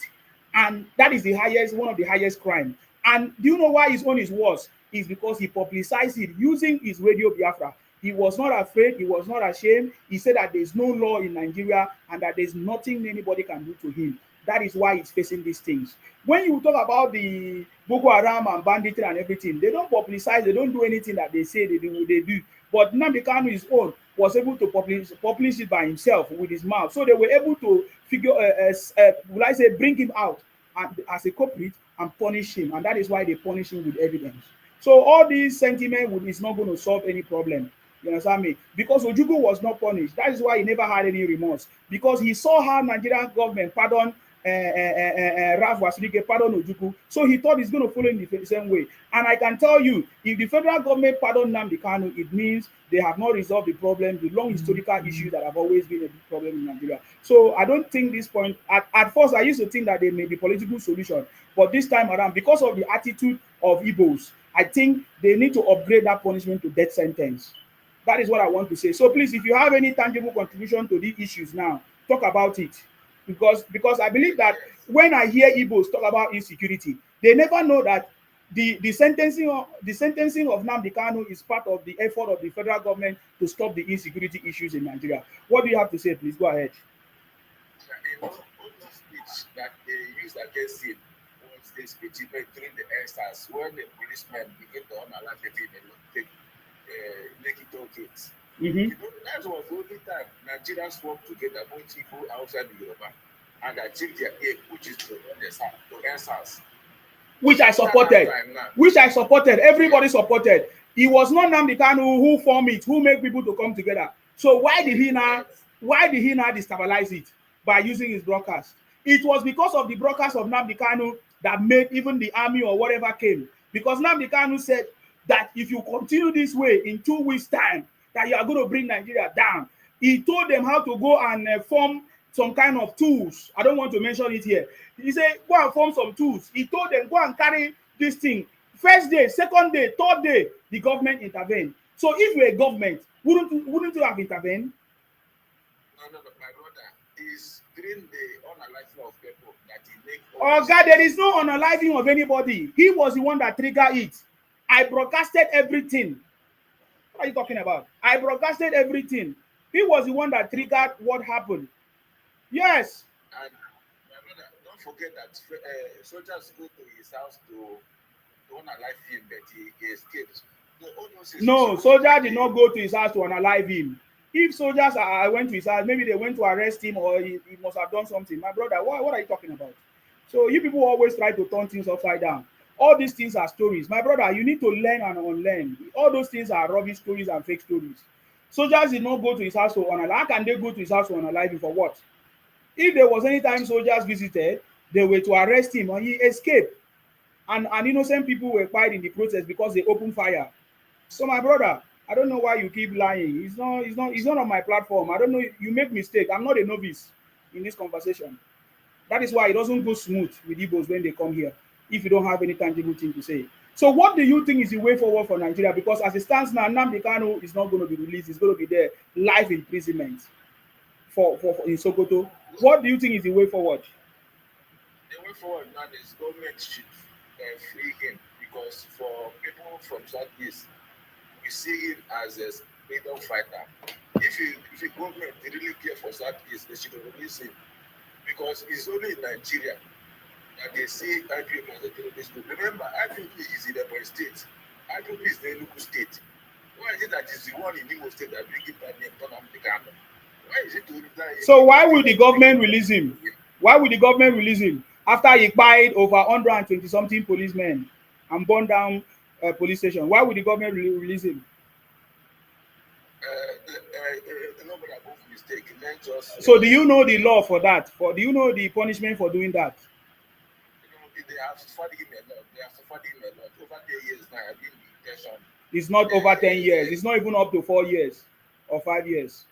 Speaker 1: And that is the highest, one of the highest crime. And do you know why his own is worse? Is because he publicized it using his radio Biafra. He was not afraid. He was not ashamed. He said that there's no law in Nigeria and that there's nothing anybody can do to him. That is why he's facing these things. When you talk about the Boko Haram and banditry and everything, they don't publicize. They don't do anything that they say they do. But Nnamdi Kanu, his own, was able to publish it by himself with his mouth. So they were able to figure, will I say, bring him out as a culprit and punish him. And that is why they punish him with evidence. So all these sentiment is not going to solve any problem. You understand me? Because Ojukwu was not punished. That is why he never had any remorse. Because he saw how Nigerian government pardoned Ralph Wasilike, pardon Ojukwu. So he thought he's going to follow in the same way. And I can tell you, if the federal government pardoned Nnamdi Kanu, it means they have not resolved the problem, the long historical issues that have always been a big problem in Nigeria. So I don't think this point, at first I used to think that there may be political solution. But this time around, because of the attitude of Igbos, I think they need to upgrade that punishment to death sentence. That is what I want to say. So please, if you have any tangible contribution to these issues now, talk about it. Because I believe that when I hear Igbos talk about insecurity, they never know that the sentencing of Nnamdi Kanu is part of the effort of the federal government to stop the insecurity issues in Nigeria. What do you have to say? Please go ahead.
Speaker 4: All the speech that they used against him was the speech he made during the air when the policemen began to unallow take Lekki kids.
Speaker 1: Mm-hmm.
Speaker 4: You know, that was the only time Nigerians worked together, both people outside the Yoruba, and achieved their aim, which is to end SARS.
Speaker 1: Which I supported. Everybody supported. It was not Nnamdi Kanu who formed it, who made people to come together. So why did he now destabilize it by using his broadcast? It was because of the broadcast of Nnamdi Kanu that made even the army or whatever came. Because Nnamdi Kanu said that if you continue this way in 2 weeks' time, that you are going to bring Nigeria down. He told them how to go and form some kind of tools. I don't want to mention it here. He said, go and form some tools. He told them, go and carry this thing. First day, second day, third day, the government intervened. So if you're a government, wouldn't you have intervened?
Speaker 4: No, but my brother is during the unaliving of people that he make.
Speaker 1: Oh God, there is no unaliving of anybody. He was the one that triggered it. I broadcasted everything. What are you talking about? I broadcasted everything. He was the one that triggered what happened. Yes.
Speaker 4: And my brother, don't forget that soldiers go to his house to unalive him, but he escaped.
Speaker 1: No, soldiers did not go to his house to unalive him. If soldiers went to his house, maybe they went to arrest him or he must have done something. My brother, what are you talking about? So you people always try to turn things upside down. All these things are stories. My brother, you need to learn and unlearn. All those things are rubbish stories and fake stories. Soldiers did not go to his house to unalive. How can they go to his house to unalive him for what? If there was any time soldiers visited, they were to arrest him and he escaped. And innocent people were killed in the process because they opened fire. So my brother, I don't know why you keep lying. It's not on my platform. I don't know. You make mistake. I'm not a novice. in this conversation. That is why it doesn't go smooth with Igbos when they come here if you don't have any tangible thing to say. So what do you think is the way forward for Nigeria? Because as it stands now, Nnamdi Kanu is not going to be released. It's going to be there, life imprisonment for in Sokoto. What do you think is the way forward?
Speaker 4: The way forward now is government should free him because for people from Southeast, we see him as a freedom fighter. If the government they really care for Southeast, they should release him because it's only in Nigeria that they see IPOB as a terrorist group. Remember, IPOB is in Ebonyi State. IPOB is the Enugu State. Why is it that it's the one in Imo State that bring it by name Nnamdi Kanu? Why is it to that?
Speaker 1: So why will the government release him? Why will the government release him after he fired over 120 something policemen and burned down a police station? Why will the government release him?
Speaker 4: Nobody above mistake.
Speaker 1: So do you know the law for that? Do you know the punishment for doing that?
Speaker 4: They have suffered him a lot. They have suffered him a lot. Over 10 years now, I've been in detention.
Speaker 1: It's not over 10 years. It's not even up to 4 years or 5 years.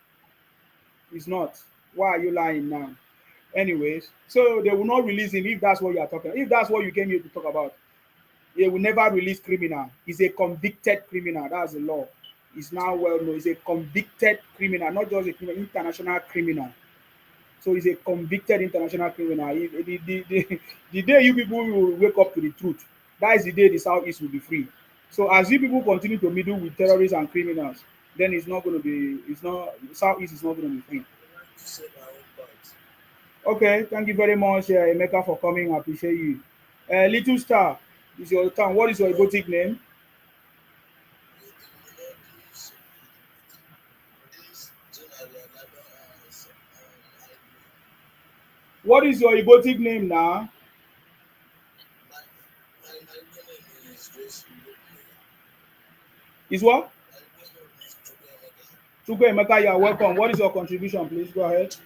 Speaker 1: It's not. Why are you lying now? Anyways, so they will not release him if that's what you are talking about. If that's what you came here to talk about, they will never release criminal. He's a convicted criminal. That's the law. It's now well known. He's a convicted criminal, not just a criminal, international criminal. So he's a convicted international criminal. The day you people will wake up to the truth, that is the day the Southeast will be free. So as you people continue to meddle with terrorists and criminals, then it's not going to be, Southeast is not going to be free. Okay, thank you very much, Emeka, for coming. I appreciate you. Little Star, is your turn. What is your erotic name? What is your erotic name now? Is what? Chukwu Emeka, you are welcome. What is your contribution? Please go ahead.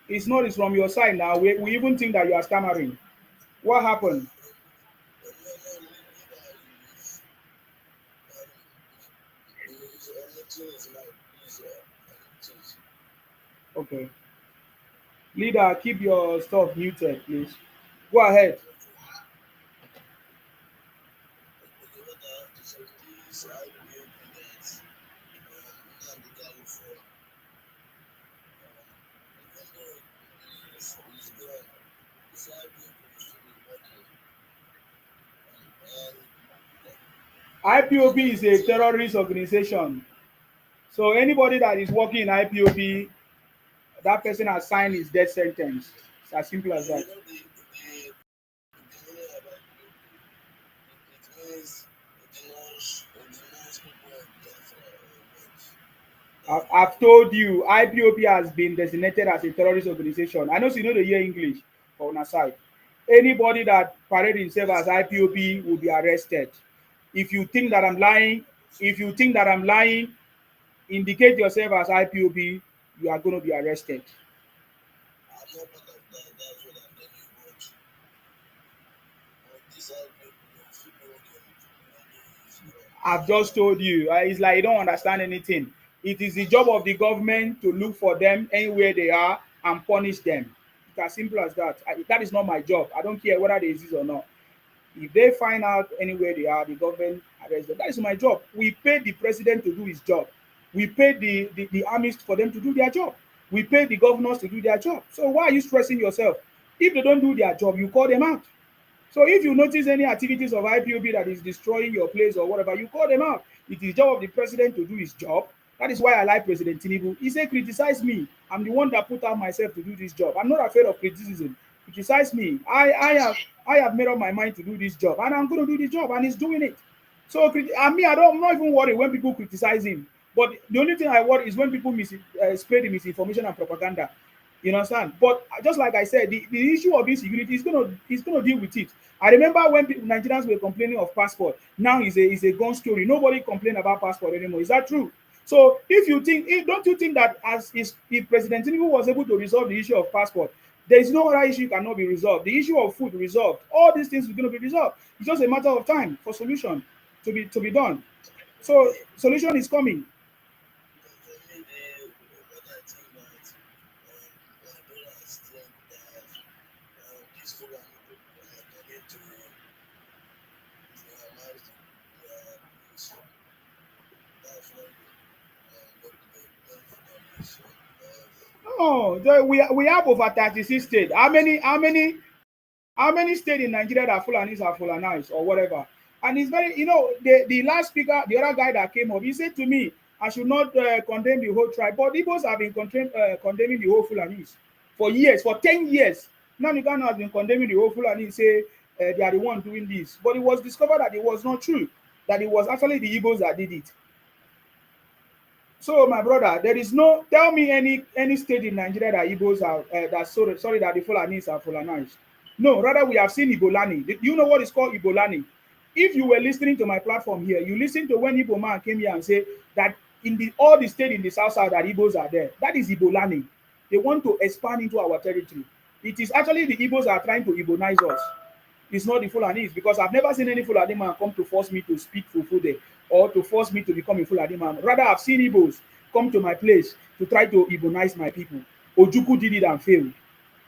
Speaker 1: It's not, it's from your side now. We even think that you are stammering. What happened? Okay. Leader, keep your stuff muted, please. Go ahead. IPOB is a terrorist organization. So anybody that is working in IPOB, that person has signed his death sentence. It's as simple as that. I've told you, IPOB has been designated as a terrorist organization. I know you know the hear English on our side. Anybody that parade himself as IPOB will be arrested. If you think that I'm lying, indicate yourself as IPOB, you are going to be arrested. I've just told you. It's like you don't understand anything. It is the job of the government to look for them anywhere they are and punish them. It's as simple as that. That is not my job. I don't care whether they exist or not. If they find out anywhere they are, the government arrests them. That is my job. We pay the president to do his job. We pay the armies for them to do their job. We pay the governors to do their job. So why are you stressing yourself? If they don't do their job, you call them out. So if you notice any activities of IPOB that is destroying your place or whatever, you call them out. It is the job of the president to do his job. That is why I like President Tinubu. He said, criticize me. I'm the one that put out myself to do this job. I'm not afraid of criticism. Criticize me. I have made up my mind to do this job, and I'm going to do the job, and he's doing it. So I'm not even worried when people criticize him. But the only thing I worry is when people spread the misinformation and propaganda. You understand? But just like I said, the issue of insecurity is going to deal with it. I remember when Nigerians were complaining of passport. Now it's a gone story. Nobody complain about passport anymore. Is that true? So don't you think that if President Tinubu was able to resolve the issue of passport, there is no other issue cannot be resolved. The issue of food resolved. All these things are going to be resolved. It's just a matter of time for solution. to be done. So solution is coming. No, we have over 36 states. How many states in Nigeria that Fulanis are Fulanized or whatever? And it's very, the last speaker, the other guy that came up, he said to me, I should not condemn the whole tribe. But Igbos have been condemning the whole Fulanis for years, for 10 years. Namikano has been condemning the whole Fulani, say they are the one doing this. But it was discovered that it was not true, that it was actually the Igbos that did it. So, my brother, there is no, tell me any state in Nigeria that Igbos are, that the Fulanis are Fulanized. No, rather we have seen Ibolani. Do you know what is called Ibolani? If you were listening to my platform here, you listen to when Igbo man came here and say that in all the state in the south that Igbos are there. That is Ibolani. They want to expand into our territory. It is actually the Igbos are trying to Igbonize us. It's not the Fulanis, because I've never seen any Fulani man come to force me to speak Fufude or to force me to become a Fulani man. Rather, I've seen Igbos come to my place to try to Igbonize my people. Ojukwu did it and failed.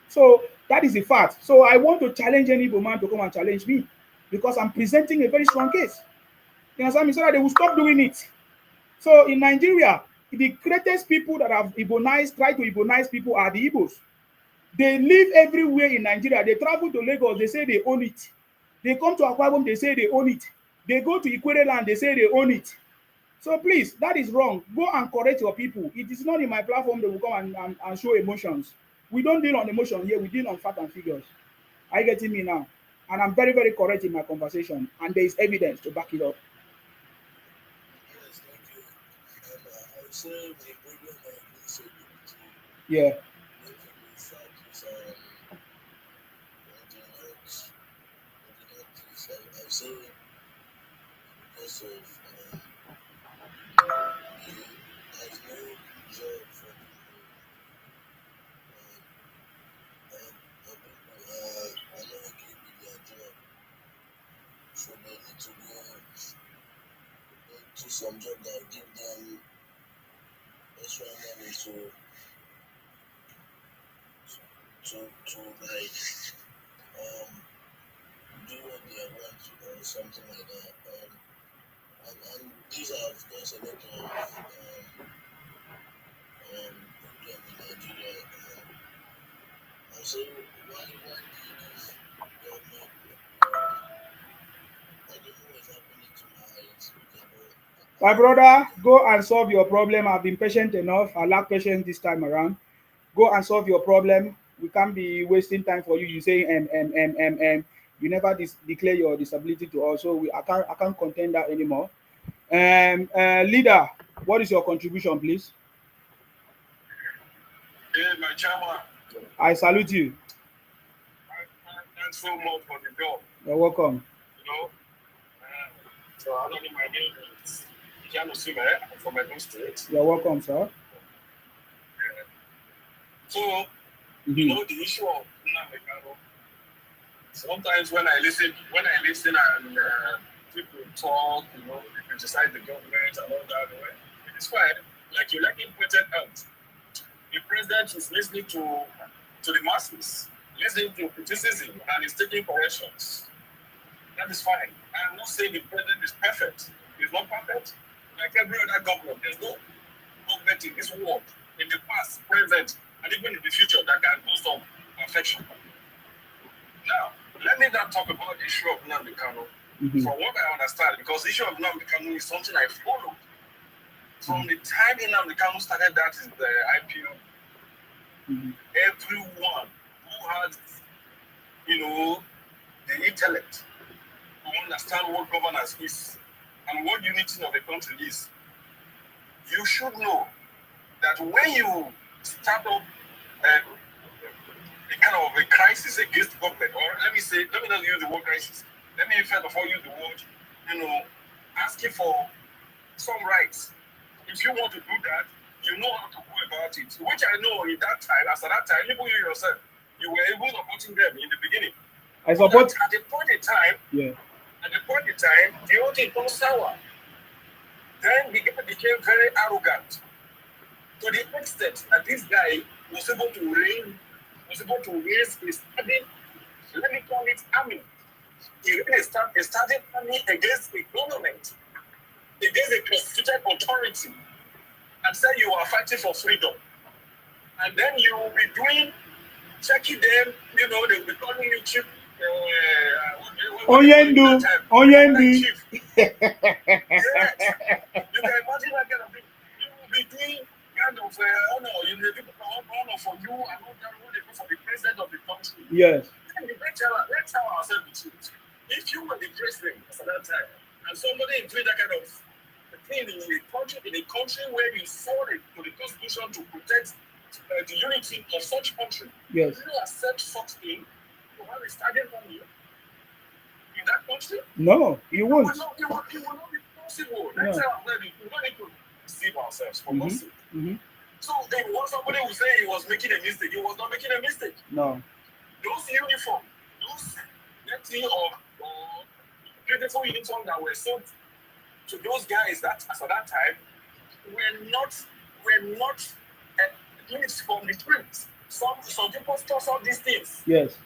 Speaker 1: So that is the fact. So I want to challenge any Igbo man to come and challenge me, because I'm presenting a very strong case. You understand me? So that they will stop doing it. So in Nigeria, the greatest people that have Igbonized, try to Igbonize people are the Igbos. They live everywhere in Nigeria. They travel to Lagos, they say they own it. They come to Akwa Ibom, they say they own it. They go to Ikwere land, they say they own it. So please, that is wrong. Go and correct your people. It is not in my platform they will come and show emotions. We don't deal on emotion here, we deal on fact and figures. Are you getting me now? And I'm very, very correct in my conversation, and there is evidence to back it up.
Speaker 3: Yes, thank you. I would say the problem of insecurity,
Speaker 1: Yeah.
Speaker 3: most of the fact is I say because of there's no job for people, and people are not okay with their job, so they need to go to some job that will give them extra money to like do what they want or something like that. And these are of course a lot of problem in Nigeria. And so why this government I don't know what's happening to my speaker, but
Speaker 1: My brother, go and solve your problem. I've been patient enough. I lack patience this time around. Go and solve your problem. We can't be wasting time for you. You say you never declare your disability to us, so I can't contend that anymore. Leader, what is your contribution, please?
Speaker 4: Yeah, my chairman.
Speaker 1: I salute you.
Speaker 4: Thanks so much for the job.
Speaker 1: You're welcome.
Speaker 4: You know, so I don't know, my name is Jano Sime from Edo State.
Speaker 1: You're welcome, sir.
Speaker 4: So, you know, the issue of Nnamdi, sometimes when I listen and people talk, you know, they criticize the government and all that, it's fine. Like you pointed out, the president is listening to the masses, listening to criticism, and is taking corrections. That is fine. I'm not saying the president is perfect. He's not perfect. Like every other government, there's no government in this world, in the past, present, and even in the future, that can boast of perfection. Now, let me not talk about the issue of Nnamdi Kanu. From what I understand, because the issue of Nnamdi Kanu is something I followed. From the time Nnamdi Kanu started, that is the IPO. Everyone who had, you know, the intellect to understand what governance is and what unity of the country is, you should know that when you start up a kind of a crisis against government, or let me not use the word crisis. Let me first of all use the word, you know, asking for some rights. If you want to do that, you know how to go about it. Which I know in that time, as at that time, even you yourself, you were able to supporting them in the beginning.
Speaker 1: I support
Speaker 4: at a point in time, At the point in time, the whole thing turned sour. Then the guy became very arrogant to the extent that this guy was able to raise a standing, let me call it army. He raised a standing army against the government, against the constituted authority, and said you are fighting for freedom. And then you will be checking them, they will be calling you chief.
Speaker 1: Onyendu.
Speaker 4: Chief. Yes. You can imagine that kind of thing. You will be doing kind of honor, people honor for you and all that, what they do for the president of the country.
Speaker 1: Yes.
Speaker 4: Let's tell ourselves the truth. If you were the president at that time, and somebody doing that kind of thing in a country where you saw it to the constitution to protect the unity of such country,
Speaker 1: yes,
Speaker 4: do you accept such thing to have a standing army in that country?
Speaker 1: No, you won't.
Speaker 4: It will not be possible. That's how we don't need to deceive ourselves for God's sake. So then once somebody will say he was making a mistake, he was not making a mistake.
Speaker 1: No.
Speaker 4: Those uniform, those dirty or beautiful uniform that were sold to those guys that at that time were not things from the streets. Some people saw these things.
Speaker 1: Yes.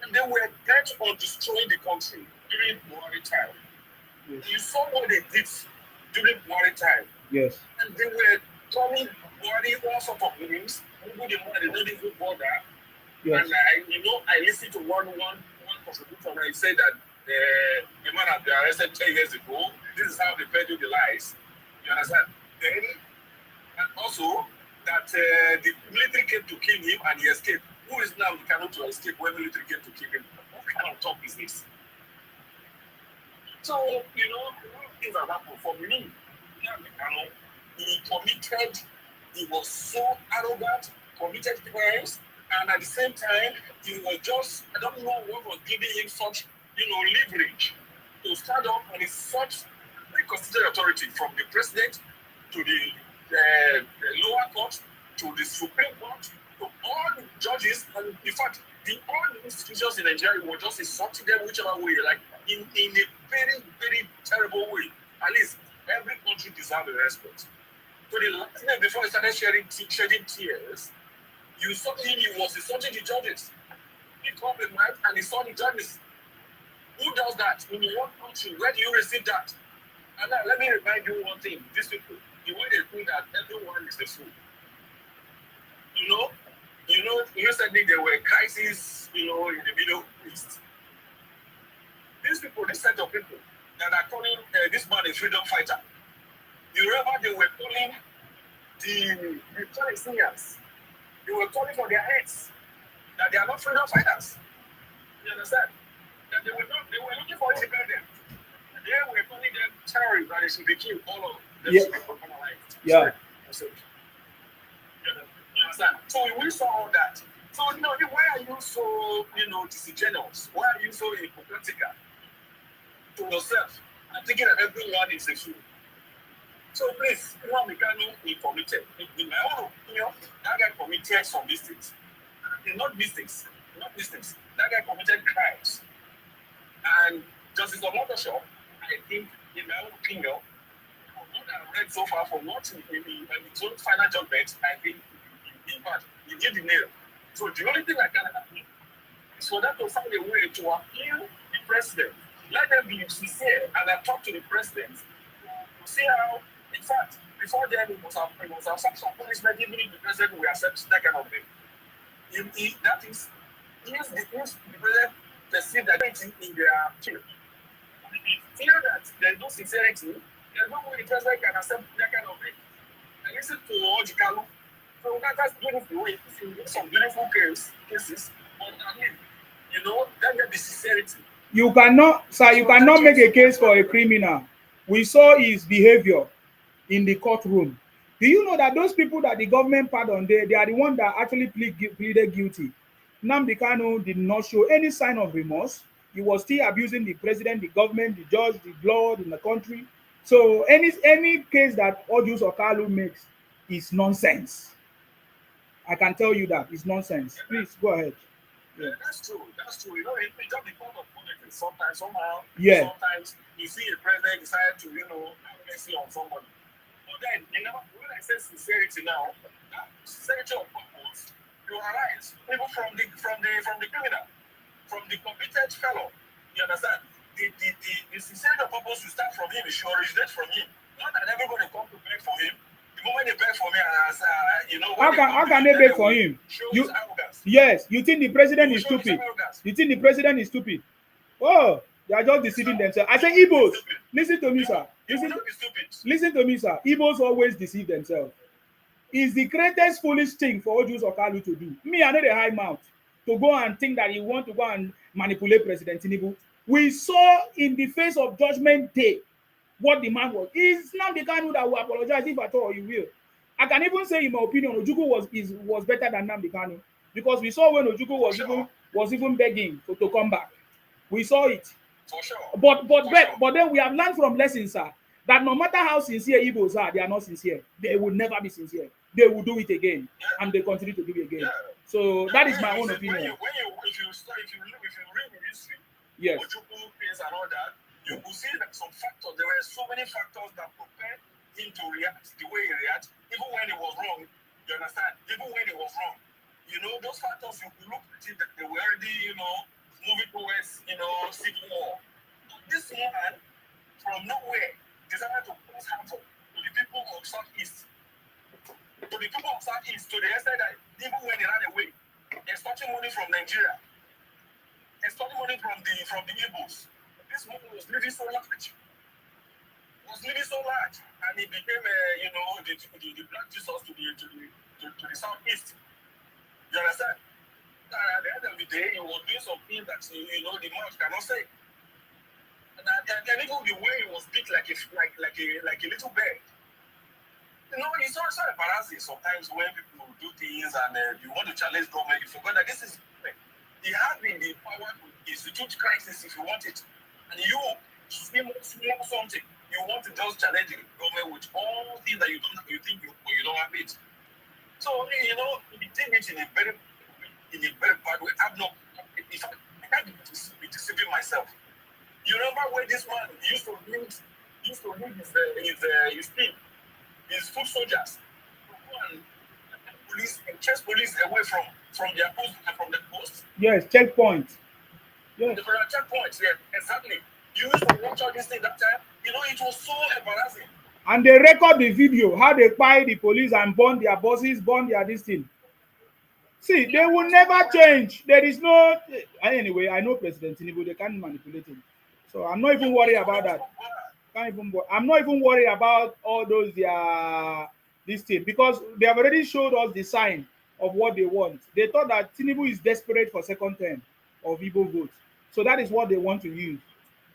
Speaker 4: And they were bent on destroying the country during Buhari time. Yes. You saw what they did during Buhari time.
Speaker 1: Yes.
Speaker 4: And they were calling Buhari all sorts of names. People they don't even bother. Yes. And I listened to one contributor and he said that the man had been arrested 10 years ago. This is how they peddle the lies. You understand? And also that the military came to kill him and he escaped. Who is now cannot to escape when military came to kill him? What kind of talk is this? So, a lot of things have happened for me. He was so arrogant, committed crimes, and at the same time, he was just, I don't know what was giving him such, leverage to stand up and it's such a constituted authority from the president to the lower court to the Supreme Court to all the judges, and in fact, all the institutions in Nigeria were just insulting them whichever way, like in a very, very terrible way. At least every country deserves respect. So the last night before he started shedding tears, you saw him, he was insulting the judges. He called the mic and he saw the judges. Who does that? In what country? Where do you receive that? And now, let me remind you one thing. These people, the way they think that everyone is a fool. Recently there were crises, in the Middle East. These people, this set of people that are calling this man a freedom fighter. You remember they were calling the Palestinians. They were calling for their heads. That they are not freedom fighters. You understand? That they were looking for independence. And they were calling them terrorists that they should be killed. All of them should be criminalized.
Speaker 1: Yeah.
Speaker 4: You understand? So we saw all that. So why are you so disingenuous? Why are you so hypocritical to yourself and thinking that everyone is a fool? So please, Mikano is committed. In my own opinion, that guy committed some mistakes. Not mistakes. That guy committed crimes. And Justice Omotosho, I think, in my own opinion, from what I've read so far, from what in his own final judgment, I think, in fact, he did the nail. So the only thing that can happen is for them to find a way to appeal the president. Let them be sincere and talk to the president to see how, in fact, before then, it was some punishment, even if the president will accept that kind of thing. That is, the president perceive that in their field. If they feel that there is no sincerity, there's no way the president can accept that kind of thing. And listen to Ojikalu. So that's beautiful way. Some beautiful cases, but I mean, that be sincerity.
Speaker 1: You cannot make a case for a criminal. We saw his behavior in the courtroom. Do you know that those people that the government pardoned, they are the ones that actually pleaded guilty? Nnamdi Kanu did not show any sign of remorse. He was still abusing the president, the government, the judge, the law in the country. So any case that Ojus or Kalu makes is nonsense. I can tell you that it's nonsense. Please go ahead.
Speaker 4: Yeah, that's true. It just becomes a politics. sometimes somehow.
Speaker 1: Yeah.
Speaker 4: Sometimes you see a president decide to have mercy on somebody. But then when I say sincerity now, that sincerity of purpose, you arise even from the criminal, from the committed fellow. You understand? The sincerity of purpose will start from him. It should originate from him. Not that everybody come to beg for him. The moment they beg for me,
Speaker 1: How can they beg for him? Yes, you think the president is stupid? You think the president is stupid? Oh, they are just deceiving themselves. I say Igbos, listen to me, sir. Listen to me, sir. Igbos always deceive themselves. It's the greatest foolish thing for Ojus Okalu to do. Me, I know the high mouth to go and think that he want to go and manipulate President Tinubu. We saw in the face of Judgment Day what the man was. It's not the kind that will apologize if at all you will. I can even say, in my opinion, Ojukwu was better than Nnamdi Kanu, because we saw when Ojukwu was even begging to come back. We saw it.
Speaker 4: For sure.
Speaker 1: But then we have learned from lessons, sir, that no matter how sincere Igbos are, they are not sincere. They will never be sincere. They will do it again, and they continue to do it again. So that is my own opinion.
Speaker 4: If you read the history,
Speaker 1: yes,
Speaker 4: Ojukwu case and all that, you will see that some factors. There were so many factors that prepared him to react the way he reacted, even when it was wrong. You understand? Even when it was wrong, those factors. You could look at it that they were already, moving towards, civil war. This man, from nowhere, decided to cause harmful to the people of Southeast. To the people of Southeast, to the extent that even when they ran away, extorting money from Nigeria, extorting money from the Igbos. This money was living so large. And it became, the black Jesus to the Southeast. You understand? At the end of the day, he was doing something that the mouth cannot say. And then even the way he was beat like a little bird. It's also embarrassing sometimes when people do things and you want to challenge government. You forgot that this is he has the power to institute crisis if you want it, and you small something. You want to just challenge the government with all things that you think you don't have it. So he did it in a very bad way. I can't be deceiving myself. You remember when this man used to lead his foot soldiers and chase police away from their post and from the post?
Speaker 1: Yes, checkpoint.
Speaker 4: Yes. The checkpoints, yeah, exactly. You used to watch all this thing that time. It was so embarrassing.
Speaker 1: And they record the video, how they buy the police and burn their buses, burn their this thing. See, they will never change. There is no... Anyway, I know President Tinubu, they can't manipulate him. So I'm not even worried about that. I'm not even worried about all those this thing, because they have already showed us the sign of what they want. They thought that Tinubu is desperate for second term of Igbo vote. So that is what they want to use.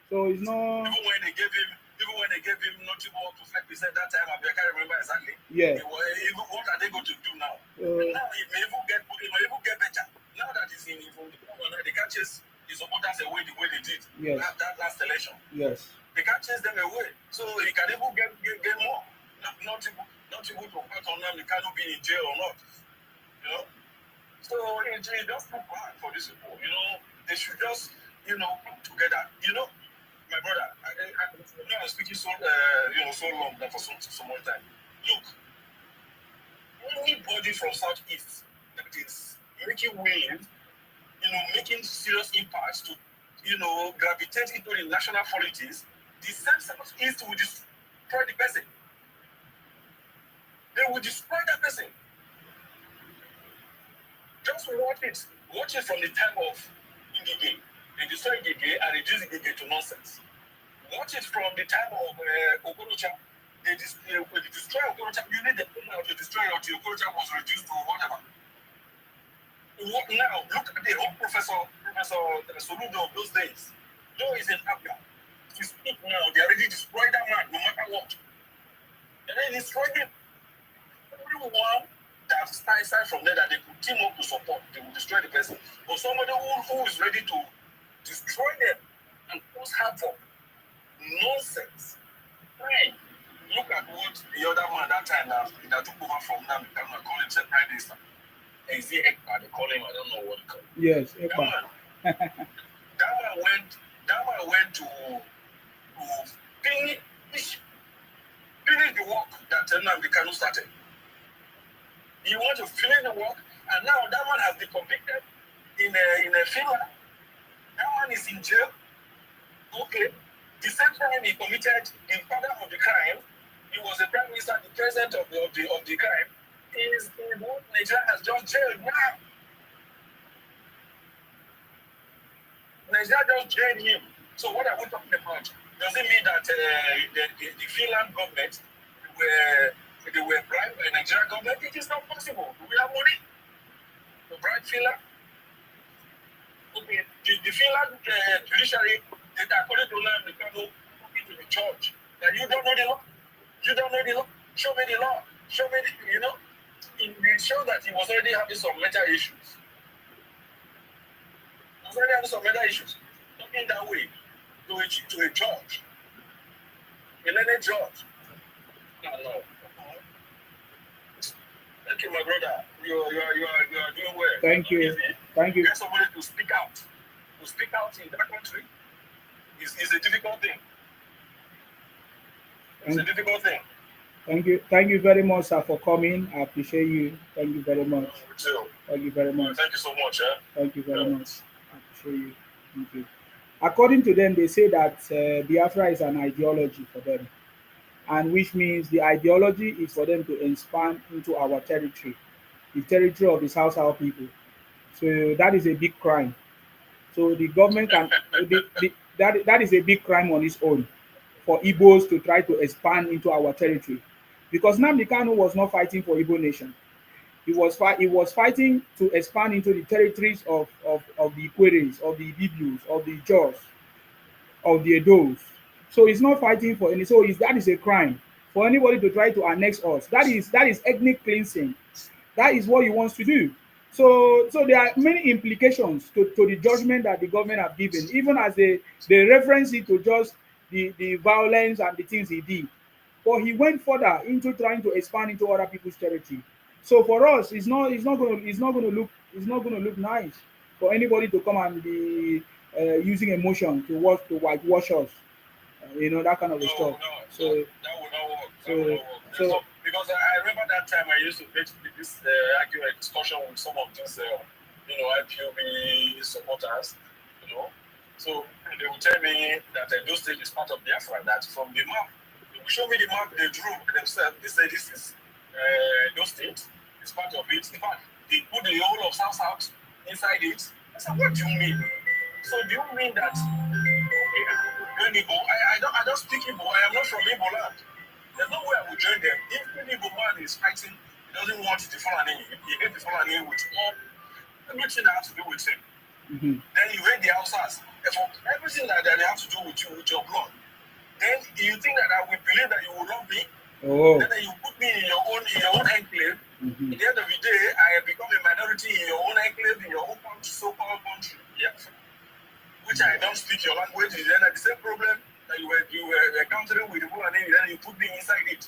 Speaker 1: So it's not...
Speaker 4: Even when they gave him nothing more to 5% that time, I can't remember exactly.
Speaker 1: Yeah.
Speaker 4: What are they going to do now? Now it may even get better. Now that he's in they can't chase his supporters away the way they did.
Speaker 1: Yes.
Speaker 4: That last election.
Speaker 1: Yes.
Speaker 4: They can't chase them away. So he can even get more. Not able to fight on them, they can't be in jail or not. So it just too bad for these people. They should just, come together. My brother, I'm speaking so long that for so much time. Look, anybody from Southeast that is making waves, making serious impacts to, gravitate into the national politics, the same Southeast will destroy the person. They will destroy that person. Just watch it. Watch it from the time of Ngige. They destroy Ngige and reduce Ngige to nonsense. Watch it from the time of Okorocha. They destroy Okorocha. You need the power to destroy it until Okorocha was reduced to whatever. Now, look at the old Professor Soludo of those days. Though he's in Abia, to speak now, they already destroyed that man no matter what. And then destroy him. Everyone that aside from there that they could team up to support, they will destroy the person. But somebody who is ready to destroy them and cause havoc. Nonsense. Right. Look at what the other man that time that took over from them, they call himself Prime Minister. Is he Ekpa? They call him, I don't know what they call him.
Speaker 1: Yes, Ekpa.
Speaker 4: That man that man went to finish the work that Nnamdi Kanu started. He want to finish the work, and now that man has been convicted in a Finland. That man is in jail. Okay. The same time he committed the father of the crime, he was the prime minister, the president of the crime. Nigeria has just jailed now. Nigeria just jailed him. So what are we talking about? Does it mean that the Finland government were bribed by the Nigerian government? It is not possible. Do we have money to bribe Finland? Okay. The Finland judiciary, according to Nnamdi Kanu, talking to the judge, that you don't know the law. You don't know the law. Show me the law. Show me the, it shows that he was already having some mental issues. He was already having some mental issues. Talking that way to a judge, a learned judge. No. Thank you, my brother. You are doing well.
Speaker 1: Thank you. Thank you.
Speaker 4: Get somebody to speak out. To speak out in that country is a difficult thing. It's a difficult thing.
Speaker 1: Thank you very much, sir, for coming. I appreciate you. Thank you very much. Thank you very much.
Speaker 4: Thank you so much.
Speaker 1: Thank you very much. I appreciate you. Thank you. According to them, they say that Biafra is an ideology for them, and which means the ideology is for them to expand into our territory, the territory of the South people. So that is a big crime. So the government can that is a big crime on its own for Igbos to try to expand into our territory, because Nnamdi Kanu was not fighting for Igbo nation. He was fighting to expand into the territories of the Ikweres, of the Ibibius, of the Jaws, of the Edos. So he's not fighting for any. So that is a crime for anybody to try to annex us. That is ethnic cleansing. That is what he wants to do. So there are many implications to the judgment that the government have given, even as they reference it to just the violence and the things he did. But he went further into trying to expand into other people's territory. So for us, it's not going to look nice for anybody to come and be using emotion to whitewash us. That kind of stuff. So
Speaker 4: that would not work. So because I remember that time I used to get this argument discussion with some of these IPOB supporters. So they would tell me that those states is part of Biafra. That from the map, they will show me the map they drew themselves. They say this is those states. It's part of it. In fact, they put the whole of South inside it. I said, what do you mean? So do you mean that Igbo? I don't speak Igbo. I am not from Igbo land. There's no way I would join them. If an Igbo man is fighting, he doesn't want the Fulani. He hates the Fulani with all everything that has to do with him.
Speaker 1: Mm-hmm.
Speaker 4: Then you hate the Hausas. For everything that they have to do with you, with your blood. Then you think that I will believe that you will love me.
Speaker 1: Oh.
Speaker 4: Then you put me in your own enclave.
Speaker 1: Mm-hmm.
Speaker 4: At the end of the day, I have become a minority in your own enclave, in your own country, so-called country. Yeah. Which I don't speak your language. Then the same problem that you were encountering with the woman, and then you put me inside it.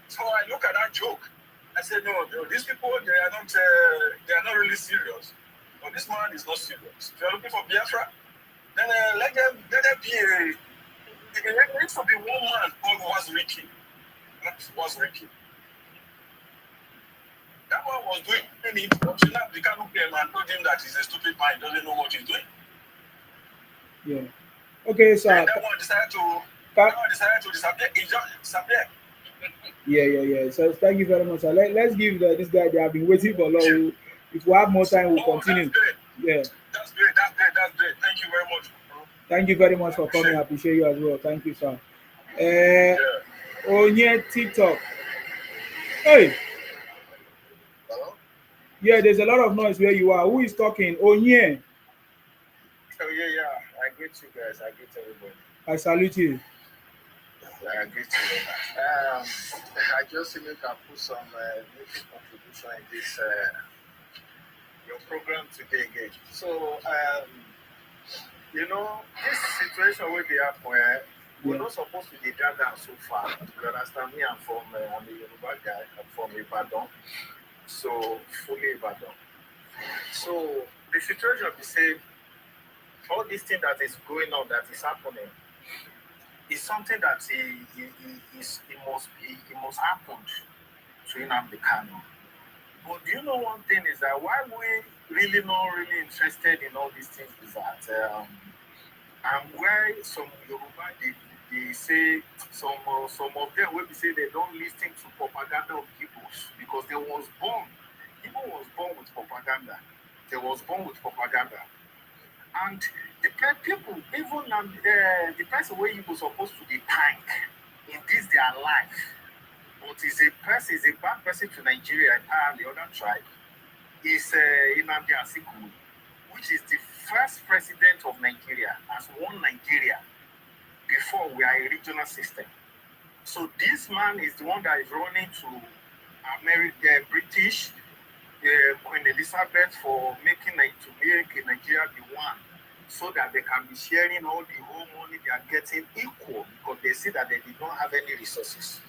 Speaker 4: So I look at that joke. I said, no, these people they are not really serious. But this man is not serious. If you're looking for Biafra, then let them be there needs to be one man called Waziriki. That was Ricky. That one was doing it. The Kanu came and told him that he's a stupid man, doesn't know what he's doing.
Speaker 1: Yeah. Okay, so
Speaker 4: that one decided to disappear. He just disappeared.
Speaker 1: Yeah. So thank you very much. So let's give this guy. They have been waiting for long. If we have more time, we'll continue.
Speaker 4: That's great. Thank you very much, bro.
Speaker 1: Thank you very much for coming. I appreciate you as well. Thank you, sir. TikTok. Hey.
Speaker 5: Hello?
Speaker 1: Yeah, there's a lot of noise where you are. Who is talking? Onye.
Speaker 5: Oh, yeah. I greet you guys. I greet everybody.
Speaker 1: I salute you.
Speaker 5: I greet you. I just think I put some little contribution in this your program today again. So, this situation will be up where we're not supposed to be dragged down so far. You understand me? I'm a Yoruba guy. I'm from Ibadan. So, fully Ibadan. So, the situation be say,
Speaker 4: all this thing that is going on, that is happening, is something that it must happen to Nnamdi Kanu. But do you know one thing is that why we really not really interested in all these things is that and why some Yoruba they say some of them will be say they don't listen to propaganda of Igbos because Igbo was born with propaganda. They was born with propaganda. And people, even the person where you was supposed to be tank in this their life, but is a bad person to Nigeria and the other tribe, is Nnamdi Azikiwe, which is the first president of Nigeria as one Nigeria before we are a regional system. So this man is the one that is running to British Queen Elizabeth for making to make Nigeria the one, so that they can be sharing all the whole money they are getting equal because they see that they did not have any resources,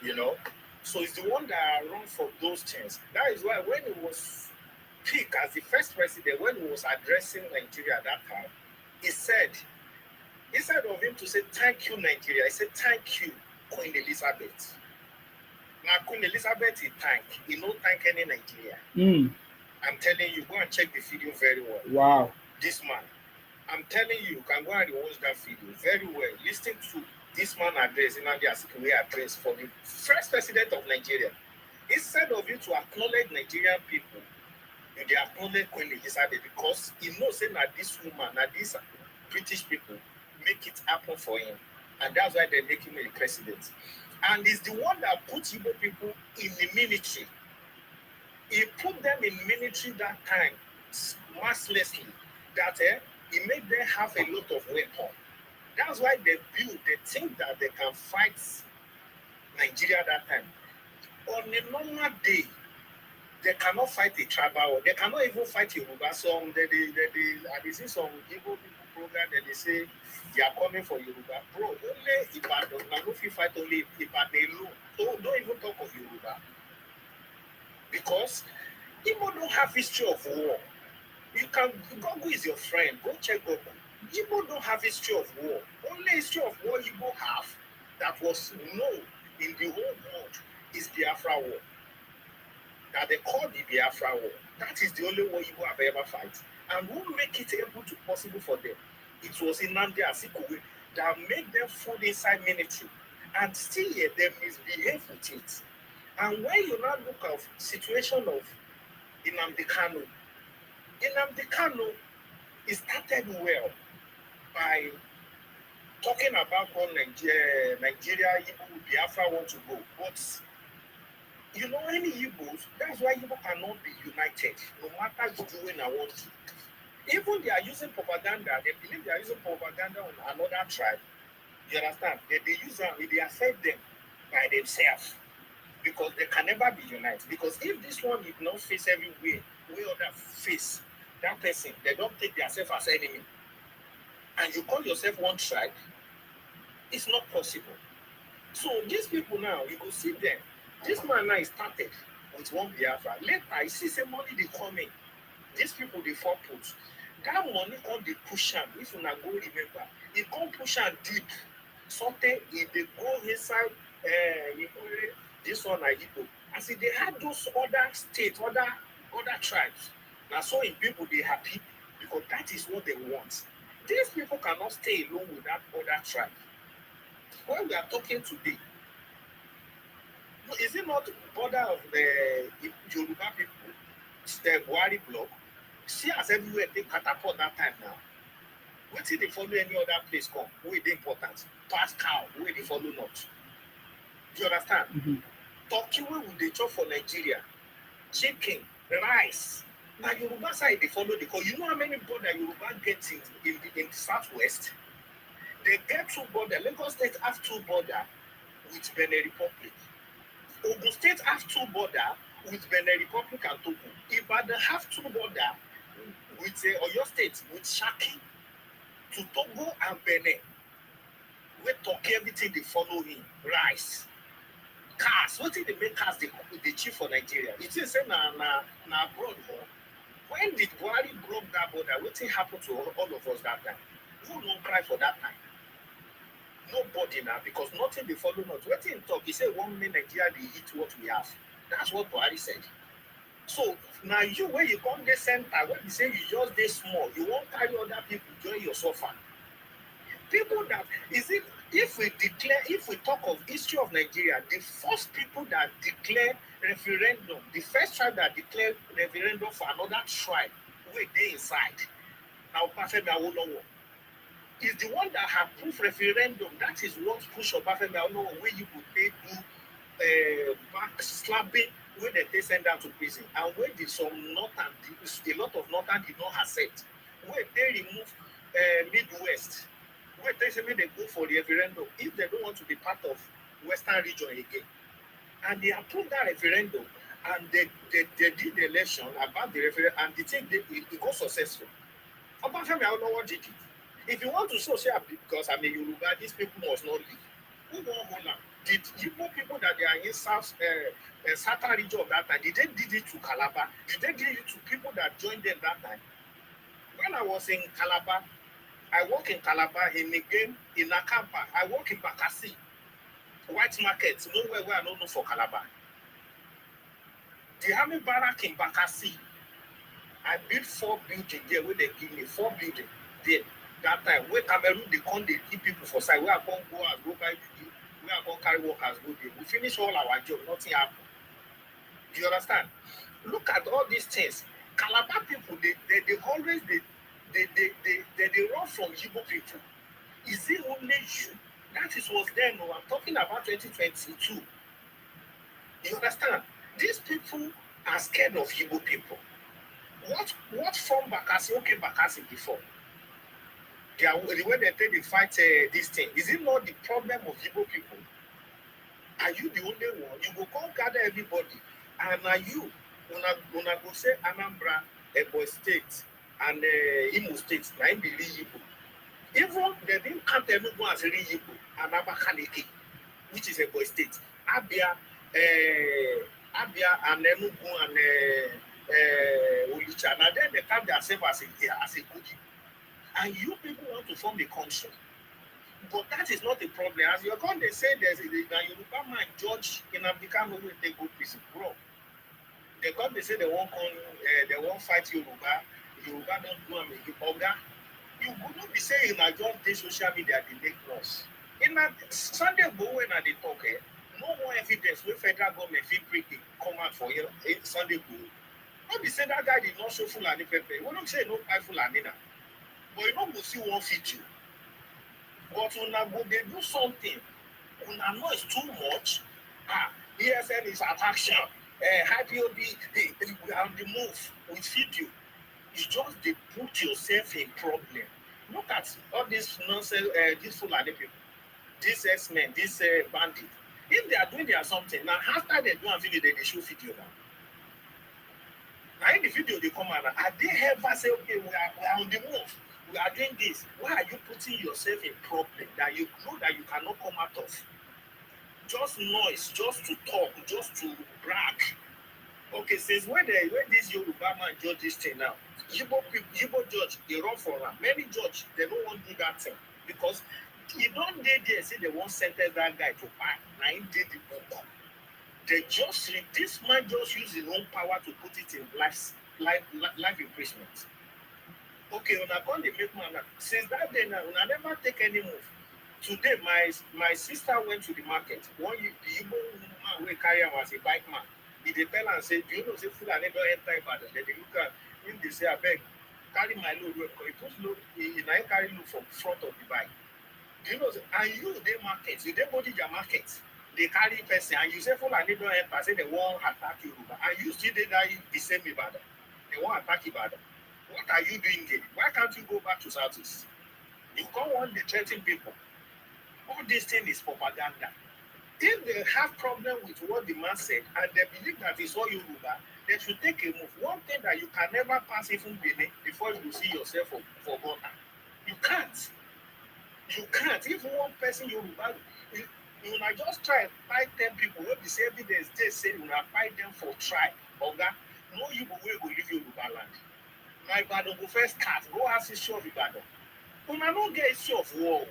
Speaker 4: you know. So it's the one that run for those things. That is why when he was picked as the first president, when he was addressing Nigeria at that time, he said, instead of him to say thank you Nigeria, he said thank you Queen Elizabeth. Now Queen Elizabeth is thank, he no thank any Nigeria. I'm telling you, go and check the video very well.
Speaker 1: Wow.
Speaker 4: This man, I'm telling you can go and watch that video very well. Listen to this man address, Nnamdi Azikiwe address for the first president of Nigeria. Instead of you to acknowledge Nigerian people, you dey acknowledge Queen Elizabeth because he knows that this woman, that these British people make it happen for him. And that's why they make him a president. And he's the one that put Igbo people in the military. He put them in military that time, mercilessly, that he made them have a lot of weapons. That's why they think that they can fight Nigeria that time. On a normal day, they cannot fight a tribal war. They cannot even fight Yoruba. Some I see some Igbo people program that they say they are coming for Yoruba. Bro, only Ibadan. Now, if you fight only Ibadan alone, don't even talk of Yoruba. Because Igbo don't have history of war. You can, Google is your friend. Go check Google. Igbo don't have history of war. Only history of war Igbo have that was known in the whole world is Biafra war. That they call the Biafra war. That is the only war Igbo have ever fight. And who make it able to possible for them? It was Nnamdi Azikiwe that made them fall inside military. And still here, they misbehave with it. And when you now look at the situation of Nnamdi Kanu, it started well by talking about how Nigeria, Igbo, Biafra want to go. But you know, any Igbos, that's why Igbo cannot be united, no matter the doing I want to. Even they are using propaganda, they believe they are using propaganda on another tribe. You understand? They use them, they affect them by themselves because they can never be united. Because if this one did not face everywhere, where other face that person, they don't take themselves as enemy, and you call yourself one tribe, it's not possible. So these people now, you go see them. This man now started with one Biafra. Later, I see some money they come in. These people they fall put. That money come they push them. If you not go remember, it come push them deep. Something if they go inside, this one I Igbo. As if they had those other states, other tribes. Now so in people they happy because that is what they want. These people cannot stay alone with that other tribe. When we are talking today, is it not the border of the Yoruba people, the Buhari block? See as everywhere they catapult that time now. What if they follow any other place come? Where they important? Past cow, where they follow not. Do you understand?
Speaker 1: Mm-hmm.
Speaker 4: Turkey where would they chop for Nigeria? Chicken, rice. Now Yoruba side they follow because you know how many border Yoruba get in the southwest? They get two border. Lagos State have two border with Benin Republic. Ogun State have two border with Benin Republic and Togo. Ibadan have two border with Oyo State with Shaki to Togo and Benin. We talk everything they follow him. Rice, cars. What did they make cars the chief for Nigeria? It is say na abroad When did Buhari broke that border? What thing happened to all of us that time? Who don't cry for that time? Nobody now, because nothing they follow us. What he talk? He said one minute Nigeria they eat what we have. That's what Buhari said. So now you when you come the center, when you say you just this small, you won't carry other people join your suffer. People that is it if we talk of history of Nigeria, the first people that declare referendum, the first tribe that declared referendum for another tribe, where they inside. Now Obafemi Awolowo is the one that have proof referendum. That is what push Obafemi Awolowo where you could pay do backslapping where they send down to prison, and where did some northern a lot of northern did not accept, where they remove Midwest, where they say they go for the referendum if they don't want to be part of Western region again, and they approved that referendum, and they did the election about the referendum, and the thing it got successful. Obafemi Awolowo did it. If you want to show, say, because I'm a Yoruba, these people must not leave. Who won't hold on? Did Igbo people that they are in South Southern region of that time, did they did it to Calabar? Did they did it to people that joined them that time? When I was in Calabar, I work in Calabar, in Nigem, in Nakamba, I work in Bakassi, White Market, nowhere where I don't know for Calabar. The army barrack in Bakassi, I built 4 buildings there where they give me 4 buildings there. That time, where Cameroon, they come, they keep people for side, where I can't go and go buy the where I can't carry workers go there. We finish all our job, nothing happened. Do you understand? Look at all these things. Calabar people, they always they run from Igbo people. Is it only you? That is was then. No, I'm talking about 2022. You understand? These people are scared of Igbo people. What from Bakassi? Okay, Bakassi before. The way they fight this thing, is it not the problem of Igbo people? Are you the only one? You go come gather everybody, and are you una go say Anambra, Ebonyi State, and Imo State, na im be Igbo. Even they didn't count Enugu as really Igbo, and Abakaliki, which is Ebonyi State, Abia, and Enugu and Onitsha. Now then they count themselves as a Kogi. And you people want to form the country. But that is not the problem. As you're going to say, there's a Yoruba man, George, in Abdikano, will take good prison. Bro, they come, they say they won't fight Yoruba. Yoruba don't do them. Oga, you would not be saying I just the social media, they make loss. In that Sunday, go when they talk, no more evidence where federal government feel pretty come out for you. Sunday, go. Not be say that guy did not show Fulani Pepe. We don't say no buy Fulani now. But you don't go see one feature. But when I go, they do something. When I know it's too much, ESN is at action. IPOB, we are on the move. We feed you. It's just they put yourself in problem. Look at all this nonsense, these Fulani people, these S-men, these bandits. If they are doing their something, now after they do and finish, they show video now. Now in the video, they come out, are they ever say, okay, we are on the move? We are doing this. Why are you putting yourself in problem that you know that you cannot come out of? Just noise, just to talk, just to brag. Okay, since when this Yoruba man judge this thing now, Igbo judge, they run for him. Many judge, they don't want to do that thing because you don't dare there say they won't sentence that guy to buy. Now he did the book. This man just use his own power to put it in life imprisonment. Okay, when I come to make man, since that day now, when I never take any move. Today, my sister went to the market. The Igbo man will carry him as a bike man. He dey tell and say, do you know say Fulani don't enter Ibadan? Then they look at him, they say, I beg, carry my load. He puts load, he carry load from front of the bike. Do you know, and you dey market, you dey body your market. They carry person, and you say Fulani don't enter, say they won't attack you. And you still dey the same Ibadan. They won't attack Ibadan. What are you doing there? Why can't you go back to Southeast? You can't want to threaten people. All this thing is propaganda. If they have problem with what the man said and they believe that it's all Yoruba, they should take a move. One thing that you can never pass even Benin before you see yourself for border. You can't. You can't. If one person Yoruba, you might just try and fight 10 people. When they say evidence, they say you will fight them for tribe. Oga, no Yoruba will leave Yoruba land. My Ibadan go first start. Go ask issue of Ibadan. Una no get issue of war.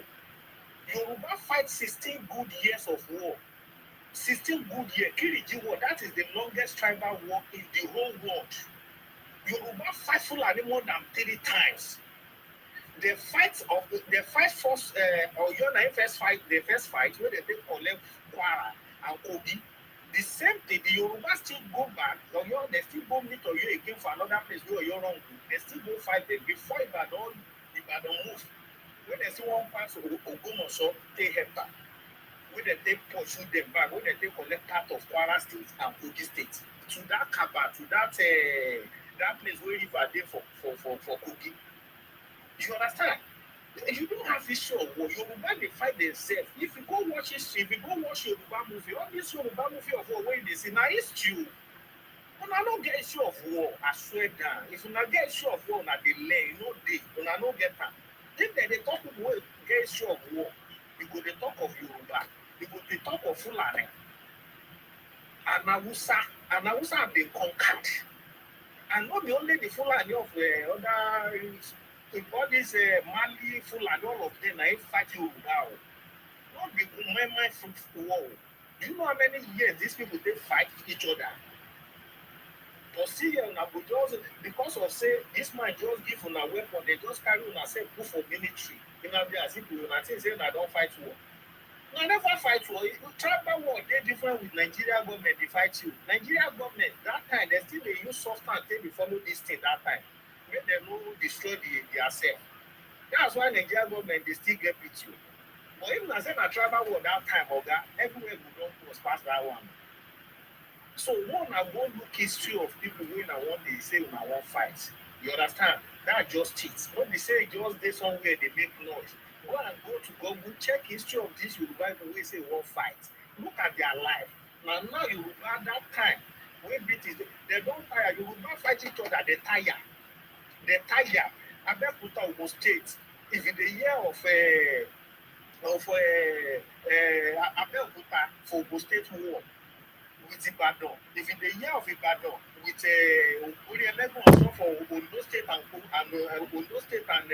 Speaker 4: Yoruba fight 16 good years of war. 16 good years. Kiriji war, that is the longest tribal war in the whole world. Yoruba fight Fulani more than 3 times. The fight first Oyo na first fight where they collect Kwara and Kogi. The same thing, the Yoruba still go back. Oyo, they still go meet Oyo again for another place where Oyo run to. They still go fight them before Ibadan move. When they see one pass Ogomoso, they help back. When they pursue them back, when they collect part of Kwara State and Kogi State to that Kaba, to that place where river dey for Kogi. You understand? You don't have issue of war. Yoruba they fight themselves. If you go watch history, if you go watch Yoruba movie, all this Yoruba movie of war where they say now history. Una no get issue of war, I swear down. If una get issue of war, una dey learn, no dey, una no get am. If they talk of war, get issue of war, you go dey talk of Yoruba, you go dey talk of Fulani, and Hausa have been conquered. And not the only the Fulani of other all these Mali, Fulani, all of them, I fight Yoruba. Not the Umema from war. Do you know how many years these people they fight each other? But see, just because of say this man just give on a weapon, they just carry on and say go for military. You know, as if you say I don't fight war. No, never fight war. Tribal war, they different with Nigeria government, they fight you. Nigeria government, that time, they still they use substance, they follow this thing that time. When they no destroy their self. That's why Nigeria government, they still get with you. But even as a tribal war that time, everywhere we don't was past that one. So one, I won't look history of people when I want they say when I want fight. You understand? That's just it. When they say just they somewhere they make noise. Go and go to Google, check history of this Yoruba people wey say one fight. Look at their life. Now Yoruba that time when British they don't tire. Yoruba fight each other, they tire. They tire. Abeokuta Ogun State. If in the year of Abeokuta for Ogun State war with Ibadan, if in the year of Ibadan with Orielegun also for Ondo State and Ondo State and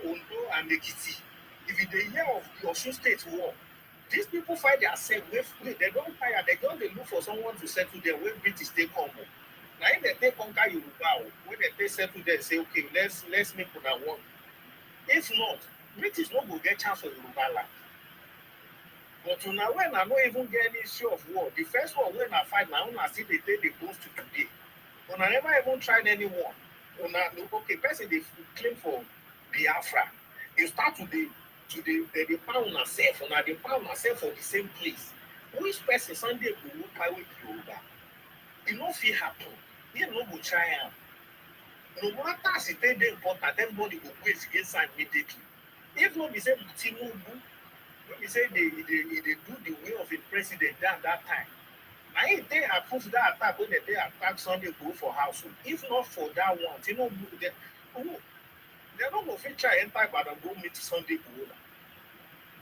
Speaker 4: Ondo and Ekiti, if in the year of the Osun State war, these people fight themselves. They don't tire. They don't look for someone to settle them when British take come. Now if they take conquer Yoruba, when they settle them, say okay, let's make una one. If not, British no go get chance for Yoruba land. But una when I no even get any issue of war, the first one when I fight now, una still they take the boast to today. Una never even tried any war. Una okay, person they claim for Biafra. You start to the pound yourself, una the pound yourself for the same place. Which person Sunday go look by with Yoruba? It no fit happen. You no go try am. No matter as it dey important, everybody go go against am immediately. If no be say Tinubu, when we say they do the way of a president that time. Now if they approve that attack when they attack Sunday go for house. If not for that one, Tinubu they don't go fit try enter Ibadan go meet Sunday go.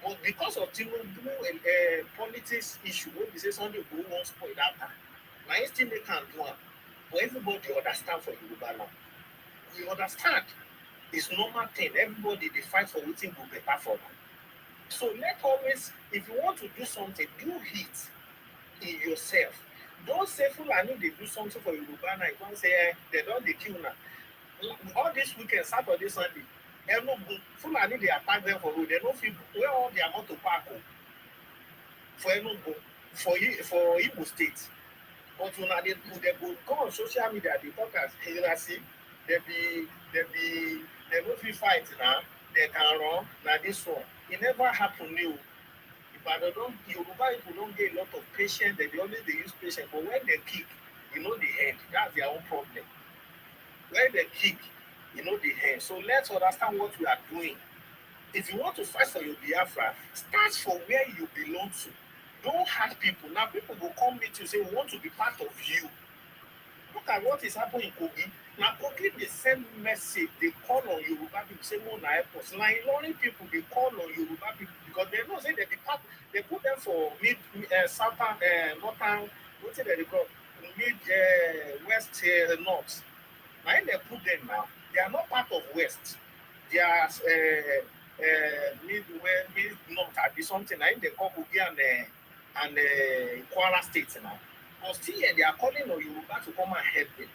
Speaker 4: But because of Tinubu politics issue, when we say Sunday go won't spoil that time. Now he still they can do it. But everybody understand for Yoruba land. We understand. It's normal thing. Everybody they fight for wetin go better for them. So let always, if you want to do something, do it in yourself. Don't say Fulani they do something for Yoruba now. You don't say they don't they kill now. All this weekend, Saturday, Sunday, Fulani they attack them for road. They don't feel where all their motor park for Enugu, for Igbo State. But when they go on social media, they talk as see, they don't feel fight now. They can run now this one. It never happened new. But Yoruba people don't get a lot of patience. They always use patience. But when they kick, the head. That's their own problem. When they kick, the head. So let's understand what we are doing. If you want to fight for your Biafra, start from where you belong to. Don't hurt people. Now people will come meet you and say, we want to be part of you. Look at what is happening in Kogi. Now Kogi, they send message, they call on Yoruba people, say, no, na help us. Now Ilorin people, they call on Yoruba people because they know, say, they put them for southern, northern, what's it they call? West, north. Now they put them now. They are not part of West. They are mid north be something. Now they call Kogi and Kwara State now. But still here they are calling on Yoruba to come and help them.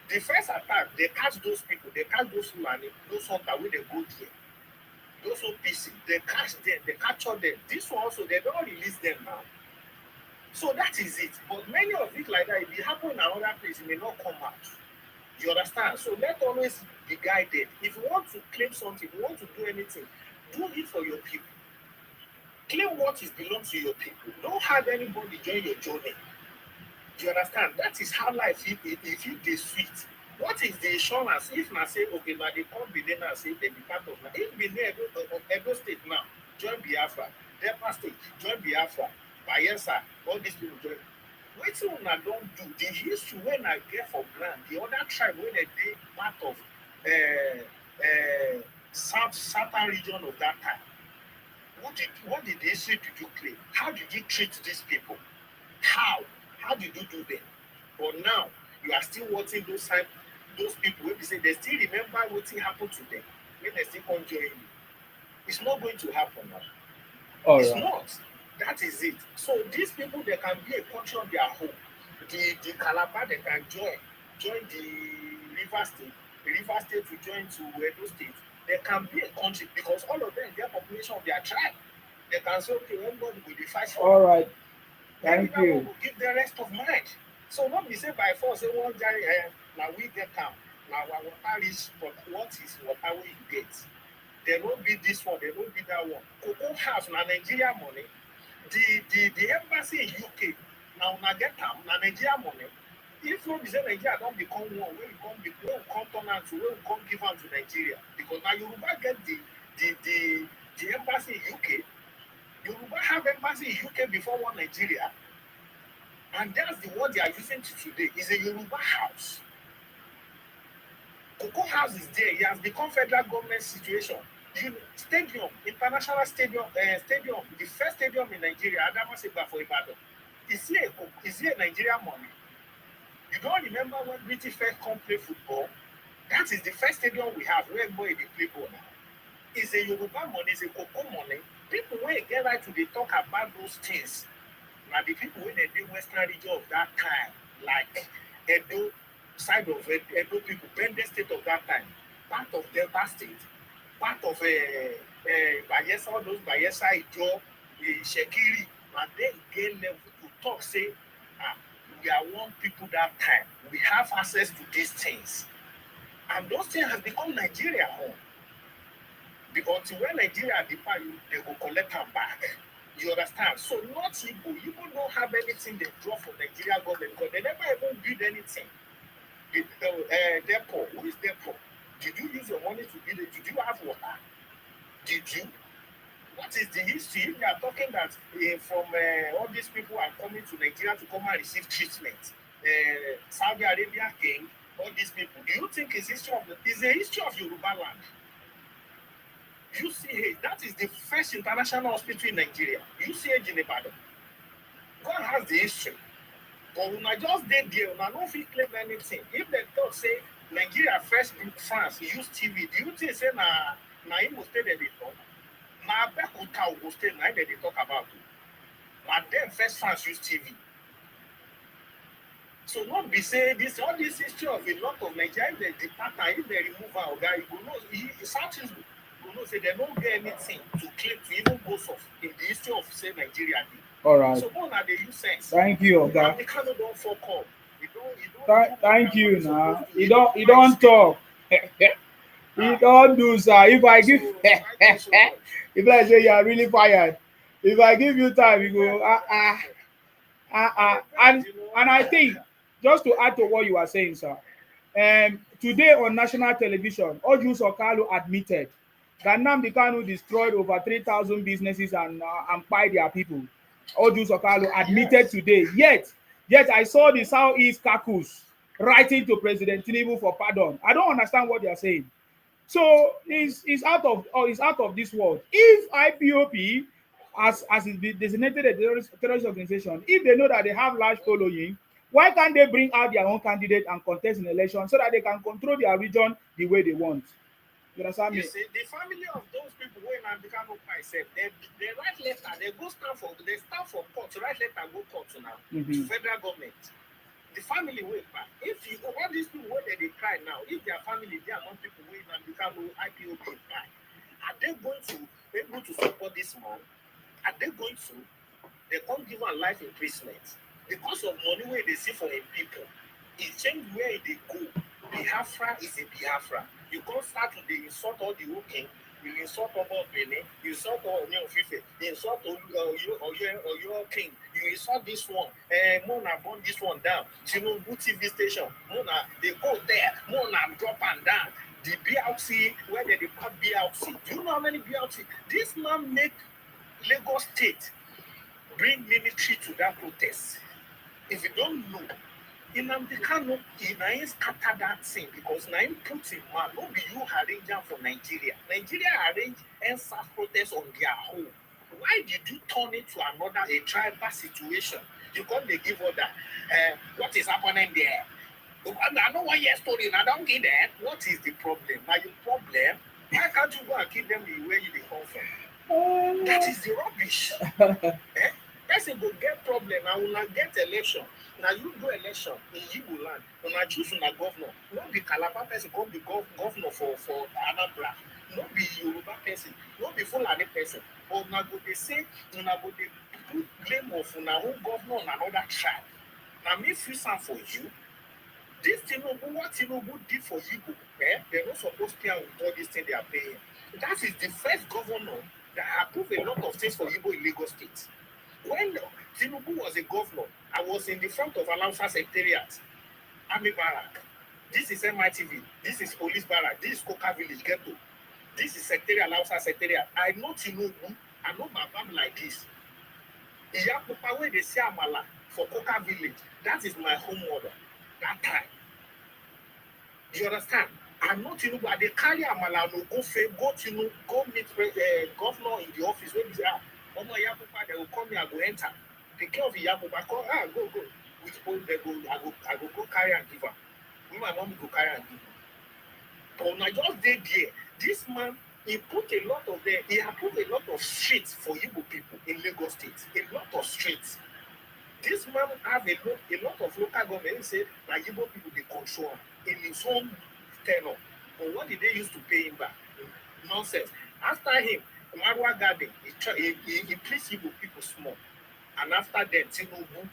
Speaker 4: The first attack, they catch those people, they catch those Fulani, those hunter wey dey go there, those OPC, they catch them, they capture them. This one also, they don't release them now. So that is it. But many of it like that, if it happen in another place, it may not come out. You understand? So let always be guided. If you want to claim something, if you want to do anything, do it for your people. Claim what is belongs to your people. Don't have anybody join your journey. Do you understand? That is how life if you dey sweet. What is the insurance if na say okay na dey come Benin and say dem be part of na if Benin Edo state now join Biafra, Delta state join Biafra, Bayelsa, all these people join. Wetin una don do? The history wey na get for ground, the other tribe wey dem dey part of southern region of that time. What did the history did you claim? How did you treat these people? How? How did you do them? But now you are still watching those people wey be say they still remember wetin happen to them when they still come join you. It's not going to happen now.
Speaker 1: All
Speaker 4: It's
Speaker 1: right.
Speaker 4: not. That is it. So these people they can be a country on their own. The Calabar they can join the River State, the River State to join to Edo State. They can be a country because all of them their population of their tribe. They can say okay, everybody will be fight for
Speaker 1: All
Speaker 4: them.
Speaker 1: right.
Speaker 4: Maybe
Speaker 1: Thank
Speaker 4: that one
Speaker 1: you.
Speaker 4: will give the rest of mind. So not be say by force say one guy now we get am. Now our water reach but what is water wey you get? There no be this one, there no be that one. Cocoa house na Nigeria money. The embassy in UK now una get am na Nigeria money. If no be say Nigeria don become one wey we come turn am to wey we come give am to Nigeria because na Yoruba get the embassy in UK. Yoruba have embassy in UK before one Nigeria. And that's the word they are using to today. Is a Yoruba house. Cocoa House is there. It has become federal government situation. Stadium, international stadium, the first stadium in Nigeria, Adamaseba for Ibadan. Is here Nigerian money? You don't remember when British first come play football? That is the first stadium we have where everybody dey play ball now. It's a Yoruba money, it's a Cocoa money. People wey get right to dey talk about those things. Now the people wey dey western region of that time, like Edo side of Edo people, Bende state of that time, part of Delta state, part of Bayelsa, all those Bayelsa, Ijo, Shekiri, and they gain level to talk say, we are one people that time. We have access to these things. And those things have become Nigeria home. Because when Nigeria depart, they will collect them back. You understand? So not Igbo. Igbo don't have anything they draw from Nigeria government because they never even build anything. Depot. Who is Depot? Did you use your money to build it? Did you have water? Did you? What is the history? If you are talking that from all these people are coming to Nigeria to come and receive treatment, Saudi Arabia came, all these people. Do you think it's history of it's a history of Yoruba land? UCH, that is the first international hospital in Nigeria. UCH in Ibadan. God has the history. But when I just did there, I don't feel claim anything. If they talk say Nigeria first in France use TV, do you think say na Imo State they talk? Na Abeokuta Ogun State na they talk about it. Na them first France use TV. So not be say this all this history of a lot of Nigeria, if they depart and if they remove our guy, you go know South East go know say they don't get anything to claim to even boast of in the history of say Nigeria.
Speaker 1: All right.
Speaker 4: So one are they use sense.
Speaker 1: Thank you, Oga.
Speaker 4: And the kind don't fuck up. You don't
Speaker 1: Thank you. Now you don't talk. You don't do sir. If I give if I say you are really fired, if I give you time, you go and I think just to add to what you are saying, sir. Today on national television, Ojus Okalo admitted that Nnamdi Kanu destroyed over 3,000 businesses and by their people. Ojus Okalo admitted today. Yet I saw the Southeast caucus writing to President Tinubu for pardon. I don't understand what they are saying. So it's out of this world. If IPOP, as it be designated a terrorist organization, if they know that they have large following Why can't they bring out their own candidate and contest in election so that they can control their region the way they want? You understand
Speaker 4: You
Speaker 1: me?
Speaker 4: see, the family of those people when I become up myself, they write letter, they go stand for court, write letter, go court now to federal government. The family will back. If you all these people where they cry now, if their family, they are not people where and become IPOB cry, are they going to be able to support this man? Are they going to? They can't give a life imprisonment because of money where they see for a people. It change where they go. Biafra is a Biafra. You can't start to the insult all the whole king. You insult about Benin, you insult all your Fife, you insult your king, you insult this one, Mona burn this one down. Tinubu TV station, Mona, they go there, Mona drop and down. The BLC, where they depart BLC. Do you know how many BLC? This man make Lagos State bring military to that protest. If you don't know, Nnamdi Kanu, he scatter that thing because na him put him man, no be you arrange am for Nigeria. Nigeria arrange EndSARS protest on their own. Why did you turn it to another a tribal situation? You can't dey give order. What is happening there? I know one year story, and I don't get that. What is the problem? Now your problem, why can't you go and keep them the way you come from? That is the rubbish. Person go get problem and una get election. Now you do election in Igbo land, una choose una governor. No be Calabar person come be governor for Anambra. No be Yoruba person, no be Fulani person. But una go dey say, una go dey put blame of una own governor on another tribe. Now me feel some for you. This Tinubu, what Tinubu did for Igbo, they're not supposed to pay with all these things they are paying. That is the first governor that approved a lot of things for Igbo in Lagos State. When Tinubu was a governor, I was in the front of Alausa Secretariat, Army Barrack. This is MITV. This is Police Barrack. This is Koka Village Ghetto. This is Secretariat, Alausa Secretariat. I know Tinubu. I know Babam like this. Iyapupa where they say Amala for Koka Village. That is my home order. That time. Do you understand? I'm not Tinubu. I dey carry Amala no go Tinubu, go meet governor in the office. When he say, Omo Iyapupa, they will call me, I go enter. Take care of Iyapupa, call, go. Which point they go, I go carry and give her. Me, my mom go carry and give her. But when I just did there, this man, he put a lot of there, he approved a lot of streets for Igbo people in Lagos State. A lot of streets. This man have a lot of local government say that Igbo people they control in his own tenure. But what did they use to pay him back? Nonsense. After him, Marwa Garden, he pleased Igbo people small. And after that, Tinubu,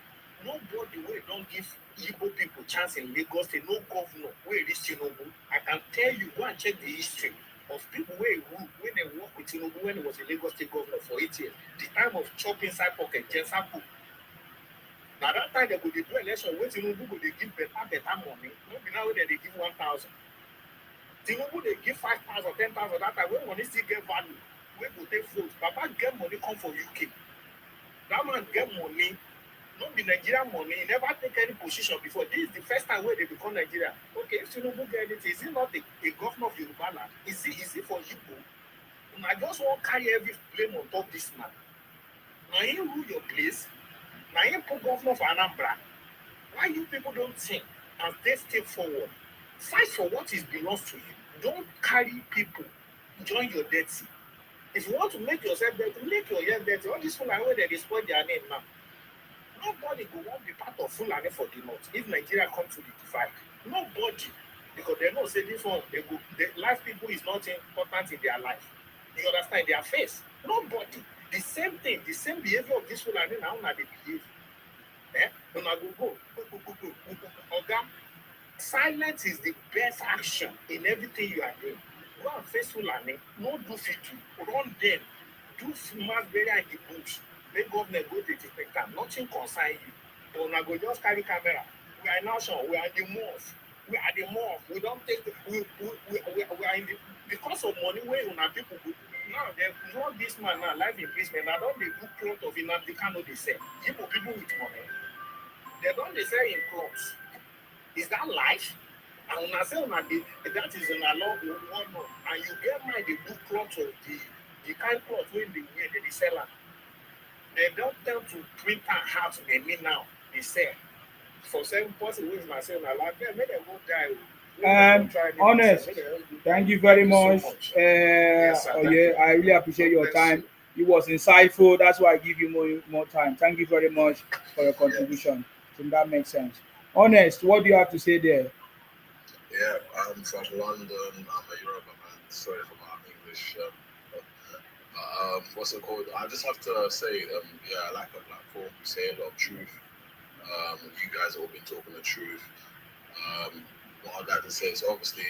Speaker 4: nobody will don't give Igbo people chance in Lagos State, no governor where it is Tinubu. I can tell you, go and check the history of people where when they work with Tinubu when he was a Lagos State governor for 8 years. The time of chopping inside pocket, Jensapu. Now that time they could do election where Tinubu could they give better money. Not be now they give 1,000. Tinubu they give 5,000, 10,000 that time when money still get value. Where go take votes? Baba get money come for UK. That man get money, not be Nigerian money, he never take any position before. This is the first time where they become Nigeria. Okay, if Tinubu get it, is he not a governor of Yoruba land? Is he for Igbo? And I just want to carry every blame on top this man. Now he rule your place. Now you put governor for Anambra. Why you people don't think and take step forward? Fight for what is belongs to you. Don't carry people. Join your dirty. If you want to make yourself dirty, make your head dirty. All these Fulani where they spoil their name now. Nobody will want to be part of Fulani for the north if Nigeria comes to the divide. Nobody. Because they know say this one, the life people is not important in their life. You understand? Their face. Nobody. The same thing, the same behavior of this Fulani now they behave. When I go. Okay? Silence is the best action in everything you are doing. Go and face Fulani, no do fitu, run them, do mass burial in the bush. Make government go to detect them. Nothing concern you. But when I go just carry camera, we are now sure we are the morph. We don't take we are in the because of money where una people go. Now they want this man now life in basement. I don't they do cloth of Nnamdi Kanu they sell. People with money. They don't they sell in clothes. Is that life? And when I say that is an law one and you get my the book cloth of the kind cloth when they wear they sell. They don't tell to print and house they need now. They sell. for certain person who is myself, I like them. Make them go die.
Speaker 1: Honest, thank you very much.
Speaker 4: Yes, sir.
Speaker 1: Oh
Speaker 4: Thank
Speaker 1: yeah,
Speaker 4: you.
Speaker 1: I really appreciate
Speaker 4: God
Speaker 1: your
Speaker 4: bless
Speaker 1: time.
Speaker 4: you.
Speaker 1: It was insightful. That's why I give you more time. Thank you very much for your contribution. I think that makes sense. Honest, what do you have to say there?
Speaker 5: Yeah, I'm from London. I'm a Yoruba man. Sorry for my English. What's it called? I just have to say, yeah, I like the platform. You say a lot of truth. You guys have all been talking the truth. Um, what I'd like to say is obviously,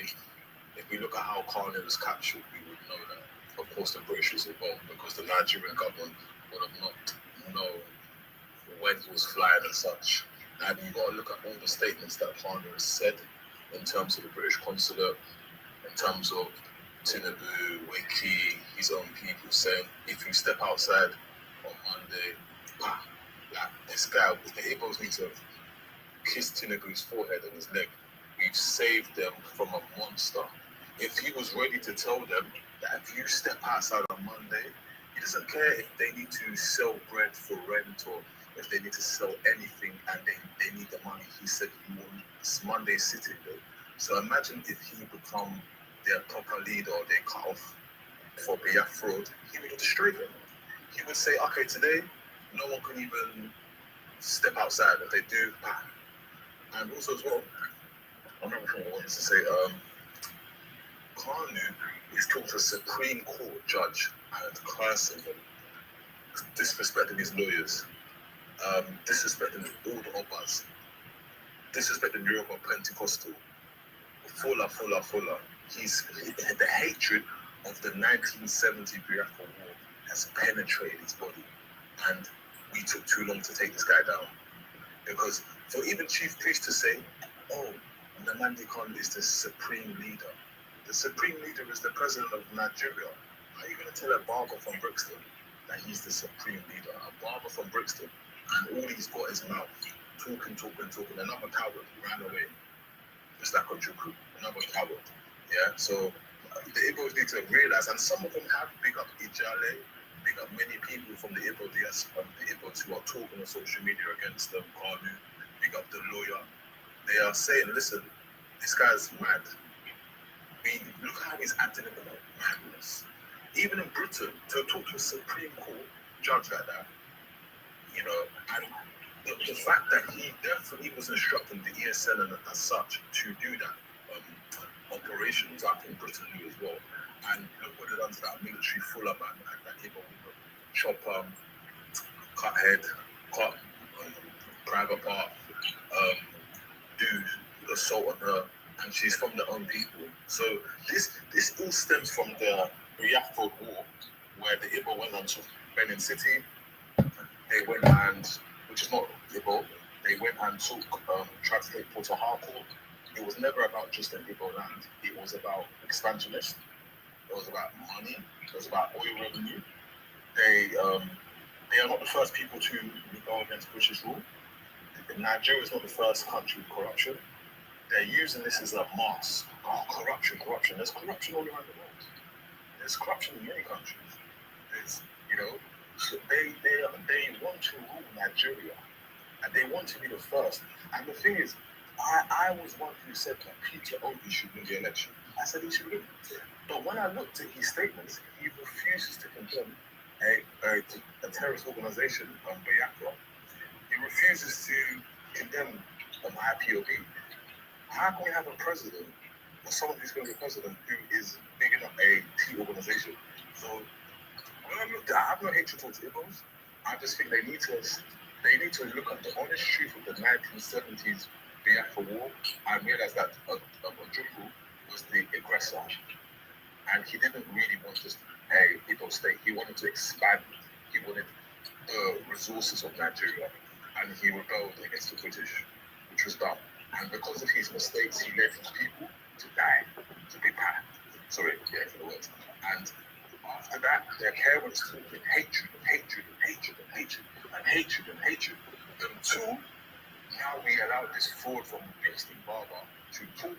Speaker 5: if we look at how Kanye was captured, we would know that, of course, the British was involved because the Nigerian government would have not known when he was flying and such. And you've got to look at all the statements that Kanye has said in terms of the British consulate, in terms of Tinubu, Wiki, his own people saying, if you step outside on Monday, like this guy, the Igbos need to kiss Tinubu's forehead and his leg. We've saved them from a monster. If he was ready to tell them that if you step outside on Monday, he doesn't care if they need to sell bread for rent or if they need to sell anything and they need the money. He said he wants Monday sitting day. So imagine if he become their proper leader or they cut off for Biafra fraud, he would destroy them. He would say, okay, today no one can even step outside. If they do, and also as well, I'm not sure what I wanted to say. Kanu is talking to a Supreme Court judge and cursing him, disrespecting his lawyers, disrespecting all the Obas, disrespecting Yoruba Pentecostal, fuller. The hatred of the 1970 Biafra War has penetrated his body, and we took too long to take this guy down. Because for even Chief Priest to say, oh, Nnamdi Kanu is the supreme leader. The supreme leader is the president of Nigeria. How are you going to tell a barber from Brixton that he's the supreme leader? A barber from Brixton, and all he's got is mouth, talking. Another coward ran away, just like Ojuku, another coward. Yeah, so the Igbos need to realize, and some of them have big up Ijale, big up many people from the Igbo diaspora, the Igbos who are talking on social media against them, Kanu, big up the lawyer. They are saying, listen, this guy's mad. I mean, look how he's acting in the madness. Even in Britain, to talk to a Supreme Court judge like that, you know, and the fact that he definitely was instructing the ESN and as such to do that operation was up in Britain knew as well. And look what they done to that military fuller man and that people chop cut head, cut private part, do assault on her, and she's from their own people. So this all stems from the Biafra War, where the Igbo went on to Benin City. They went and, which is not Igbo, they went and tried to take Port Harcourt. It was never about just an Igbo land. It was about expansionist. It was about money. It was about oil revenue. They are not the first people to rebel against British rule. Nigeria is not the first country with corruption. They're using this as a mask. Oh, corruption. There's corruption all around the world. There's corruption in many countries. There's, so they want to rule Nigeria, and they want to be the first. And the thing is, I was one who said that Peter Obi should win the election. I said he should win. But when I looked at his statements, he refuses to condemn a terrorist organization, Biafra. He refuses to condemn IPOB. How can we have a president or someone who's going to be president who is bigging up a T organization? So when I looked at, I have no hatred towards Igbos. I just think they need to look at the honest truth of the 1970s Biafra War and realize that Ojukwu was the aggressor, and he didn't really want just a Igbo state. He wanted to expand. He wanted the resources of Nigeria, and he rebelled against the British, which was done. And because of his mistakes, he led his people to die, to be bad. Sorry, for the words. And after that, their parents talking hatred. Until now we allow this fraud from Winston Barber to talk,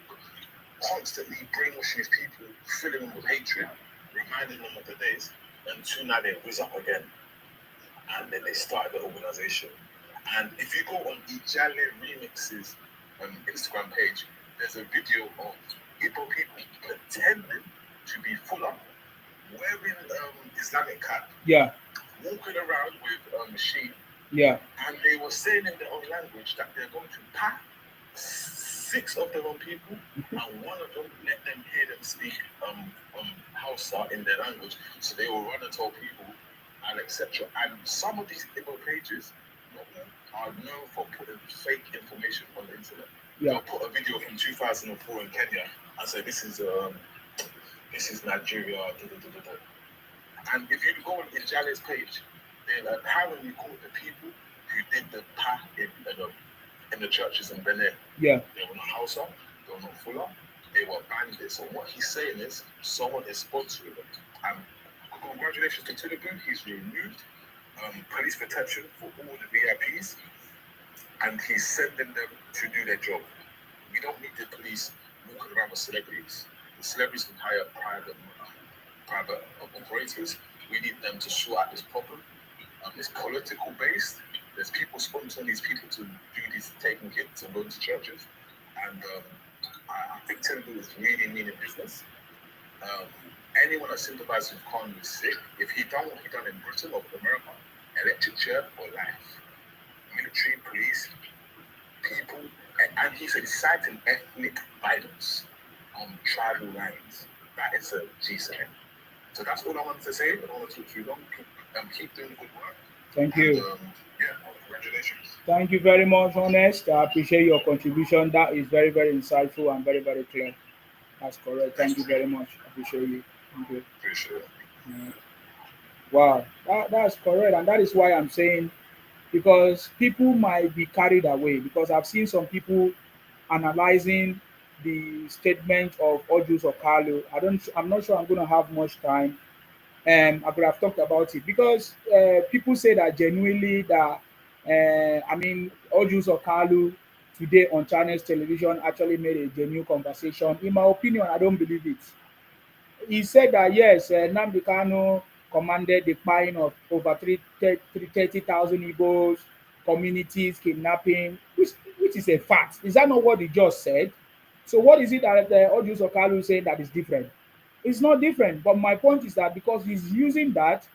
Speaker 5: constantly brainwashing his people, filling them with hatred, reminding them of the days, until now they whiz up again. And then they started the organization.
Speaker 4: And if you go on Ijale Remix's Instagram page, there's a video of Igbo people pretending to be Fuller, wearing Islamic cap,
Speaker 1: Yeah.
Speaker 4: walking around with machine,
Speaker 1: Yeah.
Speaker 4: and they were saying in their own language that they're going to pack six of their own people, and one of them let them hear them speak Hausa in their language, so they will run and tell people, and etc. And some of these Igbo pages are known for putting fake information on the internet.
Speaker 1: Yeah.
Speaker 4: They'll put a video from 2004 in Kenya and say this is Nigeria. Da, da, da, da, da. And if you go on Ijale's page, they're like, how will you call the people who did the path in the churches in Benin?
Speaker 1: Yeah.
Speaker 4: They were not Hausa, they were not Fuller, they were bandits. So what he's saying is someone is sponsoring them. And congratulations to Tinubu, he's removed police protection for all the VIPs, and he's sending them to do their job. We don't need the police walking around with celebrities. The celebrities can hire private operators. We need them to sort out this problem. It's political based. There's people sponsoring these people to do these, taking kids and going to churches. And I think Tinubu is really meaning business. Anyone that sympathizes with Khan is sick. If he done what he done in Britain or America, electric chair or life, military, police, people, and he's inciting ethnic violence on tribal lines. That is a G7. So that's all I wanted to say. I don't want to talk too long. Keep doing good work.
Speaker 1: Thank you.
Speaker 4: Yeah, congratulations.
Speaker 1: Thank you very much, Honest. I appreciate your contribution. That is very, very insightful and very, very clear. That's correct. Thank you very much. I appreciate you. Thank you.
Speaker 4: Appreciate it.
Speaker 1: Yeah. Wow, that's correct. And that is why I'm saying, because people might be carried away, because I've seen some people analyzing the statement of Ojus Okalu. I'm not sure I'm going to have much time. I could have talked about it because people say that genuinely that I mean Ojus Okalu today on Chinese television actually made a genuine conversation. In my opinion, I don't believe it. He said that yes, Nnamdi Kanu commanded the buying of over 30,000 Igbos, communities, kidnapping, which is a fact. Is that not what he just said? So what is it that Odious Okalu is saying that is different? It's not different. But my point is that because he's using that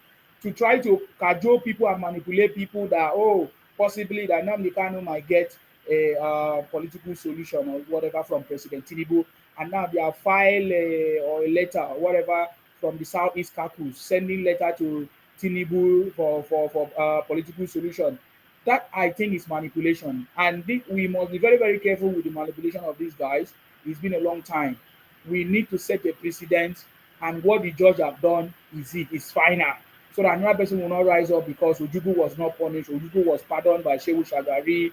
Speaker 1: to try to cajole people and manipulate people that, oh, possibly that Nnamdi Kanu might get a political solution or whatever from President Tinubu, and now they have filed or a letter or whatever from the Southeast Caucus, sending letter to Tinubu for political solution. That I think is manipulation, and we must be very, very careful with the manipulation of these guys. It's been a long time. We need to set a precedent, and what the judge have done is final, so that another person will not rise up because Ojukwu was not punished. Ojukwu was pardoned by Shehu Shagari.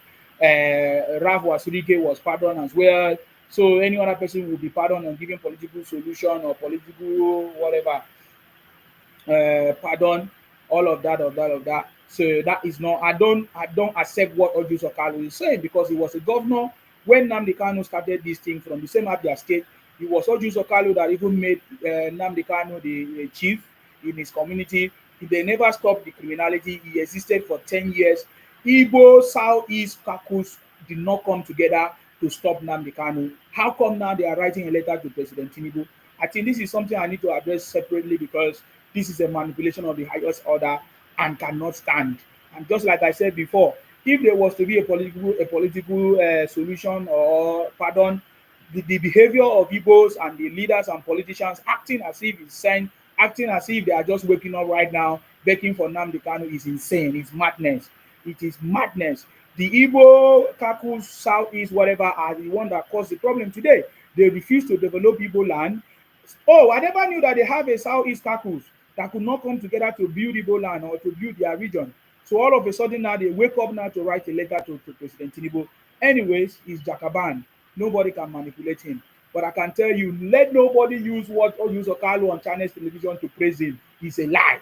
Speaker 1: Ralph Wasurike was pardoned as well. So any other person will be pardoned and given political solution or political whatever pardon, all of that. So that is not. I don't accept what Ojus Okalu is saying because he was a governor when Nnamdi Kanu started this thing from the same Abia state. It was Ojus Okalu that even made Nnamdi Kanu the chief in his community. They never stopped the criminality. He existed for 10 years. Igbo, Southeast, Caucus did not come together to stop Nnamdi Kanu. How come now they are writing a letter to President Tinubu? I think this is something I need to address separately because this is a manipulation of the highest order and cannot stand. And just like I said before, if there was to be a political solution or pardon, the behavior of Igbos and the leaders and politicians acting as if it's sent, acting as if they are just waking up right now, begging for Nnamdi Kanu is insane. It's madness. It is madness. The Igbo, Kakus, Southeast, whatever, are the one that caused the problem today. They refuse to develop Igbo land. Oh, I never knew that they have a Southeast Kakus that could not come together to build Igbo land or to build their region. So all of a sudden now they wake up now to write a letter to President Tinubu. Anyways, he's Jakaban. Nobody can manipulate him. But I can tell you, let nobody use what Odious Okalu on Chinese television to praise him. It's a lie.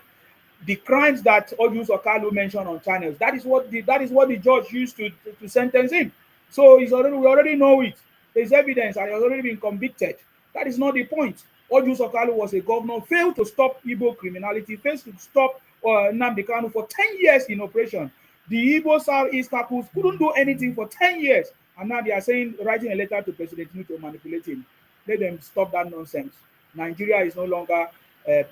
Speaker 1: The crimes that Odious Okalu mentioned on channels, that is what the judge used to sentence him. So we already know it. There's evidence and he has already been convicted. That is not the point. Odious Okalu was a governor, failed to stop Igbo criminality, failed to stop Nnamdi Kanu for 10 years in operation. The Igbo Southeast couples couldn't do anything for 10 years. And now they are saying, writing a letter to President Tinubu to manipulate him. Let them stop that nonsense. Nigeria is no longer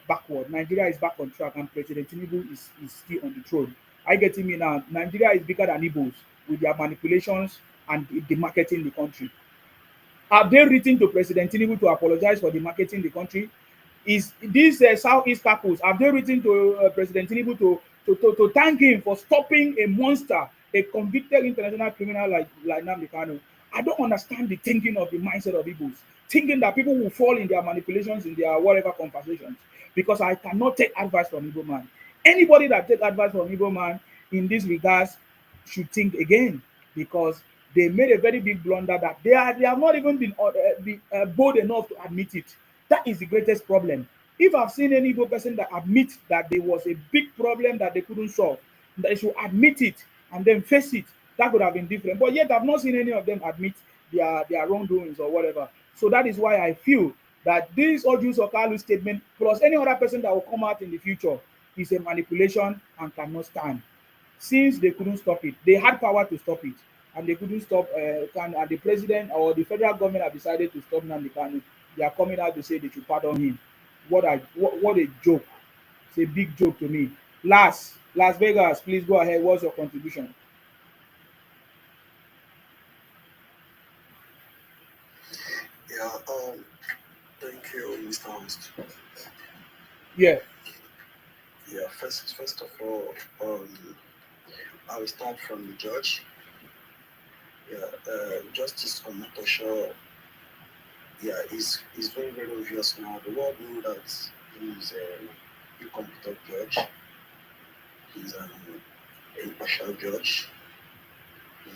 Speaker 1: backward. Nigeria is back on track, and President Tinubu is still on the throne. I getting me now. Nigeria is bigger than Igbos with their manipulations and the marketing the country. Have they written to President Tinubu to apologize for the marketing the country? Is these Southeast couples, have they written to President Tinubu to thank him for stopping a monster, a convicted international criminal like Nnamdi Kanu? I don't understand the thinking of the mindset of Igbos, thinking that people will fall in their manipulations, in their whatever conversations, because I cannot take advice from Igbo man. Anybody that take advice from Igbo man in this regards should think again, because they made a very big blunder that they have not even been bold enough to admit it. That is the greatest problem. If I've seen any Igbo person that admit that there was a big problem that they couldn't solve, they should admit it and then face it. That could have been different. But yet I've not seen any of them admit their wrongdoings or whatever. So that is why I feel that this Ojus Okalu statement plus any other person that will come out in the future is a manipulation and cannot stand. Since they couldn't stop it, they had power to stop it, and they couldn't stop. And the president or the federal government have decided to stop Nnamdi Kanu. They are coming out to say they should pardon him. What a joke! It's a big joke to me. Las Vegas, please go ahead. What's your contribution?
Speaker 3: Yeah, thank you, Mr. Host.
Speaker 1: Yeah.
Speaker 3: Yeah, first of all, I will start from the judge. Yeah, Justice Omotosho, yeah, is very, very obvious now. The world knows that he is a incompetent judge. He's an impartial judge.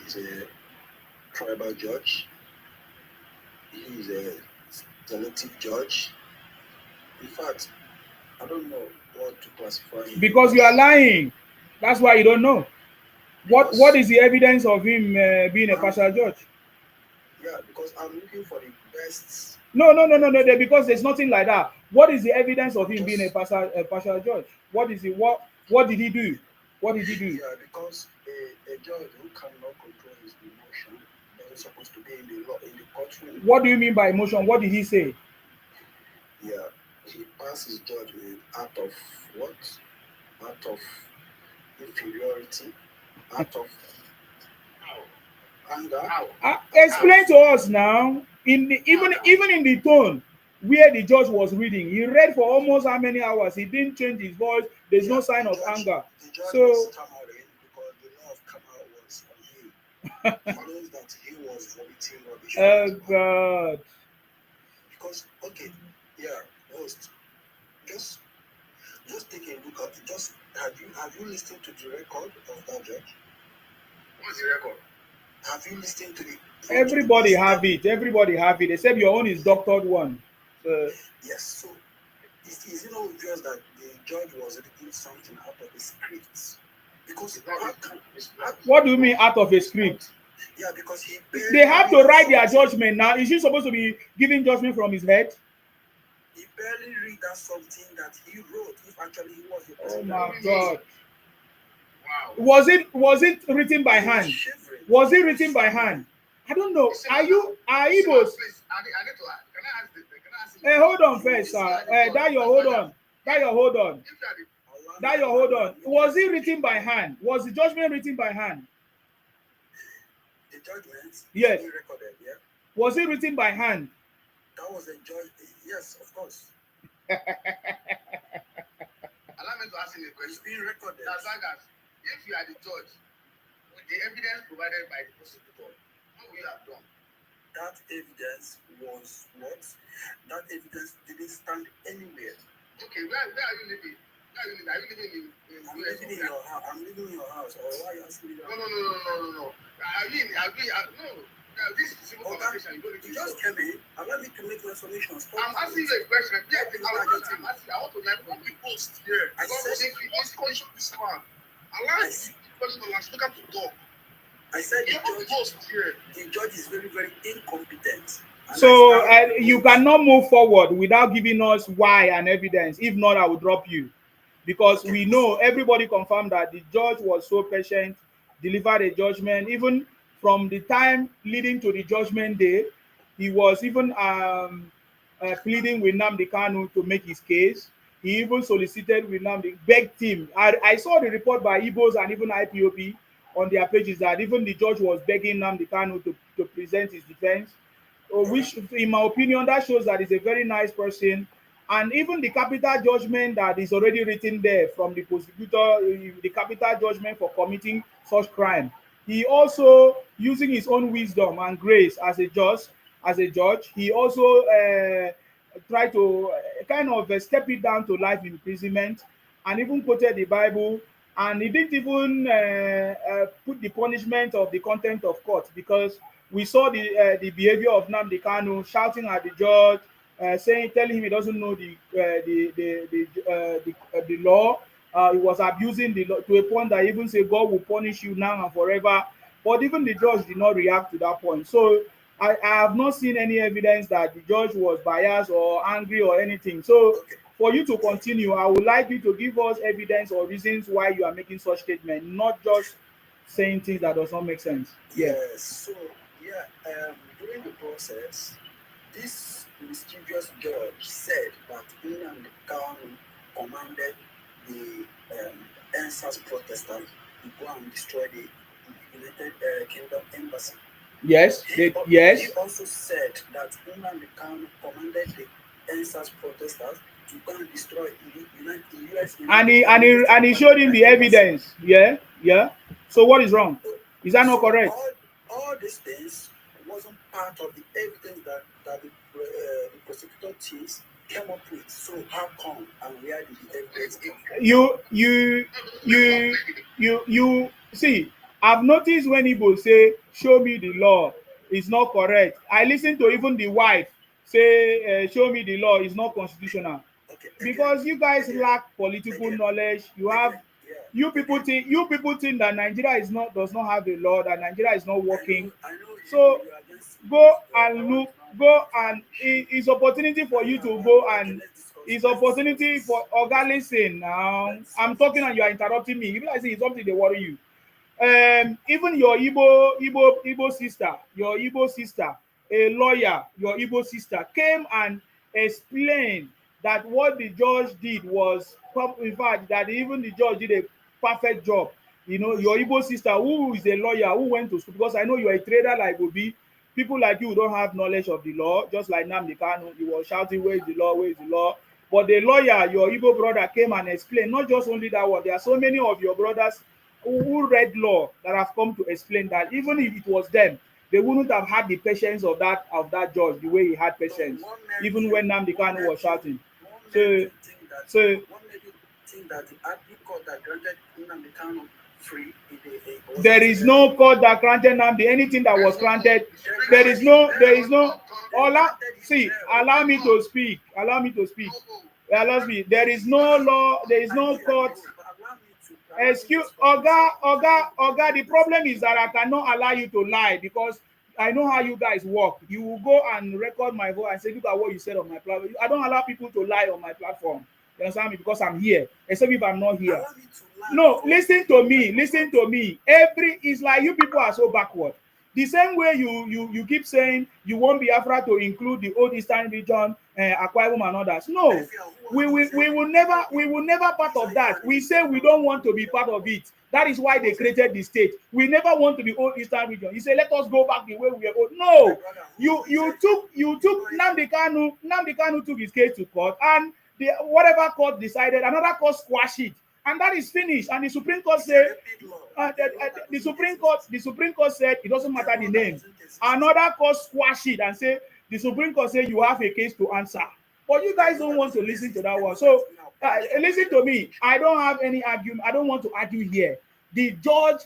Speaker 3: He's a tribal judge. He's a selective judge. In fact, I don't know what to classify him.
Speaker 1: Because you are lying. That's why you don't know. What is the evidence of him being a partial judge?
Speaker 3: Yeah, because I'm looking for the best.
Speaker 1: No, because there's nothing like that. What is the evidence of him being a partial judge? What is it? What did he do? What did he do?
Speaker 3: Yeah, because a judge who cannot control his emotion is supposed to be in the courtroom.
Speaker 1: What do you mean by emotion? What did he say?
Speaker 3: Yeah, he passed his judgment out of what? Out of inferiority, out of anger.
Speaker 1: Explain to us now. Even in the tone where the judge was reading, he read for almost how many hours? He didn't change his voice. There's no sign of anger.
Speaker 3: The judge
Speaker 1: So
Speaker 3: was stammering because the law of Kama was on him. It means that he was vomiting rubbish.
Speaker 1: Oh God!
Speaker 3: Because yeah, host, just take a look at it. Just have you listened to the record of that judge?
Speaker 4: What's the record?
Speaker 3: Have you listened to the?
Speaker 1: Everybody have it. Everybody have it. Except your own is doctored one.
Speaker 3: Yes. So is it obvious that the judge was reading something out of the script? Because
Speaker 1: what do you mean out of a script?
Speaker 3: Yeah, because
Speaker 1: they have to write their judgment now. Is he supposed to be giving judgment from his head?
Speaker 3: He barely read that something that he wrote. If actually he was the
Speaker 1: person. Oh my God!
Speaker 4: Wow.
Speaker 1: Was it written by hand? Was it written by hand? I don't know. Are Igbos?
Speaker 4: I need to ask. Can I ask this?
Speaker 1: Hey, hold on first, sir. Hold on. Was it written by hand? Was the judgment written by hand?
Speaker 3: The judgment?
Speaker 1: Yes.
Speaker 3: Recorded, yeah?
Speaker 1: Was it written by hand?
Speaker 3: That was a judge. Yes, of course.
Speaker 4: Allow me to ask you a question.
Speaker 3: It's being recorded.
Speaker 4: As long as if you are the judge, with the evidence provided by the prosecutor, what will you have done?
Speaker 3: That evidence was what? That evidence didn't stand anywhere.
Speaker 4: Okay, where are you living? Are you living in
Speaker 3: I'm living in your house. I'm living in your house. Or why are you asking me that?
Speaker 4: No. No. This is civil conversation.
Speaker 3: You just tell me. Allow me to make my solution.
Speaker 4: I'm asking you a question. Yes, I want to learn from the post here. I said what's conscious this man. Allow the person on speaker to talk.
Speaker 3: I said the judge is very, very incompetent.
Speaker 1: So you cannot move forward without giving us why and evidence. If not, I will drop you. Because we know everybody confirmed that the judge was so patient delivered a judgment. Even from the time leading to the judgment day, he was even pleading with Nnamdi Kanu to make his case. He even solicited with Nnamdi, begged him. I saw the report by Igbos and even IPOP on their pages that even the judge was begging Nnamdi Kanu to present his defense, which, in my opinion, that shows that he's a very nice person. And even the capital judgment that is already written there from the prosecutor, the capital judgment for committing such crime, he also, using his own wisdom and grace as a judge, he also tried to kind of step it down to life imprisonment, and even quoted the Bible. And he didn't even put the punishment of the contempt of court, because we saw the behavior of Nnamdi Kanu shouting at the judge, saying, telling him he doesn't know the law. He was abusing the law to a point that even say God will punish you now and forever. But even the judge did not react to that point. So I have not seen any evidence that the judge was biased or angry or anything. So for you to continue, I would like you to give us evidence or reasons why you are making such statement, not just saying things that does not make sense. Yeah.
Speaker 8: Yes. So during the process, this mischievous judge said that Nnamdi Kanu commanded the NSAS protestants to go and destroy the United Kingdom embassy.
Speaker 1: Yes.
Speaker 8: He also said that Nnamdi Kanu commanded the NSAS protesters to go and destroy the US.
Speaker 1: And he showed him the evidence. Yeah. So what is wrong? Is that not correct?
Speaker 8: All these things wasn't part of the evidence that the prosecutor teams came up with. So how come and where did the evidence come from?
Speaker 1: You see, I've noticed when Igbo say, show me the law, it's not correct. I listen to even the wife say, show me the law, is not constitutional. Because you guys lack political knowledge. You people think that Nigeria does not have a law, that Nigeria is not working. So go and it's opportunity for you to go, and it's opportunity for Oga, listen now. I'm talking and you are interrupting me. If I say it's something they worry you. Even your Igbo sister, a lawyer, your Igbo sister came and explained that what the judge did was, in fact, that even the judge did a perfect job. You know, your Igbo sister, who is a lawyer, who went to school, because I know you're a trader like Obi. People like you don't have knowledge of the law, just like Nnamdi Kanu. You were shouting, where is the law, where is the law? But the lawyer, your Igbo brother, came and explained, not just only that one. There are so many of your brothers who read law that have come to explain that even if it was them, they wouldn't have had the patience of that judge the way he had patience, even when Nnamdi Kanu was shouting. So
Speaker 8: what made you think that the Supreme Court that granted Nnamdi Kanu free?
Speaker 1: There is no court that granted Nnamdi anything that was granted. There is no. See, allow me to speak. There is no law. There is no court. Excuse Oga. The problem is that I cannot allow you to lie, because I know how you guys work. You will go and record my voice and say, look at what you said on my platform. I don't allow people to lie on my platform. You understand me? Because I'm here, except if I'm not here. No, listen to me. It's like you people are so backward. The same way you keep saying you want Biafra to include the old Eastern region, Akwa Ibom and others. No, we will never part of that. We say we don't want to be part of it. That is why they created the state. We never want to be old Eastern region. You say let us go back the way we are old. No, you took Nnamdi Kanu. Nnamdi Kanu took his case to court, and whatever court decided, another court squashed it. And that is finished. And the Supreme Court said, the Supreme Court said it doesn't matter the name. Another court squashed it and said the Supreme Court said you have a case to answer. But you guys don't want to listen to that one. So listen to me. I don't have any argument. I don't want to argue here. The judge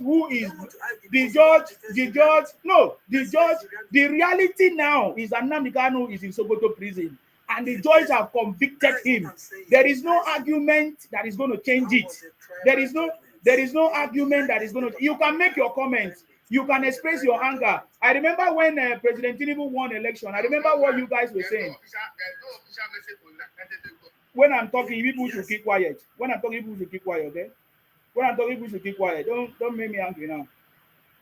Speaker 1: the reality now is that Nnamdi Kanu is in Sokoto prison, and the judge have convicted him. There is no argument that is going to change it. There is no argument that is going to. You can make your comments. You can express your anger. I remember when President Tinubu won election. I remember what you guys were saying. When I'm talking, people should keep quiet. Okay? When I'm talking, people should keep quiet. Don't make me angry now.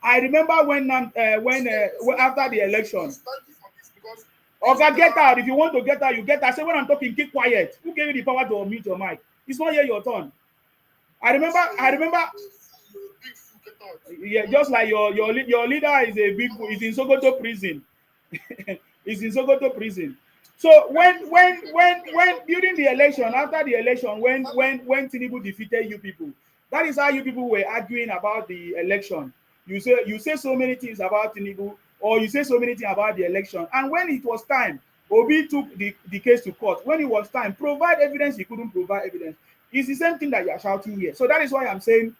Speaker 1: I remember when after the election,
Speaker 3: Thank you for this because
Speaker 1: Oga, get out. If you want to get out, you get out. I say when I'm talking, keep quiet. Who gave you the power to unmute your mic? It's not yet your turn. I remember.
Speaker 3: you're a big fool, get out.
Speaker 1: Yeah, just like your leader is a big is in Sokoto prison. Is in Sokoto prison. So when during the election, after the election, when Tinubu defeated you people, that is how you people were arguing about the election. You say so many things about Tinubu, or you say so many things about the election. And when it was time, Obi took the case to court. When it was time, provide evidence, he couldn't provide evidence. It's the same thing that you are shouting here. So that is why I'm saying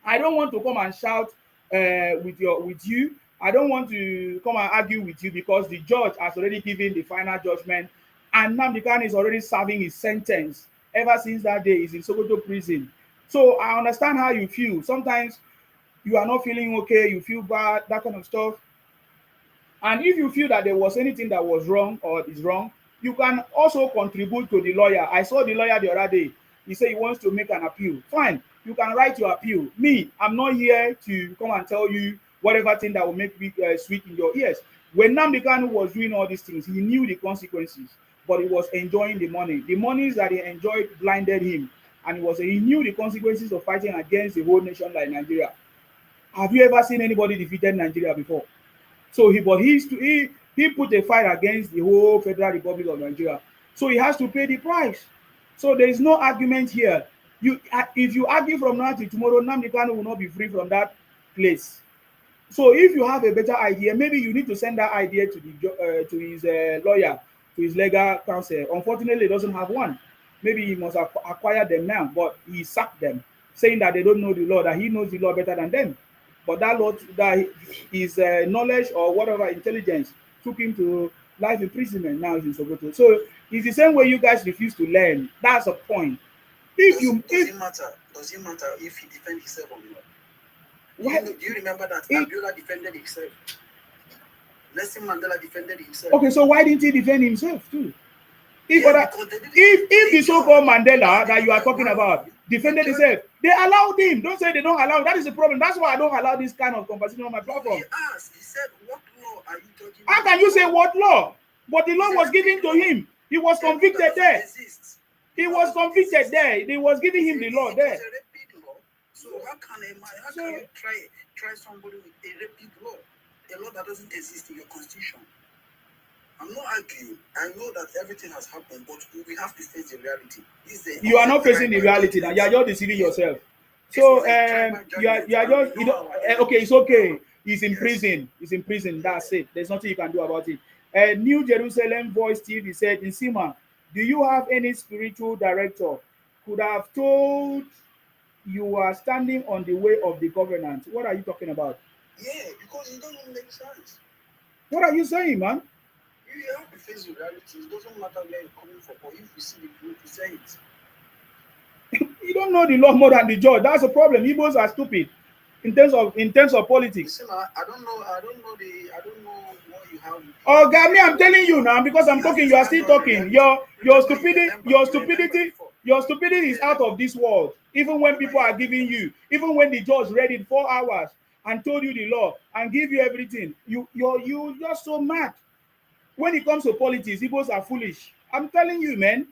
Speaker 1: I don't want to come and shout with you. I don't want to come and argue with you because the judge has already given the final judgment, and Nnamdi Kanu is already serving his sentence. Ever since that day, he's in Sokoto prison. So I understand how you feel. Sometimes you are not feeling okay, you feel bad, that kind of stuff. And if you feel that there was anything that was wrong or is wrong, you can also contribute to the lawyer. I saw the lawyer the other day. He said he wants to make an appeal. Fine, you can write your appeal. Me, I'm not here to come and tell you whatever thing that will make me sweet in your ears. When Nnamdi Kanu was doing all these things, he knew the consequences, but he was enjoying the money. The monies that he enjoyed blinded him, and he knew the consequences of fighting against a whole nation like Nigeria. Have you ever seen anybody defeated Nigeria before? So he put a fight against the whole Federal Republic of Nigeria. So he has to pay the price. So there is no argument here. If you argue from now to tomorrow, Nnamdi Kanu will not be free from that place. So if you have a better idea, maybe you need to send that idea to his lawyer, to his legal counsel. Unfortunately, he doesn't have one. Maybe he must acquire them now, but he sacked them, saying that they don't know the law, that he knows the law better than them. But that law, that his knowledge or whatever intelligence took him to life imprisonment. Now he's in Sokoto. So it's the same way you guys refuse to learn. That's a point.
Speaker 8: Does it matter? Does it matter if he defends himself or not? Do you remember that Abiola defended himself? Nelson Mandela defended himself.
Speaker 1: Okay, so why didn't he defend himself too? If the so-called Mandela that you are talking about defended himself, they allowed him. Don't say they don't allow. That is the problem. That's why I don't allow this kind of conversation on my platform.
Speaker 8: He asked. He said, "What law are you talking about?"
Speaker 1: How can you say what law? But the law was given to him. He was convicted there. He was convicted there. They was giving him the law there.
Speaker 8: So how can you try somebody with a repeat law, a law that doesn't exist in your constitution? I'm not arguing. I know that everything has happened, but we have to face the reality.
Speaker 1: You are not facing the reality now. You are just deceiving yourself. So you are just okay. It's okay. He's in prison. He's in prison. That's it. There's nothing you can do about it. New Jerusalem Voice TV said, Nsima, do you have any spiritual director could have told you are standing on the way of the covenant? What are you talking about?
Speaker 8: Yeah, because it doesn't make sense.
Speaker 1: What are you saying, man?
Speaker 8: You have to face the reality. It doesn't matter where you're coming from, but if you see the truth, you say it.
Speaker 1: You don't know the law more than the judge. That's the problem. Igbos are stupid in terms of politics.
Speaker 8: Listen, I don't know what you have.
Speaker 1: Oh God, me, I'm telling you now because I'm talking. You are still talking. Your stupidity is out of this world. Even when people are giving you, even when the judge read it 4 hours and told you the law and give you everything, you're just so mad. When it comes to politics, Igbos are foolish. I'm telling you, man.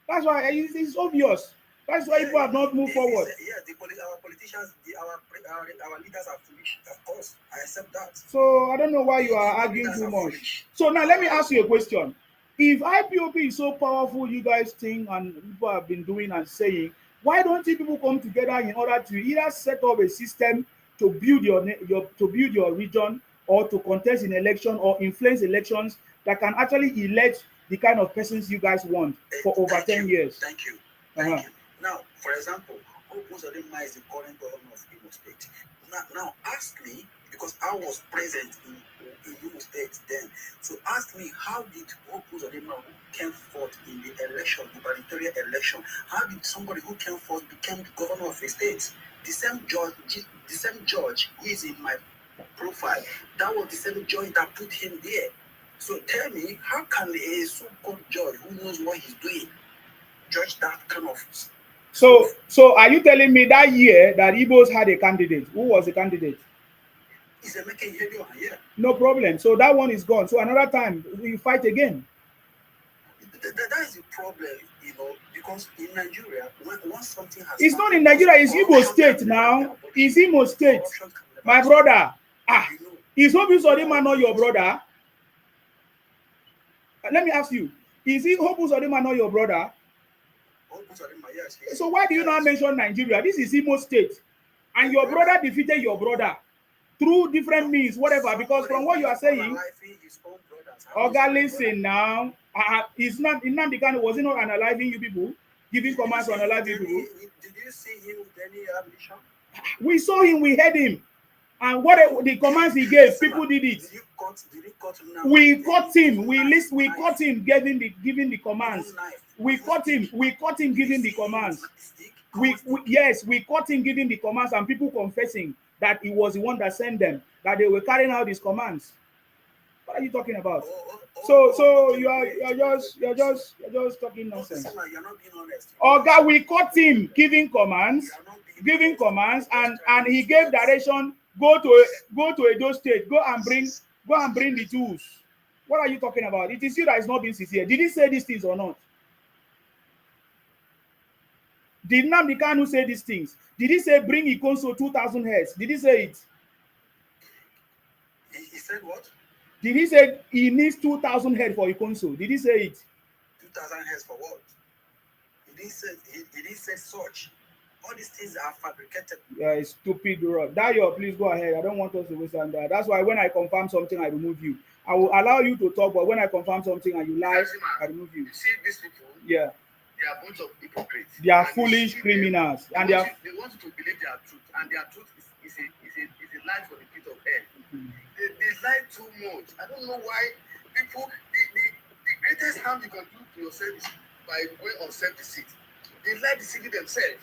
Speaker 1: That's why it's obvious. That's why people have not moved forward.
Speaker 8: Our politicians, our leaders are foolish. Of course, I accept that.
Speaker 1: So I don't know why you are arguing too much. So now let me ask you a question. If IPOP is so powerful, you guys think, and people have been doing and saying, why don't you people come together in order to either set up a system to build your region, or to contest in election or influence elections that can actually elect the kind of persons you guys want for over 10 years?
Speaker 8: Thank you. Thank you. Now, for example, Okunzodinma is the current governor of Imo State. Now, ask me, because I was present in Imo State then. So ask me, how did Okunzodinma, who came forth in the election, gubernatorial election, how did somebody who came forth become the governor of a state? The same judge who is in my profile, that was the same judge that put him there. So tell me, how can a so-called judge who knows what he's doing judge that kind of?
Speaker 1: So are you telling me that year that Igbos had a candidate? Who was the candidate?
Speaker 8: It's a making heavy one, yeah.
Speaker 1: No problem. So that one is gone. So another time we fight again.
Speaker 8: That is the problem, because in Nigeria, once something has
Speaker 1: It's not
Speaker 8: happened,
Speaker 1: in Nigeria, it's Imo
Speaker 8: corruption
Speaker 1: State
Speaker 8: can never
Speaker 1: now.
Speaker 8: be abolished.
Speaker 1: It's Imo State.
Speaker 8: Corruption can never
Speaker 1: My
Speaker 8: be
Speaker 1: brother.
Speaker 8: abolished. You know,
Speaker 1: Is Hope Uzodinma not your brother? Let me ask you. Is Hope Uzodinma not your brother?
Speaker 8: yes,
Speaker 1: So why do you not mention Nigeria? This is Imo State. And your brother defeated your brother through different means, whatever. Because from what you are saying, Oga, listen now. It's not Nnamdi Kanu, was he not analyzing you people? Giving commands to analyze you people?
Speaker 8: Did you see him with any ambition?
Speaker 1: We saw him, we heard him. And what the commands he gave, people did it.
Speaker 8: Did you cut him now?
Speaker 1: We caught him. We caught him giving the commands. We caught him giving the commands. Yes, we caught him giving the commands and people confessing that he was the one that sent them, that they were carrying out his commands. What are you talking about? So you're just talking nonsense.
Speaker 8: You're not being honest.
Speaker 1: Oga, we caught him giving commands, and he gave direction. Go to Edo State. Go and bring the tools. What are you talking about? It is you that is not being sincere. Did he say these things or not? Did Nnamdi Kanu say these things? Did he say bring Ikonso 2,000 heads? Did he say it?
Speaker 8: He said what?
Speaker 1: Did he say he needs 2,000 heads for Ikonso? Did he say it?
Speaker 8: 2,000 heads for what? He didn't say such. All these things are fabricated.
Speaker 1: Yeah, it's stupid. Dayo, please go ahead. I don't want us to waste time there. That's why when I confirm something, I remove you. I will allow you to talk, but when I confirm something and you lie, I remove you.
Speaker 6: You see these people?
Speaker 1: Yeah.
Speaker 6: They are a bunch of hypocrites.
Speaker 1: They are foolish criminals.
Speaker 6: They want you to believe their truth, and their truth is a lie for the pit of hell. They lie too much. I don't know why people. The greatest harm you can do to yourself is by going on self-deceit. They lie deceiving themselves.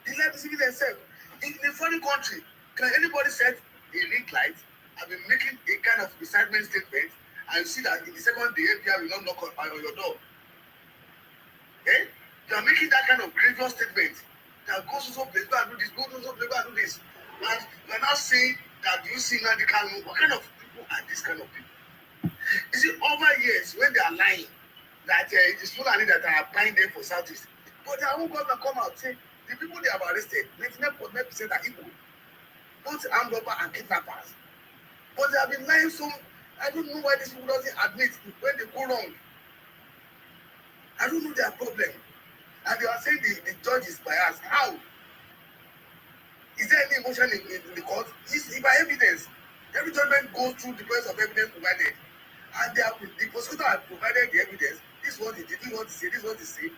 Speaker 6: In a foreign country, can anybody set a ring light and be making a kind of incitement statement, and you see that in the second day, FBI will not knock on your door? Eh? You are making that kind of grievous statement that goes to some place, go and do this, go to some place, go and do this. And you are now saying that you see Nnamdi Kanu. What kind of people are these kind of people? You see, over years, when they are lying, that it is Fulani that are applying them for Southeast, but their own government come out say the people they have arrested, 99.9% are Igbo, both armed robbers and kidnappers. But they have been lying so. I don't know why these people doesn't admit when they go wrong. I don't know their problem. And they are saying the judge is biased. How? Is there any emotion in the court? It's by evidence. Every judgment goes through the process of evidence provided. And the prosecutor has provided the evidence. This is what he did, this is what he said, this is what he said.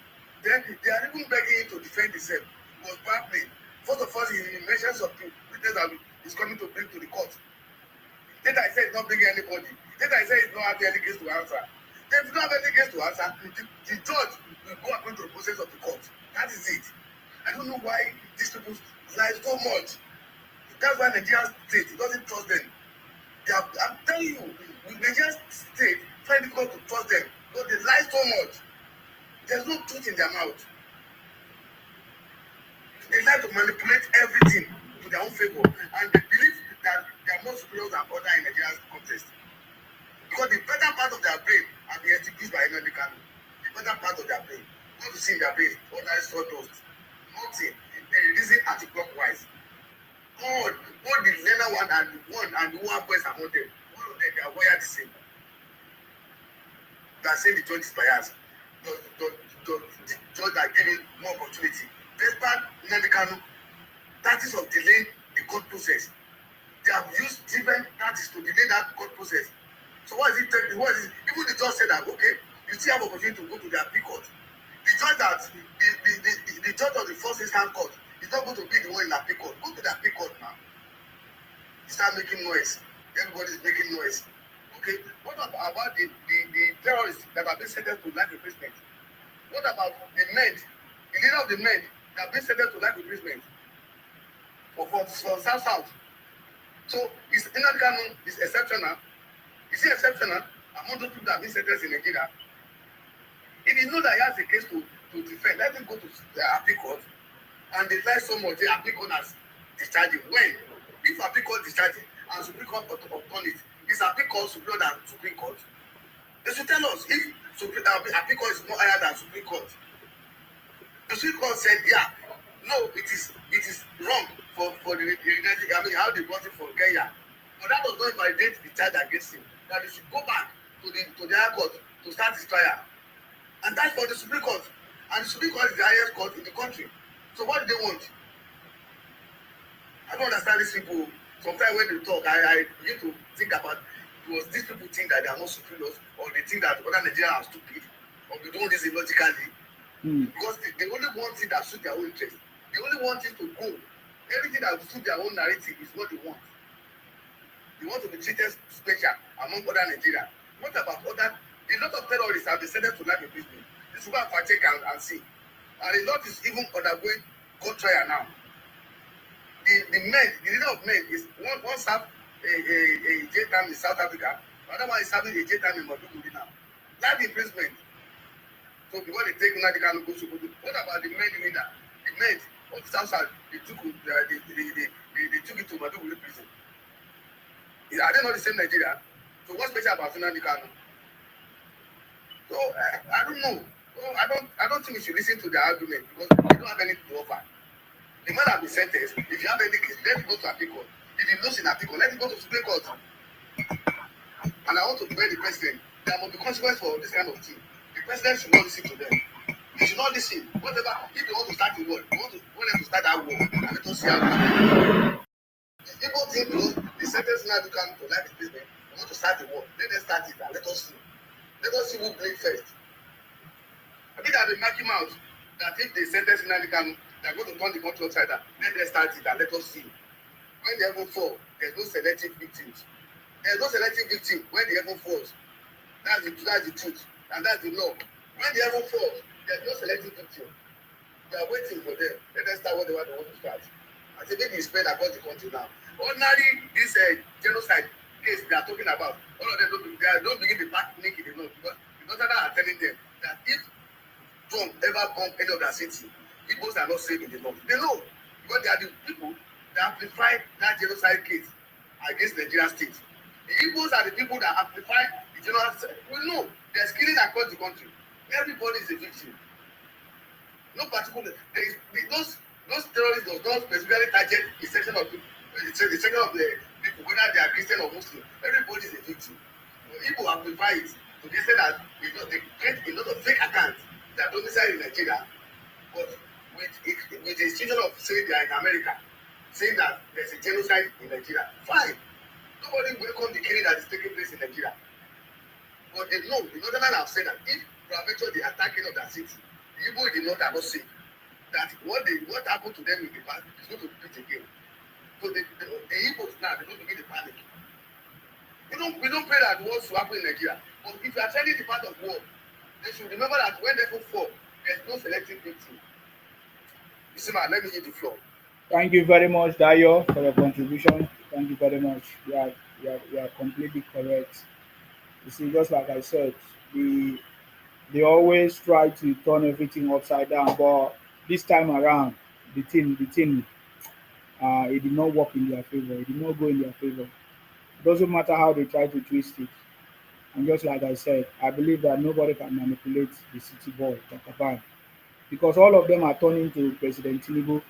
Speaker 6: Then they are even begging him to defend himself. But partly, first of all, he mentions some witness that he's coming to bring to the court. Later I said he's not bringing anybody. Later I said he's not having any case to answer. Then if you don't have any case to answer, the judge will go according to the process of the court. That is it. I don't know why these people lie so much. That's why Nigerian state doesn't trust them. I'm telling you, Nigerian state find it difficult to trust them because they lie so much. There's no truth in their mouth. They like to manipulate everything to their own favor, and they believe that they are more superior than other in Nigeria's contest. Because the better part of their brain are being executed by Nnamdi Kanu. The better part of their brain, not to see in their brain, all that is sawdust. Nothing. They reason anti-clockwise. All the learner one and the one boys among them, all of them, they are wired the same. They are saying the judge is biased. The judge are giving more opportunity. Despite Nnamdi Kanu, tactics of delaying the court process. They have used different tactics to delay that court process. So what is it? Even the judge said that, okay, you still have opportunity to go to the appeal court. The judge that the judge of the first instance court is not going to be the one in the appeal court. Go to the appeal court now. You start making noise. Everybody is making noise. Okay, what about the terrorists that have been sentenced to life imprisonment? What about the men, the leader of the men that have been sentenced to life imprisonment for South? So is Nnamdi Kanu is exceptional? Is he exceptional among those people that have been sentenced in Nigeria? If you know that he has a case to defend, let him go to the appeal court, and they lie so much, the appeal court has discharged him. When? If appeal court discharged him,
Speaker 9: and Supreme Court upon it. Is appeal court superior than Supreme Court? They should tell us if appeal court is more higher than Supreme Court. The Supreme Court said, yeah, no, it is wrong for the I mean how they brought it from Kenya. But that does not validate the charge against him. That they should go back to the high court to start his trial. And that's for the Supreme Court. And the Supreme Court is the highest court in the country. So what do they want? I don't understand these people. Sometimes when they talk, I begin to think about, because these people think that they are more superior, or they think that other Nigerians are stupid, or we don't reason logically. Because they only want things that suit their own interest. They only want it to go. Everything that will suit their own narrative is what they want. They want to be treated special among other Nigerians. What about other? A lot of terrorists have been sentenced to life in prison. This is what I check and see. And a lot is even undergoing court trial now. The leader of men is one served a jail time in South Africa. Another one is serving a jail time in Maiduguri now. Life imprisonment. So before they take Nnamdi Kanu go to what about the men leader? The men of the South Side, they took it to Maiduguri prison. Are they not the same Nigeria? So what's special about Nnamdi Kanu? So I don't know. So I don't think we should listen to their argument because they don't have anything to offer. The man has been sentenced. If you have any case, let it go to appeal court. If he knows in appeal court, let it go to Supreme Court. And I want to debate the president. There must be consequence for this kind of thing. The president should not listen to them. He should not listen. Whatever, if they want to start the war, they want them to start that war. And let us see how it goes. If people think because the sentence now become to life imprisonment, they want to start the war. Let them start it and let us see. Let us see who blink first. I think that they mark him out that if they sentence Nnamdi Kanu, they are going to turn the country upside down. Let them start it and let us see. When the heaven falls, there's no selective victims. There's no selective victim when the heaven falls. That's the truth. And that's the law. When the heaven falls, there's no selective victim. They are waiting for them. Let them start whatever they want to start. I think maybe it's spread across the country now. Ordinary, this genocide case they are talking about, all of them don't begin to panic in the north because the northerners are telling them that if Trump ever bomb any of their city, Igbos are not safe in the north. They know because they are the people that amplify that genocide case against Nigeria state. The Igbos are the people that amplify the genocide. We know there's killing across the country. Everybody is a victim. No particular. Those terrorists does not specifically target a section of people. A section of the people, whether they are Christian or Muslim. Everybody is a victim. People amplify it to the extent that they create a lot of fake accounts that domicile in Nigeria, but with the institution of saying they are in America, saying that there's a genocide in Nigeria. Fine. Nobody welcome the killing that is taking place in Nigeria. But they know, the Northerners have said that if premature the attacking of that city, the Igbo in the north are not safe. That what happened to them in the past is going to repeat again. So the Igbos now, they don't begin to panic. We don't pray that wars will happen in Nigeria. But if you are telling the part of war, they should remember that when they fall, there's no selective victim. You see, man, let me hit the floor.
Speaker 1: Thank you very much, Dayo, for your contribution. Thank you very much. You are completely correct. You see, just like I said, they always try to turn everything upside down, but this time around, the thing, it did not work in their favor. It did not go in their favor. It doesn't matter how they try to twist it. And just like I said, I believe that nobody can manipulate the city boy, Jakaban, because all of them are turning to President Tinubu.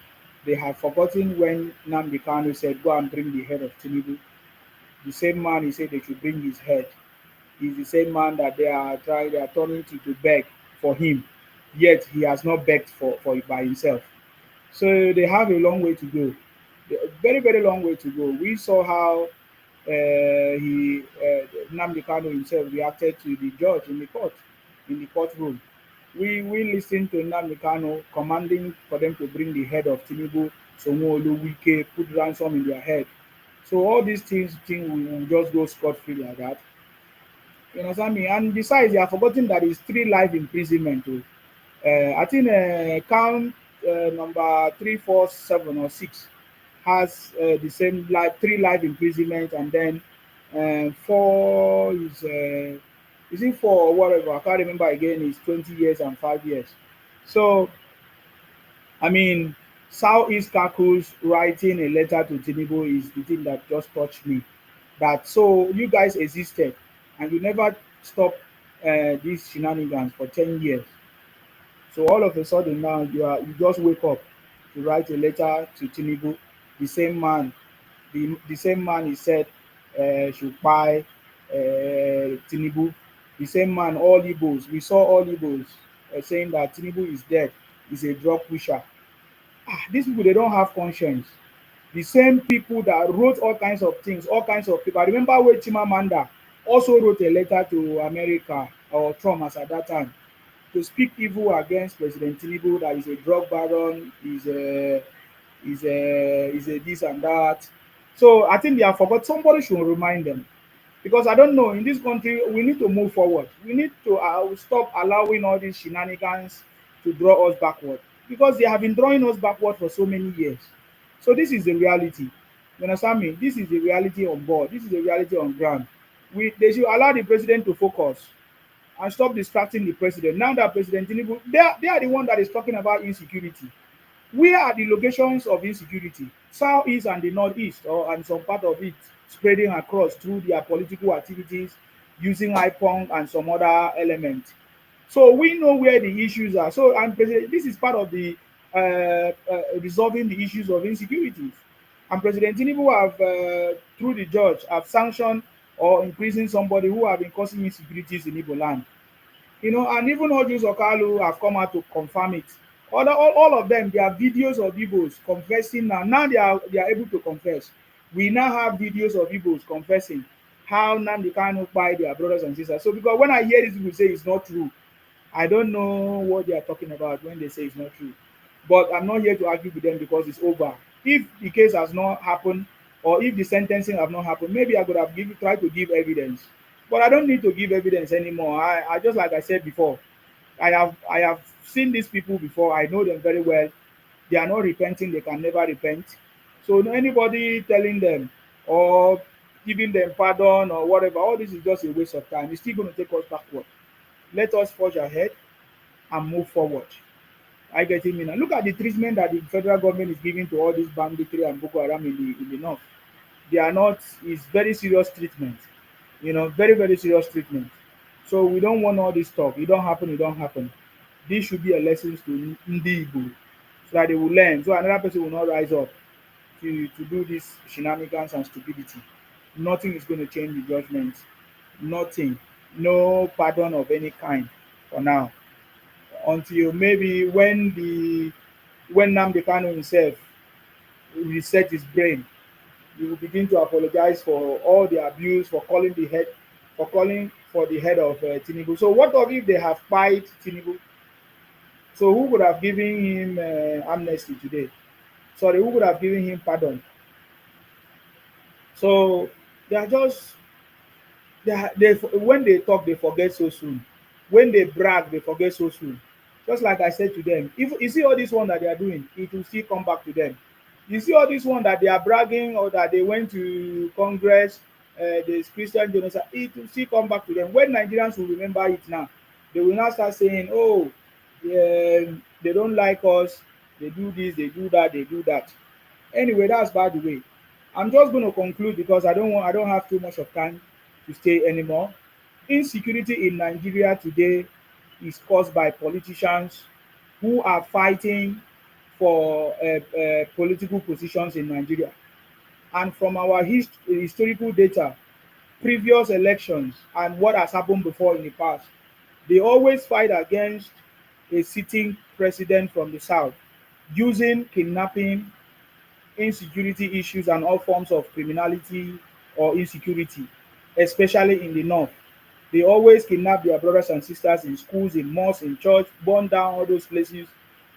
Speaker 1: They have forgotten when Nnamdi Kanu said, "Go and bring the head of Tinubu." The same man he said they should bring his head is the same man that they are turning to beg for him. Yet he has not begged for it by himself. So they have a long way to go. A very, very long way to go. We saw how Nnamdi Kanu himself reacted to the judge in the courtroom. We listened to Nnamdi Kanu commanding for them to bring the head of Tinubu, Sonwo-Olu, Wike, put ransom in their head. So all these things will just go scot-free like that. You understand me? And besides, they have forgotten that it's 3 life imprisonment. Oh. I think count number 3, 4, 7, or 6 has the same 3 life imprisonment, and then 4 is it 4 or whatever? I can't remember again. It's 20 years and 5 years. So I mean, Southeast Kakus writing a letter to Tinubu is the thing that just touched me. That so you guys existed and you never stopped these shenanigans for 10 years. So all of a sudden now you just wake up to write a letter to Tinubu, the same man, the same man he said should buy Tinubu, the same man, all Igbos. We saw all Igbos saying that Tinubu is dead, is a drug pusher. These people they don't have conscience. The same people that wrote all kinds of things, all kinds of people. I remember when Chimamanda also wrote a letter to America or Trump as at that time to speak evil against President Tinubu that is a drug baron, is a this and that. So I think they have forgot. Somebody should remind them because I don't know. In this country, we need to move forward. We need to stop allowing all these shenanigans to draw us backward because they have been drawing us backward for so many years. So this is the reality. You understand me? This is the reality on board. This is the reality on ground. They should allow the president to focus and stop distracting the president. Now that President Tinubu, they are the one that is talking about insecurity. Where are the locations of insecurity? Southeast and the northeast, or and some part of it spreading across through their political activities using IPONG and some other elements. So we know where the issues are. So and this is part of the resolving the issues of insecurities. And President Tinubu have, through the judge, have sanctioned or imprisoned somebody who have been causing insecurities in Igbo land. You know, and even Ojus Okalu have come out to confirm it. All of them, there are videos of Igbos confessing now. Now they are able to confess. We now have videos of Igbos confessing how Nnamdi Kanu buy their brothers and sisters. So because when I hear these people say it's not true, I don't know what they are talking about when they say it's not true. But I'm not here to argue with them because it's over. If the case has not happened, or if the sentencing have not happened, maybe I could have tried to give evidence. But I don't need to give evidence anymore. I just like I said before, I have seen these people before. I know them very well. They are not repenting. They can never repent. So anybody telling them or giving them pardon or whatever, all this is just a waste of time. It's still going to take us backward. Let us forge ahead and move forward. I get it now. Look at the treatment that the federal government is giving to all these banditry and Boko Haram in the north. They are not. It's very serious treatment. You know, very very serious treatment. So we don't want all this talk. It don't happen. It don't happen. This should be a lesson to Ndi Igbo so that they will learn. So another person will not rise up to do this shenanigans and stupidity. Nothing is going to change the judgment. Nothing. No pardon of any kind for now. Until maybe when Nnamdi Kanu himself reset his brain, he will begin to apologize for all the abuse, for calling for the head of Tinubu. So what of if they have fight Tinubu? So who would have given him amnesty today? Sorry, who would have given him pardon? So they are just when they talk, they forget so soon. When they brag, they forget so soon. Just like I said to them, if you see all this one that they are doing, it will still come back to them. You see all this one that they are bragging or that they went to Congress, this Christian genocide, it will still come back to them. When Nigerians will remember it now, they will now start saying, oh, they don't like us, they do this, they do that, they do that. Anyway, that's by the way. I'm just going to conclude because I don't have too much of time to stay anymore. Insecurity in Nigeria today is caused by politicians who are fighting for political positions in Nigeria. And from our historical data, previous elections, and what has happened before in the past, they always fight against a sitting president from the south using kidnapping, insecurity issues, and all forms of criminality or insecurity, especially in the north. They always kidnap their brothers and sisters in schools, in mosques, in church, burn down all those places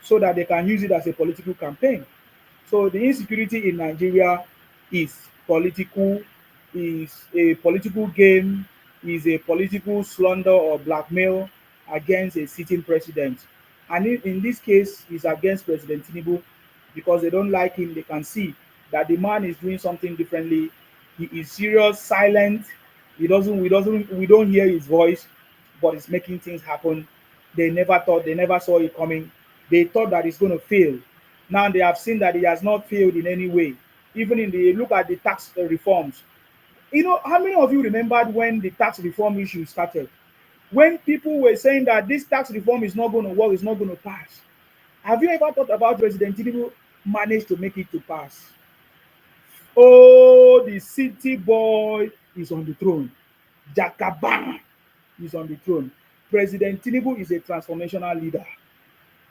Speaker 1: so that they can use it as a political campaign. So the insecurity in Nigeria is political, is a political game, is a political slander or blackmail against a sitting president. And in this case, is against President Tinubu because they don't like him. They can see that the man is doing something differently. He is serious, silent. We don't hear his voice, but it's making things happen. They never saw it coming. They thought that it's going to fail. Now they have seen that he has not failed in any way. Even in the look at the tax reforms. You know, how many of you remembered when the tax reform issue started? When people were saying that this tax reform is not going to work, it's not going to pass. Have you ever thought about President Tinubu managed to make it to pass? Oh, the city boy is on the throne. Jackaban is on the throne. President Tinubu is a transformational leader.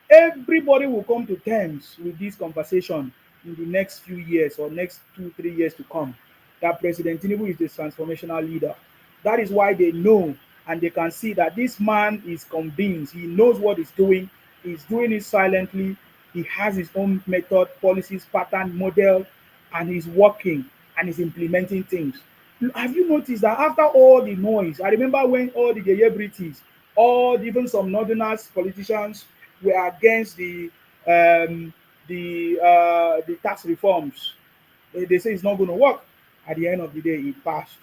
Speaker 1: Everybody will come to terms with this conversation in the next few years or next 2, 3 years to come. That President Tinubu is the transformational leader. That is why they know and they can see that this man is convinced. He knows what he's doing. He's doing it silently. He has his own method, policies, pattern, model, and he's working and he's implementing things. Have you noticed that after all the noise, I remember when all the British, all even some northerners politicians were against um, the tax reforms. They say it's not going to work. At the end of the day, it passed,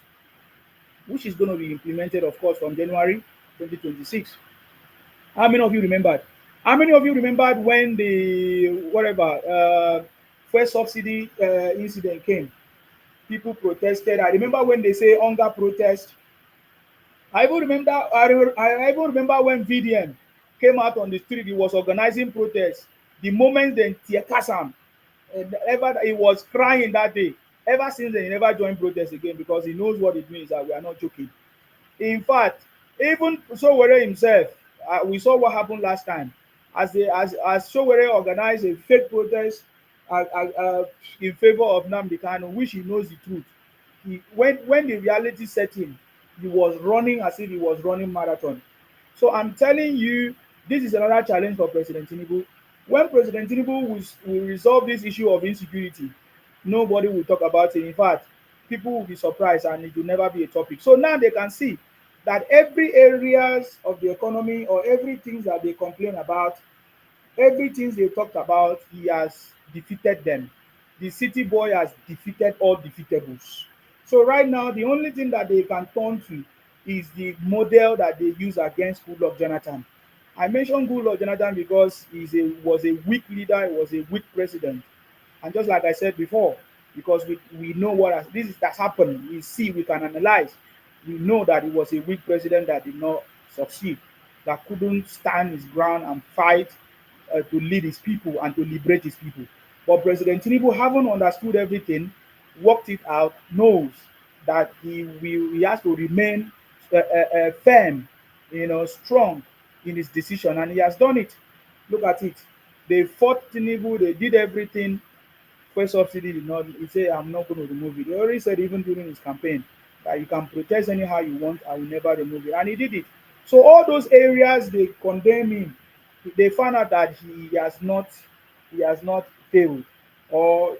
Speaker 1: which is going to be implemented, of course, from January 2026. How many of you remembered? How many of you remembered when the whatever first subsidy incident came? People protested. I remember when they say hunger protest. I even remember when VDM came out on the street. He was organizing protests. The moment then Tiakasam, ever he was crying that day. Ever since then, he never joined protest again because he knows what it means that we are not joking. In fact, even Sowore himself, we saw what happened last time. As Sowore organized a fake protest in favor of Nnamdi Kanu, which he knows the truth. When the reality set in, he was running as if he was running marathon. So I'm telling you, this is another challenge for President Tinubu. When President Tinubu will resolve this issue of insecurity, nobody will talk about it. In fact, people will be surprised and it will never be a topic. So now they can see that every areas of the economy or everything that they complain about, everything they talked about, he has defeated them. The city boy has defeated all defeatables. So right now, the only thing that they can turn to is the model that they use against Goodluck Jonathan. I mentioned Goodluck Jonathan because was a weak leader, he was a weak president. And just like I said before, because we know that's happened, we can analyze. We know that he was a weak president that did not succeed, that couldn't stand his ground and fight to lead his people and to liberate his people. But President Tinubu, having understood everything, worked it out, knows that he has to remain firm, strong in his decision, and he has done it. Look at it. They fought Tinubu, they did everything. First subsidy did not. He said, "I'm not going to remove it." He already said even during his campaign that you can protest anyhow you want, I will never remove it, and he did it. So all those areas they condemn him, they found out that he has not failed, or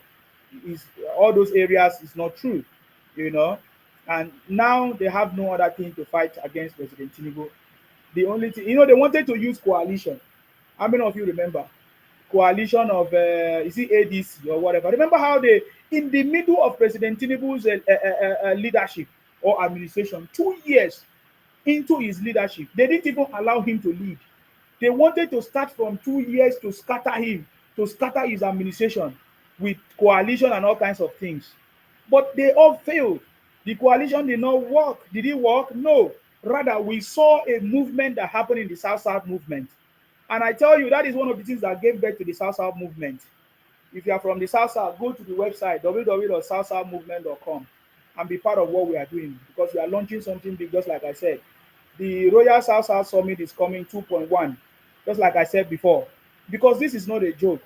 Speaker 1: is all those areas is not true, you know. And now they have no other thing to fight against President Tinubu. The only thing, they wanted to use coalition. How many of you remember? Coalition of is it ADC or whatever. Remember how they, in the middle of President Tinubu's leadership or administration, 2 years into his leadership, they didn't even allow him to lead. They wanted to start from 2 years to scatter him, to scatter his administration with coalition and all kinds of things. But they all failed. The coalition did not work. Did it work? No. Rather, we saw a movement that happened in the South South movement. And I tell you, that is one of the things that gave birth to the South South movement. If you are from the South South, go to the website www.southsouthmovement.com and be part of what we are doing, because we are launching something big, just like I said. The Royal South South Summit is coming 2.1, just like I said before, because this is not a joke.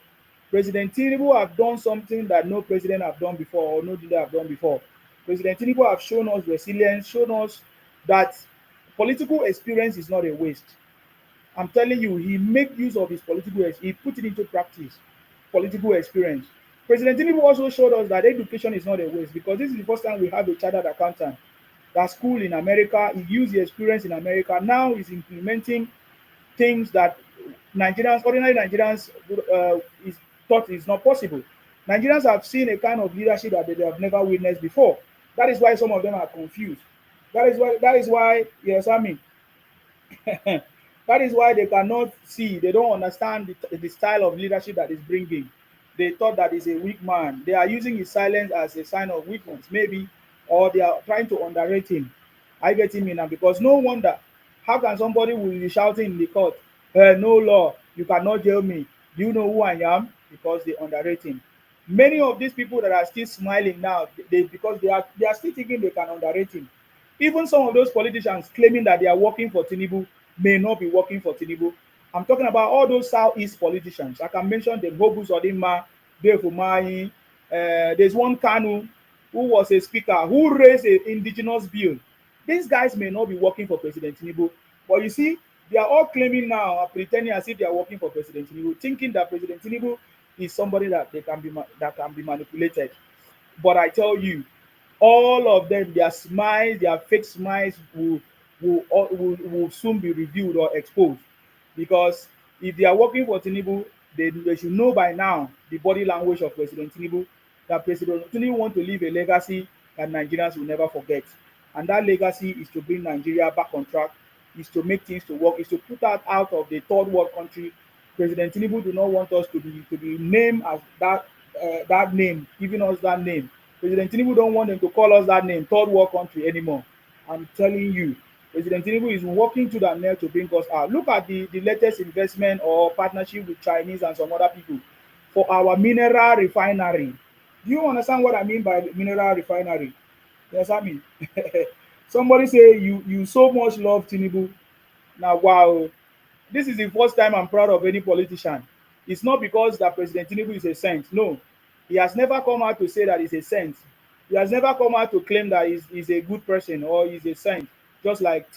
Speaker 1: President Tinubu have done something that no president have done before or no leader have done before. President Tinubu have shown us resilience, shown us that political experience is not a waste. I'm telling you, he made use of his political experience. He put it into practice, political experience. President Tinubu also showed us that education is not a waste, because this is the first time we have a chartered accountant that school in America. He used the experience in America. Now he's implementing things that ordinary Nigerians is thought is not possible. Nigerians have seen a kind of leadership that they have never witnessed before. That is why some of them are confused. That is why, yes, I mean, that is why they cannot see, they don't understand the style of leadership that is bringing. they thought that he's a weak man. They are using his silence as a sign of weakness, maybe, or they are trying to underrate him. I get him in now because no wonder. How can somebody will be shouting in the court, no law, you cannot jail me. Do you know who I am? Because they underrate him. Many of these people that are still smiling now, because they are still thinking they can underrate him. Even some of those politicians claiming that they are working for Tinubu may not be working for Tinubu. I'm talking about all those Southeast politicians. I can mention them: Hobus Odinma, Dave Umahi. There's one Kanu who was a speaker who raised an indigenous bill. These guys may not be working for President Tinubu, but you see, they are all claiming now, pretending as if they are working for President Tinubu, thinking that President Tinubu is somebody that that can be manipulated. But I tell you, all of them, their smiles, their fake smiles will soon be revealed or exposed. Because if they are working for Tinubu, they should know by now the body language of President Tinubu, that President Tinubu want to leave a legacy that Nigerians will never forget. And that legacy is to bring Nigeria back on track, is to make things to work, is to put us out of the third world country. President Tinubu do not want us to be named as that name, giving us that name. President Tinubu don't want them to call us that name, third world country anymore. I'm telling you, President Tinubu is working to that nail to bring us out. Look at the latest investment or partnership with Chinese and some other people for our mineral refinery. Do you understand what I mean by mineral refinery? Yes, I mean. Somebody say you so much love Tinubu. Now, wow, this is the first time I'm proud of any politician. It's not because that President Tinubu is a saint. No, he has never come out to say that he's a saint. He has never come out to claim that he's a good person or he's a saint. Just like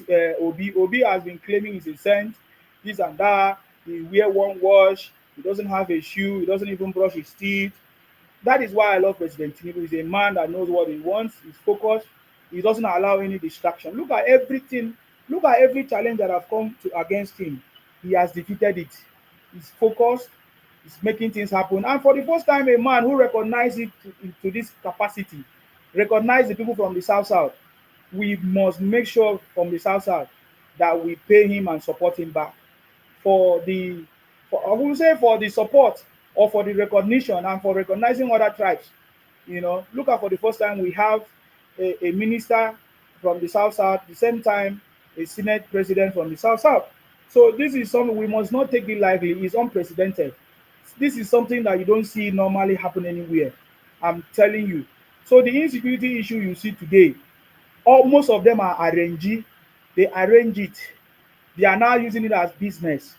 Speaker 1: Obi. Obi has been claiming he's a saint, this and that. He wear one watch. He doesn't have a shoe. He doesn't even brush his teeth. That is why I love President Tinubu. He's a man that knows what he wants. He's focused. He doesn't allow any distraction. Look at everything. Look at every challenge that have come against him. He has defeated it. He's focused. He's making things happen. And for the first time, a man who recognizes it to this capacity, recognize the people from the South. We must make sure from the South that we pay him and support him back for the for I will say for the support or for the recognition and for recognizing other tribes. Look at, for the first time we have a minister from the South, the same time a Senate president from the South. So this is something we must not take it lightly. It's unprecedented. This is something that you don't see normally happen anywhere. I'm telling you. So the insecurity issue you see today, most of them are arrangee. They arrange it. They are now using it as business,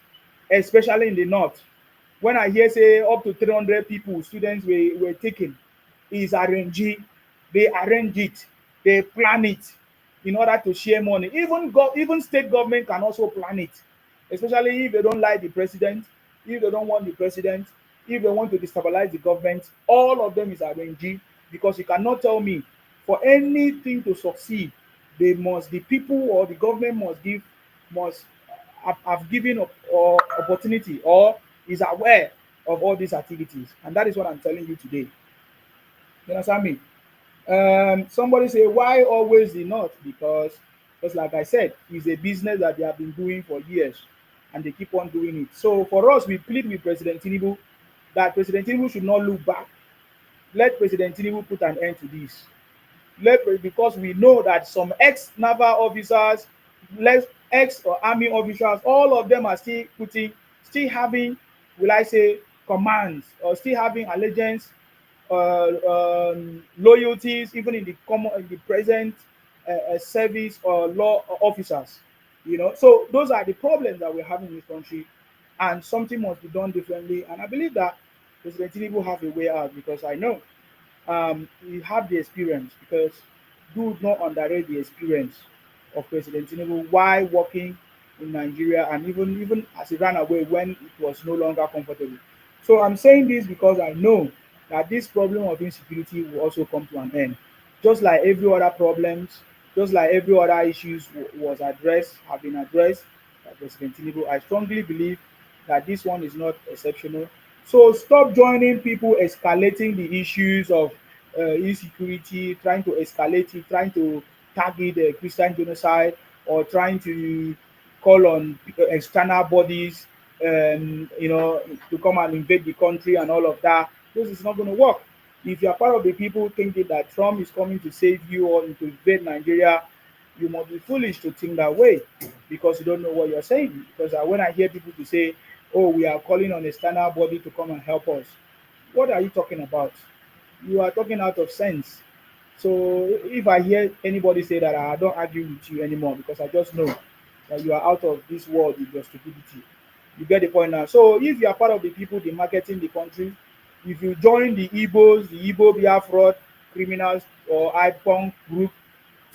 Speaker 1: especially in the north. When I hear say up to 300 people, students were taken, is arrangee. They arrange it. They plan it in order to share money. Even state government can also plan it, especially if they don't like the president, if they don't want the president, if they want to destabilize the government. All of them is arrangee, because you cannot tell me for anything to succeed, the people or the government must have given or opportunity or is aware of all these activities. And that is what I'm telling you today. You understand me? Somebody say, why always the north? Because just like I said, it's a business that they have been doing for years and they keep on doing it. So for us, we plead with President Tinubu that President Tinubu should not look back. Let President Tinubu put an end to this. Because we know that some ex-naval officers, ex or army officers, all of them are still having, will I say, commands, or still having allegiance, loyalties, even in the present service or law officers. So those are the problems that we're having in this country, and something must be done differently. And I believe that President Tinubu have a way out, because I know he have the experience. Because do not underrate the experience of President Tinubu while working in Nigeria, and even as he ran away when it was no longer comfortable. So I'm saying this because I know that this problem of insecurity will also come to an end. Just like every other problems, just like every other issues have been addressed by President Tinubu, I strongly believe that this one is not exceptional. So stop joining people escalating the issues of insecurity, trying to escalate it, trying to target the Christian genocide, or trying to call on external bodies, to come and invade the country and all of that. This is not going to work. If you are part of the people thinking that Trump is coming to save you or to invade Nigeria, you must be foolish to think that way because you don't know what you're saying. Because when I hear people to say, "Oh, we are calling on a external body to come and help us," what are you talking about? You are talking out of sense. So if I hear anybody say that, I don't argue with you anymore because I just know that you are out of this world with your stupidity. You get the point now. So if you are part of the people the marketing the country, if you join the Igbos, the Igbo Biafra criminals or IPONG group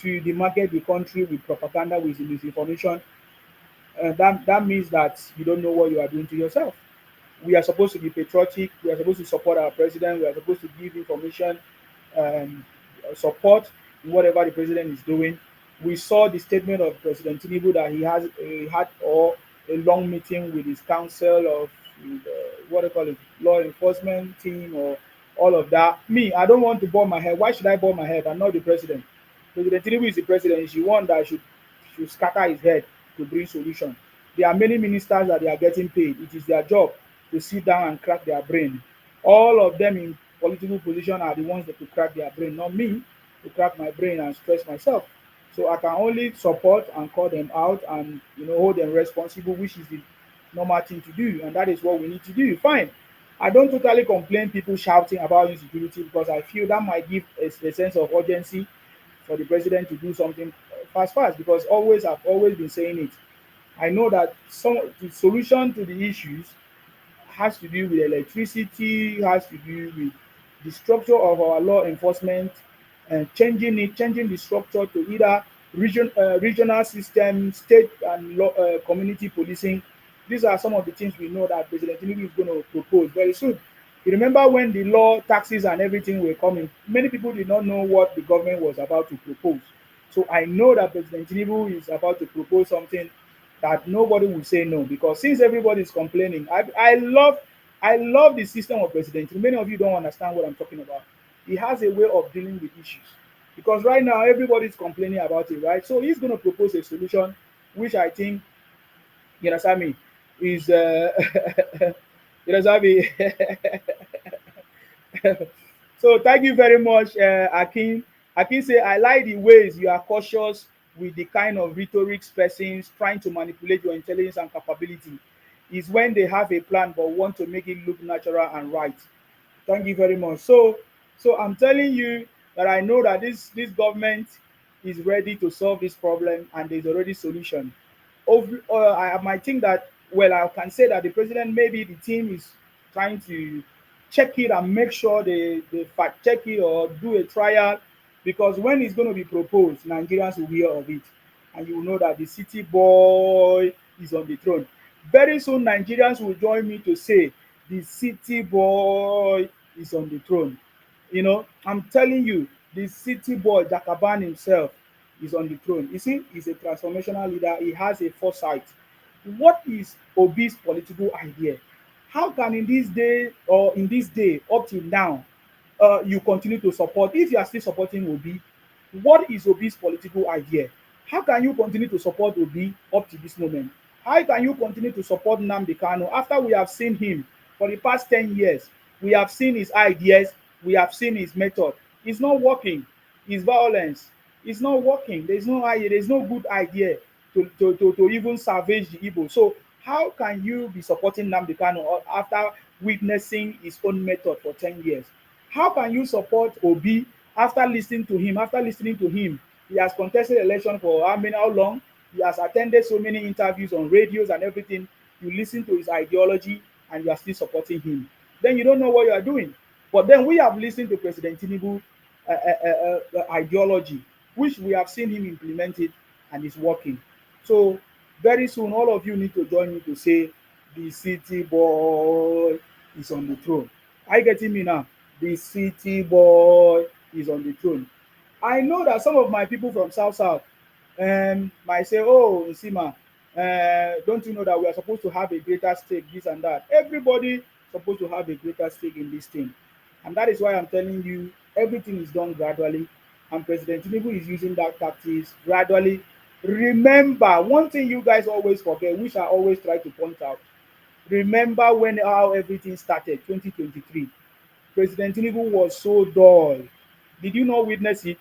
Speaker 1: to the market the country with propaganda, with misinformation, that means that you don't know what you are doing to yourself. We are supposed to be patriotic. We are supposed to support our president. We are supposed to give information, um, support in whatever the president is doing. We saw the statement of President Tinubu that he had or a long meeting with his council of what do you call it, law enforcement team or all of that. Me, I don't want to burn my head. Why should I burn my head? I'm not the president. President Tinubu is the president. He's the one that should scatter his head to bring solution. There are many ministers that they are getting paid. It is their job to sit down and crack their brain. All of them in political position are the ones that could crack their brain, not me to crack my brain and stress myself. So I can only support and call them out and hold them responsible, which is the normal thing to do, and that is what we need to do. Fine. I don't totally complain people shouting about insecurity because I feel that might give a sense of urgency for the president to do something fast because always I've always been saying it. I know that some the solution to the issues has to do with electricity, has to do with the structure of our law enforcement and changing the structure to either regional system, state and community policing. These are some of the things we know that President Tinubu is going to propose very soon. You remember when the law, taxes, and everything were coming, many people did not know what the government was about to propose. So I know that President Tinubu is about to propose something that nobody will say no because since everybody is complaining, I love the system of President. Many of you don't understand what I'm talking about. He has a way of dealing with issues because right now everybody is complaining about it, right? So he's going to propose a solution, which I think, you understand me, is you understand me. So thank you very much, Akin. Akin say, I like the ways you are cautious with the kind of rhetoric persons trying to manipulate your intelligence and capability. Is when they have a plan but want to make it look natural and right. Thank you very much. So I'm telling you that I know that this government is ready to solve this problem and there's already solution. I might think that, well, I can say that the president, maybe the team is trying to check it and make sure they fact check it or do a trial because when it's going to be proposed, Nigerians will hear of it and you will know that the city boy is on the throne. Very soon, Nigerians will join me to say the city boy is on the throne. I'm telling you, the city boy, Jakaban himself, is on the throne. You see, he's a transformational leader. He has a foresight. What is Obi's political idea? How can in this day or in this day up till now, you continue to support? If you are still supporting Obi, what is Obi's political idea? How can you continue to support Obi up to this moment? How can you continue to support Nnamdi Kanu after we have seen him for the past 10 years? We have seen his ideas, we have seen his method. It's not working. His violence. It's not working. There's no idea, there's no good idea to even salvage the Igbo. So how can you be supporting Nnamdi Kanu after witnessing his own method for 10 years? How can you support Obi after listening to him? After listening to him, he has contested election for how long? He has attended so many interviews on radios and everything. You listen to his ideology and you are still supporting him. Then you don't know what you are doing. But then we have listened to President Tinubu ideology, which we have seen him implement it and it's working. So very soon, all of you need to join me to say the city boy is on the throne. Are you getting me now? The city boy is on the throne. I know that some of my people from South South might say, "Oh, Nsima, don't you know that we are supposed to have a greater stake, this and that?" Everybody supposed to have a greater stake in this thing, and that is why I'm telling you, everything is done gradually, and President Tinubu is using that tactics gradually. Remember, one thing you guys always forget, which I always try to point out. Remember when how everything started, 2023. President Tinubu was so dull. Did you not witness it?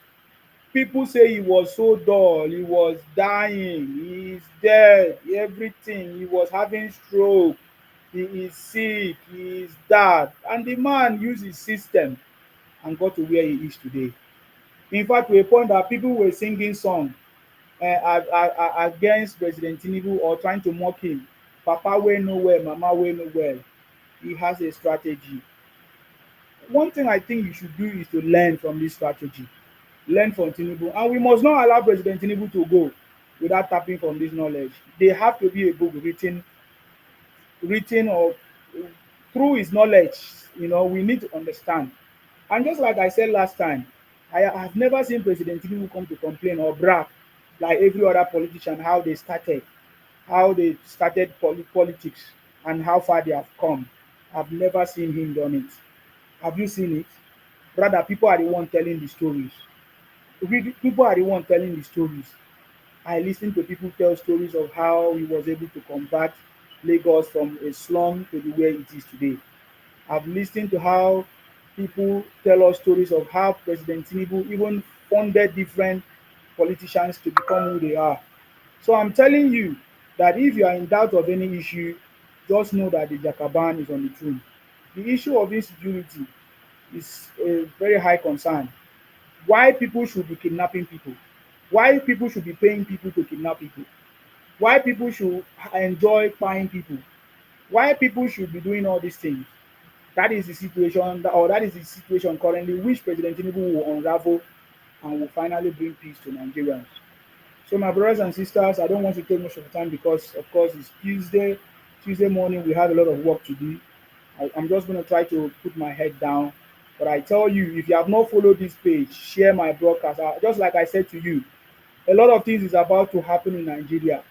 Speaker 1: People say he was so dull, he was dying, he is dead, everything. He was having stroke, he is sick, he is that. And the man used his system and got to where he is today. In fact, to a point that people were singing songs against President Tinubu or trying to mock him. Papa will know well, Mama will know well. He has a strategy. One thing I think you should do is to learn from this strategy. Learn from Tinubu. And we must not allow President Tinubu to go without tapping from this knowledge. There have to be a book written or through his knowledge. We need to understand. And just like I said last time, I have never seen President Tinubu come to complain or brag like every other politician how they started politics and how far they have come. I've never seen him done it. Have you seen it? Rather, people are the one telling the stories. People are the one telling the stories. I listen to people tell stories of how he was able to convert Lagos from a slum to the where it is today. I've listened to how people tell us stories of how President Tinubu even funded different politicians to become who they are. So I'm telling you that if you are in doubt of any issue, just know that the Jakaban is on the throne. The issue of insecurity is a very high concern. Why people should be kidnapping people? Why people should be paying people to kidnap people? Why people should enjoy buying people? Why people should be doing all these things? That is the situation, or that is the situation currently, which President Tinubu will unravel and will finally bring peace to Nigerians. So, my brothers and sisters, I don't want to take much of the time because, of course, it's Tuesday. Tuesday morning, we have a lot of work to do. I'm just going to try to put my head down. But I tell you, if you have not followed this page, share my broadcast. Just like I said to you, a lot of things is about to happen in Nigeria.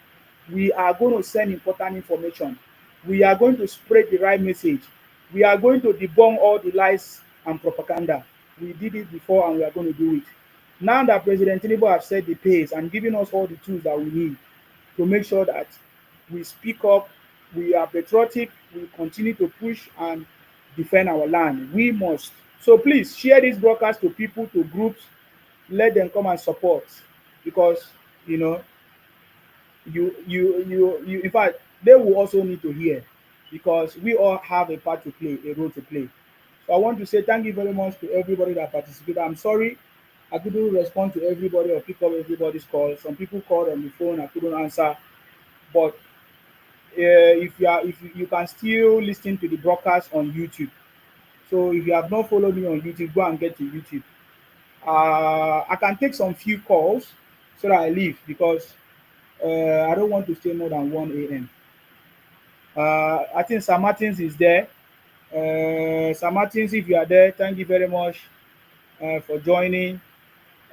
Speaker 1: We are going to send important information. We are going to spread the right message. We are going to debunk all the lies and propaganda. We did it before and we are going to do it. Now that President Tinubu has set the pace and given us all the tools that we need to make sure that we speak up, we are patriotic, we continue to push and defend our land. We must. So please share this broadcast to people, to groups, let them come and support because you know you in fact they will also need to hear because we all have a part to play, a role to play. So I want to say thank you very much to everybody that participated. I'm sorry I couldn't respond to everybody or pick up everybody's call. Some people called on the phone, I couldn't answer. But if you can still listen to the broadcast on YouTube. So if you have not followed me on YouTube, go and get to YouTube. I can take some few calls so that I leave because I don't want to stay more than 1 a.m. I think Sir Martins is there. Sir Martins, if you are there, thank you very much for joining.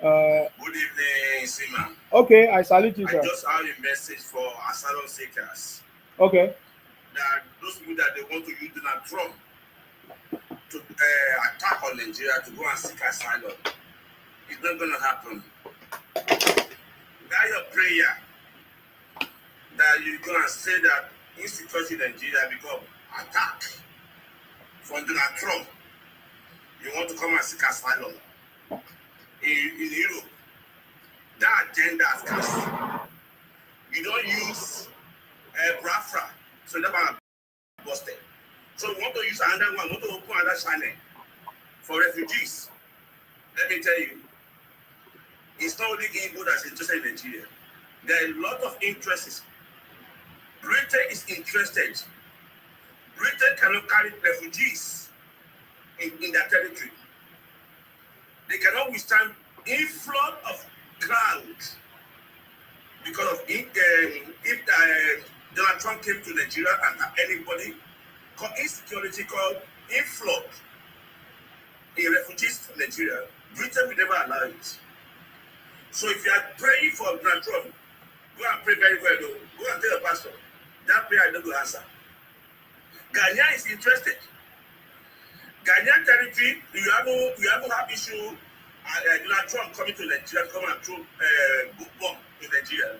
Speaker 5: Good evening, Sima.
Speaker 1: Okay, I salute you,
Speaker 5: I
Speaker 1: sir.
Speaker 5: just have a message for asylum seekers.
Speaker 1: Okay.
Speaker 5: That those people that they want to use Donald Trump to attack on Nigeria to go and seek asylum. It's not going to happen. That your prayer that you're going to say that insecurity in Nigeria become attack from Donald Trump. You want to come and seek asylum in Europe. That agenda has cancelled. You don't use Biafra, so never busted. So we want to use another one, we want to open another channel for refugees. Let me tell you, it's not only Igbo that's interested in Nigeria. There are a lot of interests. Britain is interested. Britain cannot carry refugees in their territory. They cannot withstand inflow of crowds because of if Donald Trump came to Nigeria and anybody called insecurity, called inflow in refugees from Nigeria, Britain will never allow it. So if you are praying for Donald Trump, go and pray very well though. Go and tell the pastor. That prayer is not going to answer. Ghana is interested. Ghanaian territory, you haven't have issue. Donald Trump coming to Nigeria, come and throw bomb to Nigeria.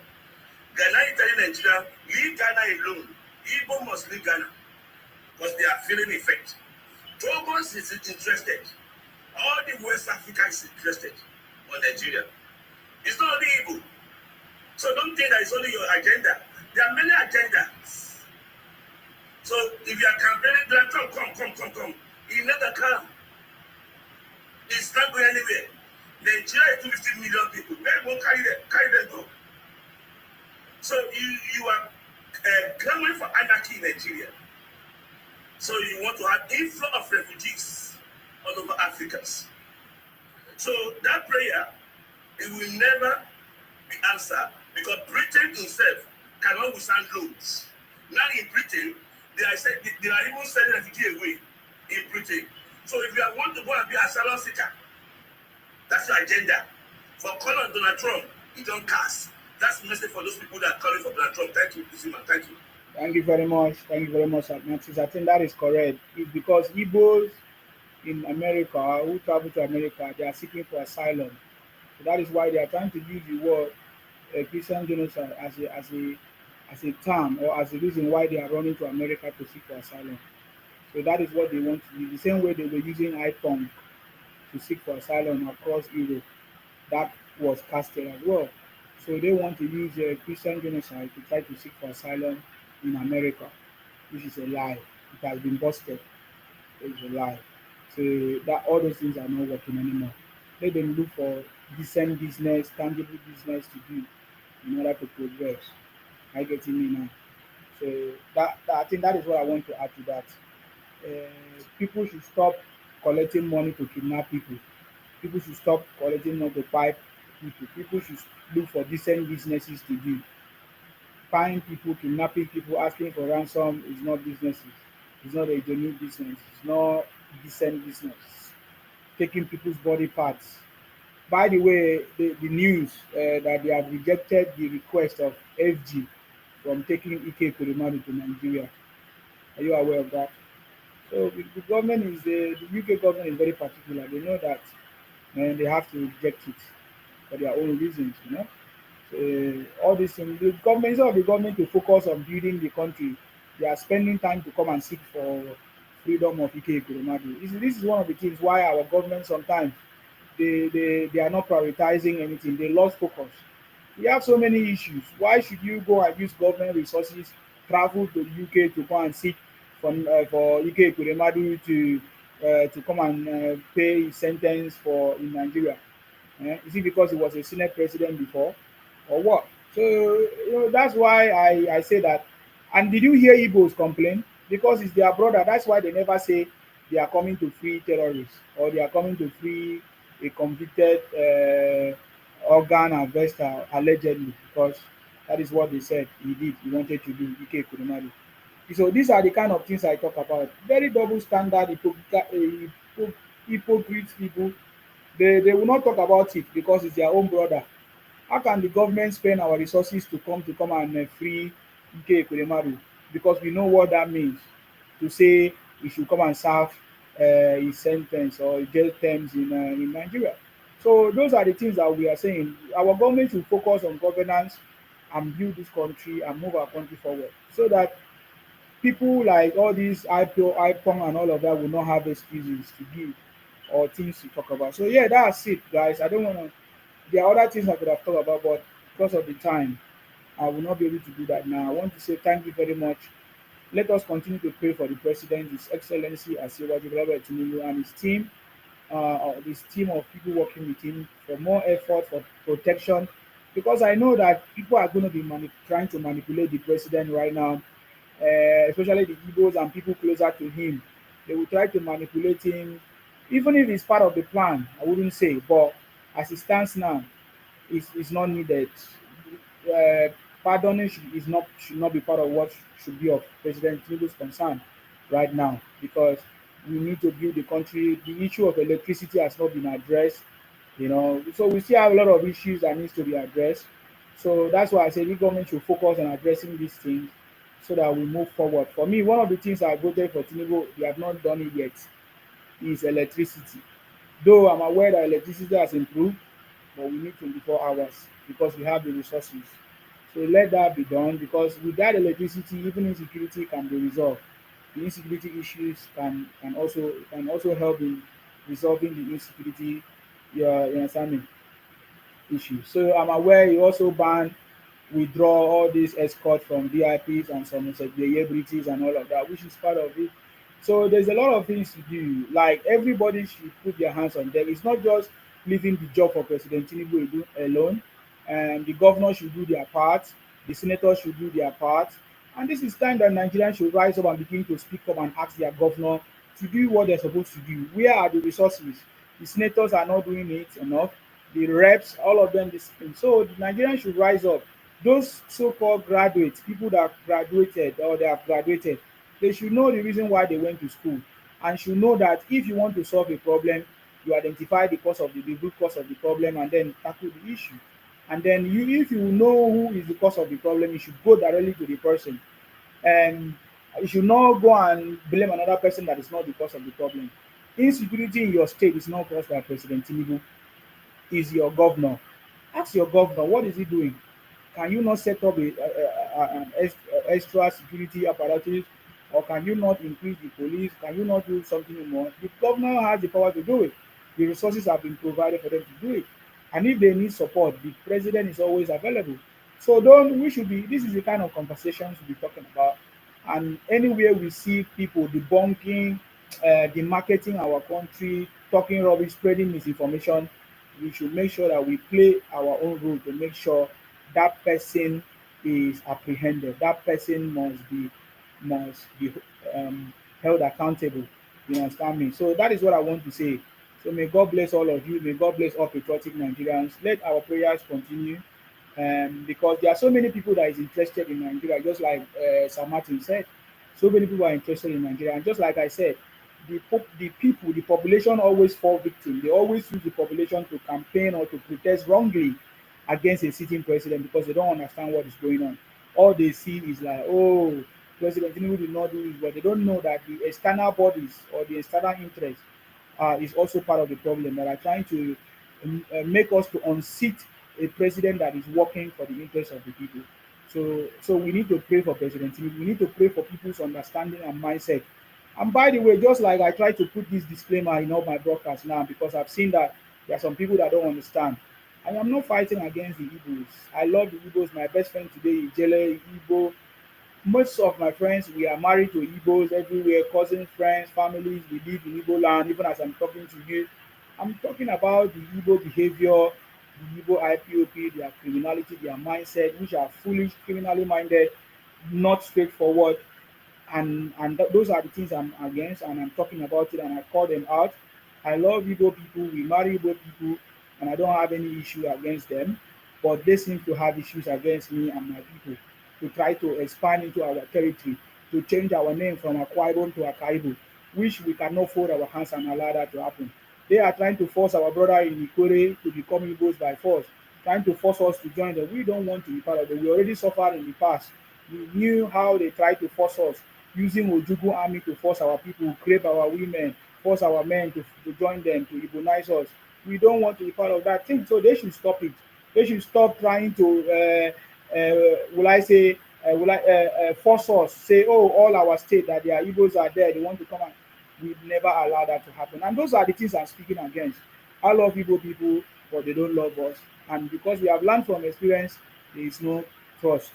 Speaker 5: Ghana is telling Nigeria, leave Ghana alone. Igbo must leave Ghana because they are feeling effect.
Speaker 9: Togo is interested. All the West Africa is interested on Nigeria. It's not only Igbo. So don't think that it's only your agenda. There are many agendas. So if you are campaigning, then come. He never come. It's not going anywhere. Nigeria is 250 million people. Where go carry them go? So you are clamoring for anarchy in Nigeria. So you want to have inflow of refugees all over Africans. So that prayer, it will never be answered because Britain itself cannot withstand loads. Now in Britain, they are even sending refugees away in Britain. So if you want to go and be a asylum seeker, that's your agenda. For calling Donald Trump, he don't cast. That's the message for those people that are calling for Donald Trump. Thank you, Zuma. Thank you.
Speaker 1: Thank you very much. Thank you very much, Atlantis. I think that is correct. It's because Igbos in America who travel to America, they are seeking for asylum. So that is why they are trying to use the word Christian genocide as a term or as a reason why they are running to America to seek for asylum. So that is what they want to use. The same way they were using IPOM to seek for asylum across Europe, that was casted as well. So they want to use Christian genocide to try to seek for asylum in America, which is a lie. It has been busted. It's a lie. So that all those things are not working anymore. Let them look for decent business, tangible business to do in order to progress. I get me now. So I think that is what I want to add to that. People should stop collecting money to kidnap people. People should stop collecting money to buy people. People should look for decent businesses to do. Buying people, kidnapping people, asking for ransom is not businesses. It's not a genuine business. It's not decent business. Taking people's body parts. By the way, the news that they have rejected the request of FG from taking Ike Kuremadu to Nigeria. Are you aware of that? So the government is the UK government is very particular. They know that and they have to reject it for their own reasons, you know. All these things, the government, instead of the government to focus on building the country, they are spending time to come and seek for freedom of Ike Kuremadu. This is one of the things why our government sometimes they are not prioritizing anything. They lost focus. We have so many issues. Why should you go and use government resources, travel to the UK to go and seek for Ike Kuremadu to come and pay his sentence for in Nigeria? Is it because he was a Senate president before, or what? So that's why I say that. And did you hear Igbos complain? Because it's their brother. That's why they never say they are coming to free terrorists or they are coming to free a convicted organ harvester allegedly, because that is what they said he did. He wanted to do. Ike Kuremadu. So these are the kind of things I talk about. Very double standard, hypocrite people. They will not talk about it because it's their own brother. How can the government spend our resources to come and free Ike Kuremadu? Because we know what that means. To say he should come and serve his sentence or jail terms in Nigeria. So those are the things that we are saying. Our government should focus on governance and build this country and move our country forward, so that people like all these IPO, IPON and all of that will not have excuses to give or things to talk about. So yeah, that's it, guys. I don't want to. There are other things I could have talked about, but because of the time, I will not be able to do that now. I want to say thank you very much. Let us continue to pray for the President, His Excellency Asiwaju Bola Tinubu, and his team of people working with him for more effort for protection. Because I know that people are going to be trying to manipulate the president right now, especially the Igbos and people closer to him. They will try to manipulate him, even if it's part of the plan. I wouldn't say, but as it stands now, it's not needed. Uh, Pardoning should not be part of what should be of President Tinubu's concern right now, because we need to build the country. The issue of electricity has not been addressed, so we still have a lot of issues that needs to be addressed. So that's why I say the government should focus on addressing these things so that we move forward. For me, one of the things I voted for Tinubu, they have not done it yet, is electricity. Though I'm aware that electricity has improved, but we need 24 hours because we have the resources. So let that be done, because with that electricity, even insecurity can be resolved. the insecurity issues can also help in resolving the insecurity, yeah, you understand me, issue. So I'm aware you also ban withdraw all these escort from VIPs and some celebrities and all of that, which is part of it. So there's a lot of things to do. Like everybody should put their hands on them. It's not just leaving the job for President Tinubu alone. And the governor should do their part. The senators should do their part. And this is time that Nigerians should rise up and begin to speak up and ask their governor to do what they're supposed to do. Where are the resources? The senators are not doing it enough. The reps, all of them, this thing. So the Nigerians should rise up. Those so-called graduates, people that graduated or they have graduated, they should know the reason why they went to school and should know that if you want to solve a problem, you identify the root cause of the problem and then tackle the issue. And then if you know who is the cause of the problem, you should go directly to the person. And you should not go and blame another person that is not the cause of the problem. Insecurity in your state is not caused by President Tinubu, is your governor. Ask your governor, what is he doing? Can you not set up an extra security apparatus, or can you not increase the police? Can you not do something more? The governor has the power to do it. The resources have been provided for them to do it. And if they need support, the president is always available. So don't we should be this is the kind of conversations we'll be talking about. And anywhere we see people debunking, demarketing our country, talking rubbish, spreading misinformation, we should make sure that we play our own role to make sure that person is apprehended. That person must be held accountable. You understand me? So that is what I want to say. So may God bless all of you. May God bless all patriotic Nigerians. Let our prayers continue. Because there are so many people that is interested in Nigeria, just like Sir Martin said. So many people are interested in Nigeria, and just like I said, the population always fall victim. They always use the population to campaign or to protest wrongly against a sitting president because they don't understand what is going on. All they see is like, oh, President Tinubu did not do this, but they don't know that the external bodies or the external interest is also part of the problem that are trying to make us to unseat a president that is working for the interests of the people. So we need to pray for President Tinubu. We need to pray for people's understanding and mindset. And by the way, just like I try to put this disclaimer in all my broadcasts now, because I've seen that there are some people that don't understand. I am not fighting against the Igbos. I love the Igbos. My best friend today is Jele Igbo. Most of my friends, we are married to Igbos everywhere, cousins, friends, families. We live in Igbo land. Even as I'm talking to you, I'm talking about the Igbo behavior, the Igbo IPOP, their criminality, their mindset, which are foolish, criminally minded, not straightforward. And those are the things I'm against, and I'm talking about it, and I call them out. I love Igbo people. We marry Igbo people, and I don't have any issue against them. But they seem to have issues against me and my people to try to expand into our territory, to change our name from Akwa Ibom to Akaibo, which we cannot fold our hands and allow that to happen. They are trying to force our brother in Ikore to become Igbos by force, trying to force us to join them. We don't want to be part of it. We already suffered in the past. We knew how they tried to force us, using Ojugu army to force our people, grape our women, force our men to join them, to Igbonize us. We don't want to be part of that thing, so they should stop it. They should stop trying to, will I say, force us, say, oh, all our state that their Igbos are there, they want to come and we never allow that to happen. And those are the things I'm speaking against. I love Igbo people, but they don't love us. And because we have learned from experience, there is no trust.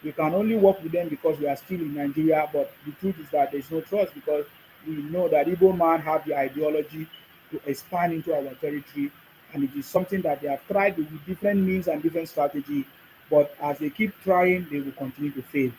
Speaker 1: We can only work with them because we are still in Nigeria, but the truth is that there's no trust because we know that Igbo man have the ideology to expand into our territory, and it is something that they have tried with different means and different strategy, but as they keep trying, they will continue to fail.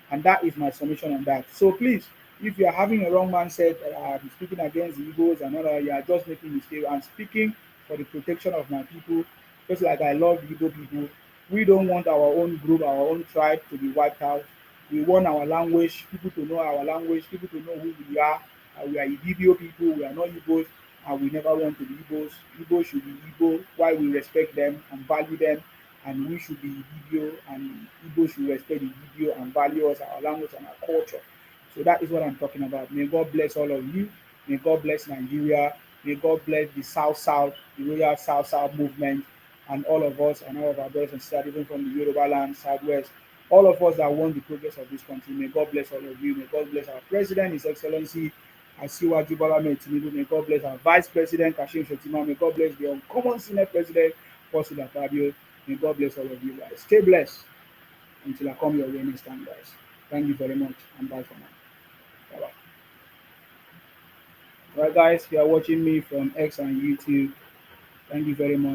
Speaker 1: And that is my submission on that. So please, if you are having a wrong mindset, I'm speaking against the Igbos and all that, you are just making mistake. I'm speaking for the protection of my people, just like I love the Igbo people. We don't want our own group, our own tribe to be wiped out. We want our language, people to know our language, people to know who we are. We are Ibibio people, we are not Igbos, and we never want to be Igbos. Igbos should be Igbo, why we respect them and value them, and we should be Ibibio, and Igbo should respect the Ibibio and value us, our language and our culture. So that is what I'm talking about. May God bless all of you. May God bless Nigeria. May God bless the South South, the Royal South South movement, and all of us and all of our brothers and sisters, even from the Yoruba land, Southwest. all of us that want the progress of this country. May God bless all of you. May God bless our president, His Excellency Asiwaju Bola Ahmed Tinubu. May God bless our vice president, Kashim Shettima. May God bless the uncommon senate president, Posila Fabio. May God bless all of you guys. Stay blessed until I come your way next time, guys. Thank you very much, and bye for now. Bye bye. All right, guys, if you are watching me from X and YouTube, thank you very much.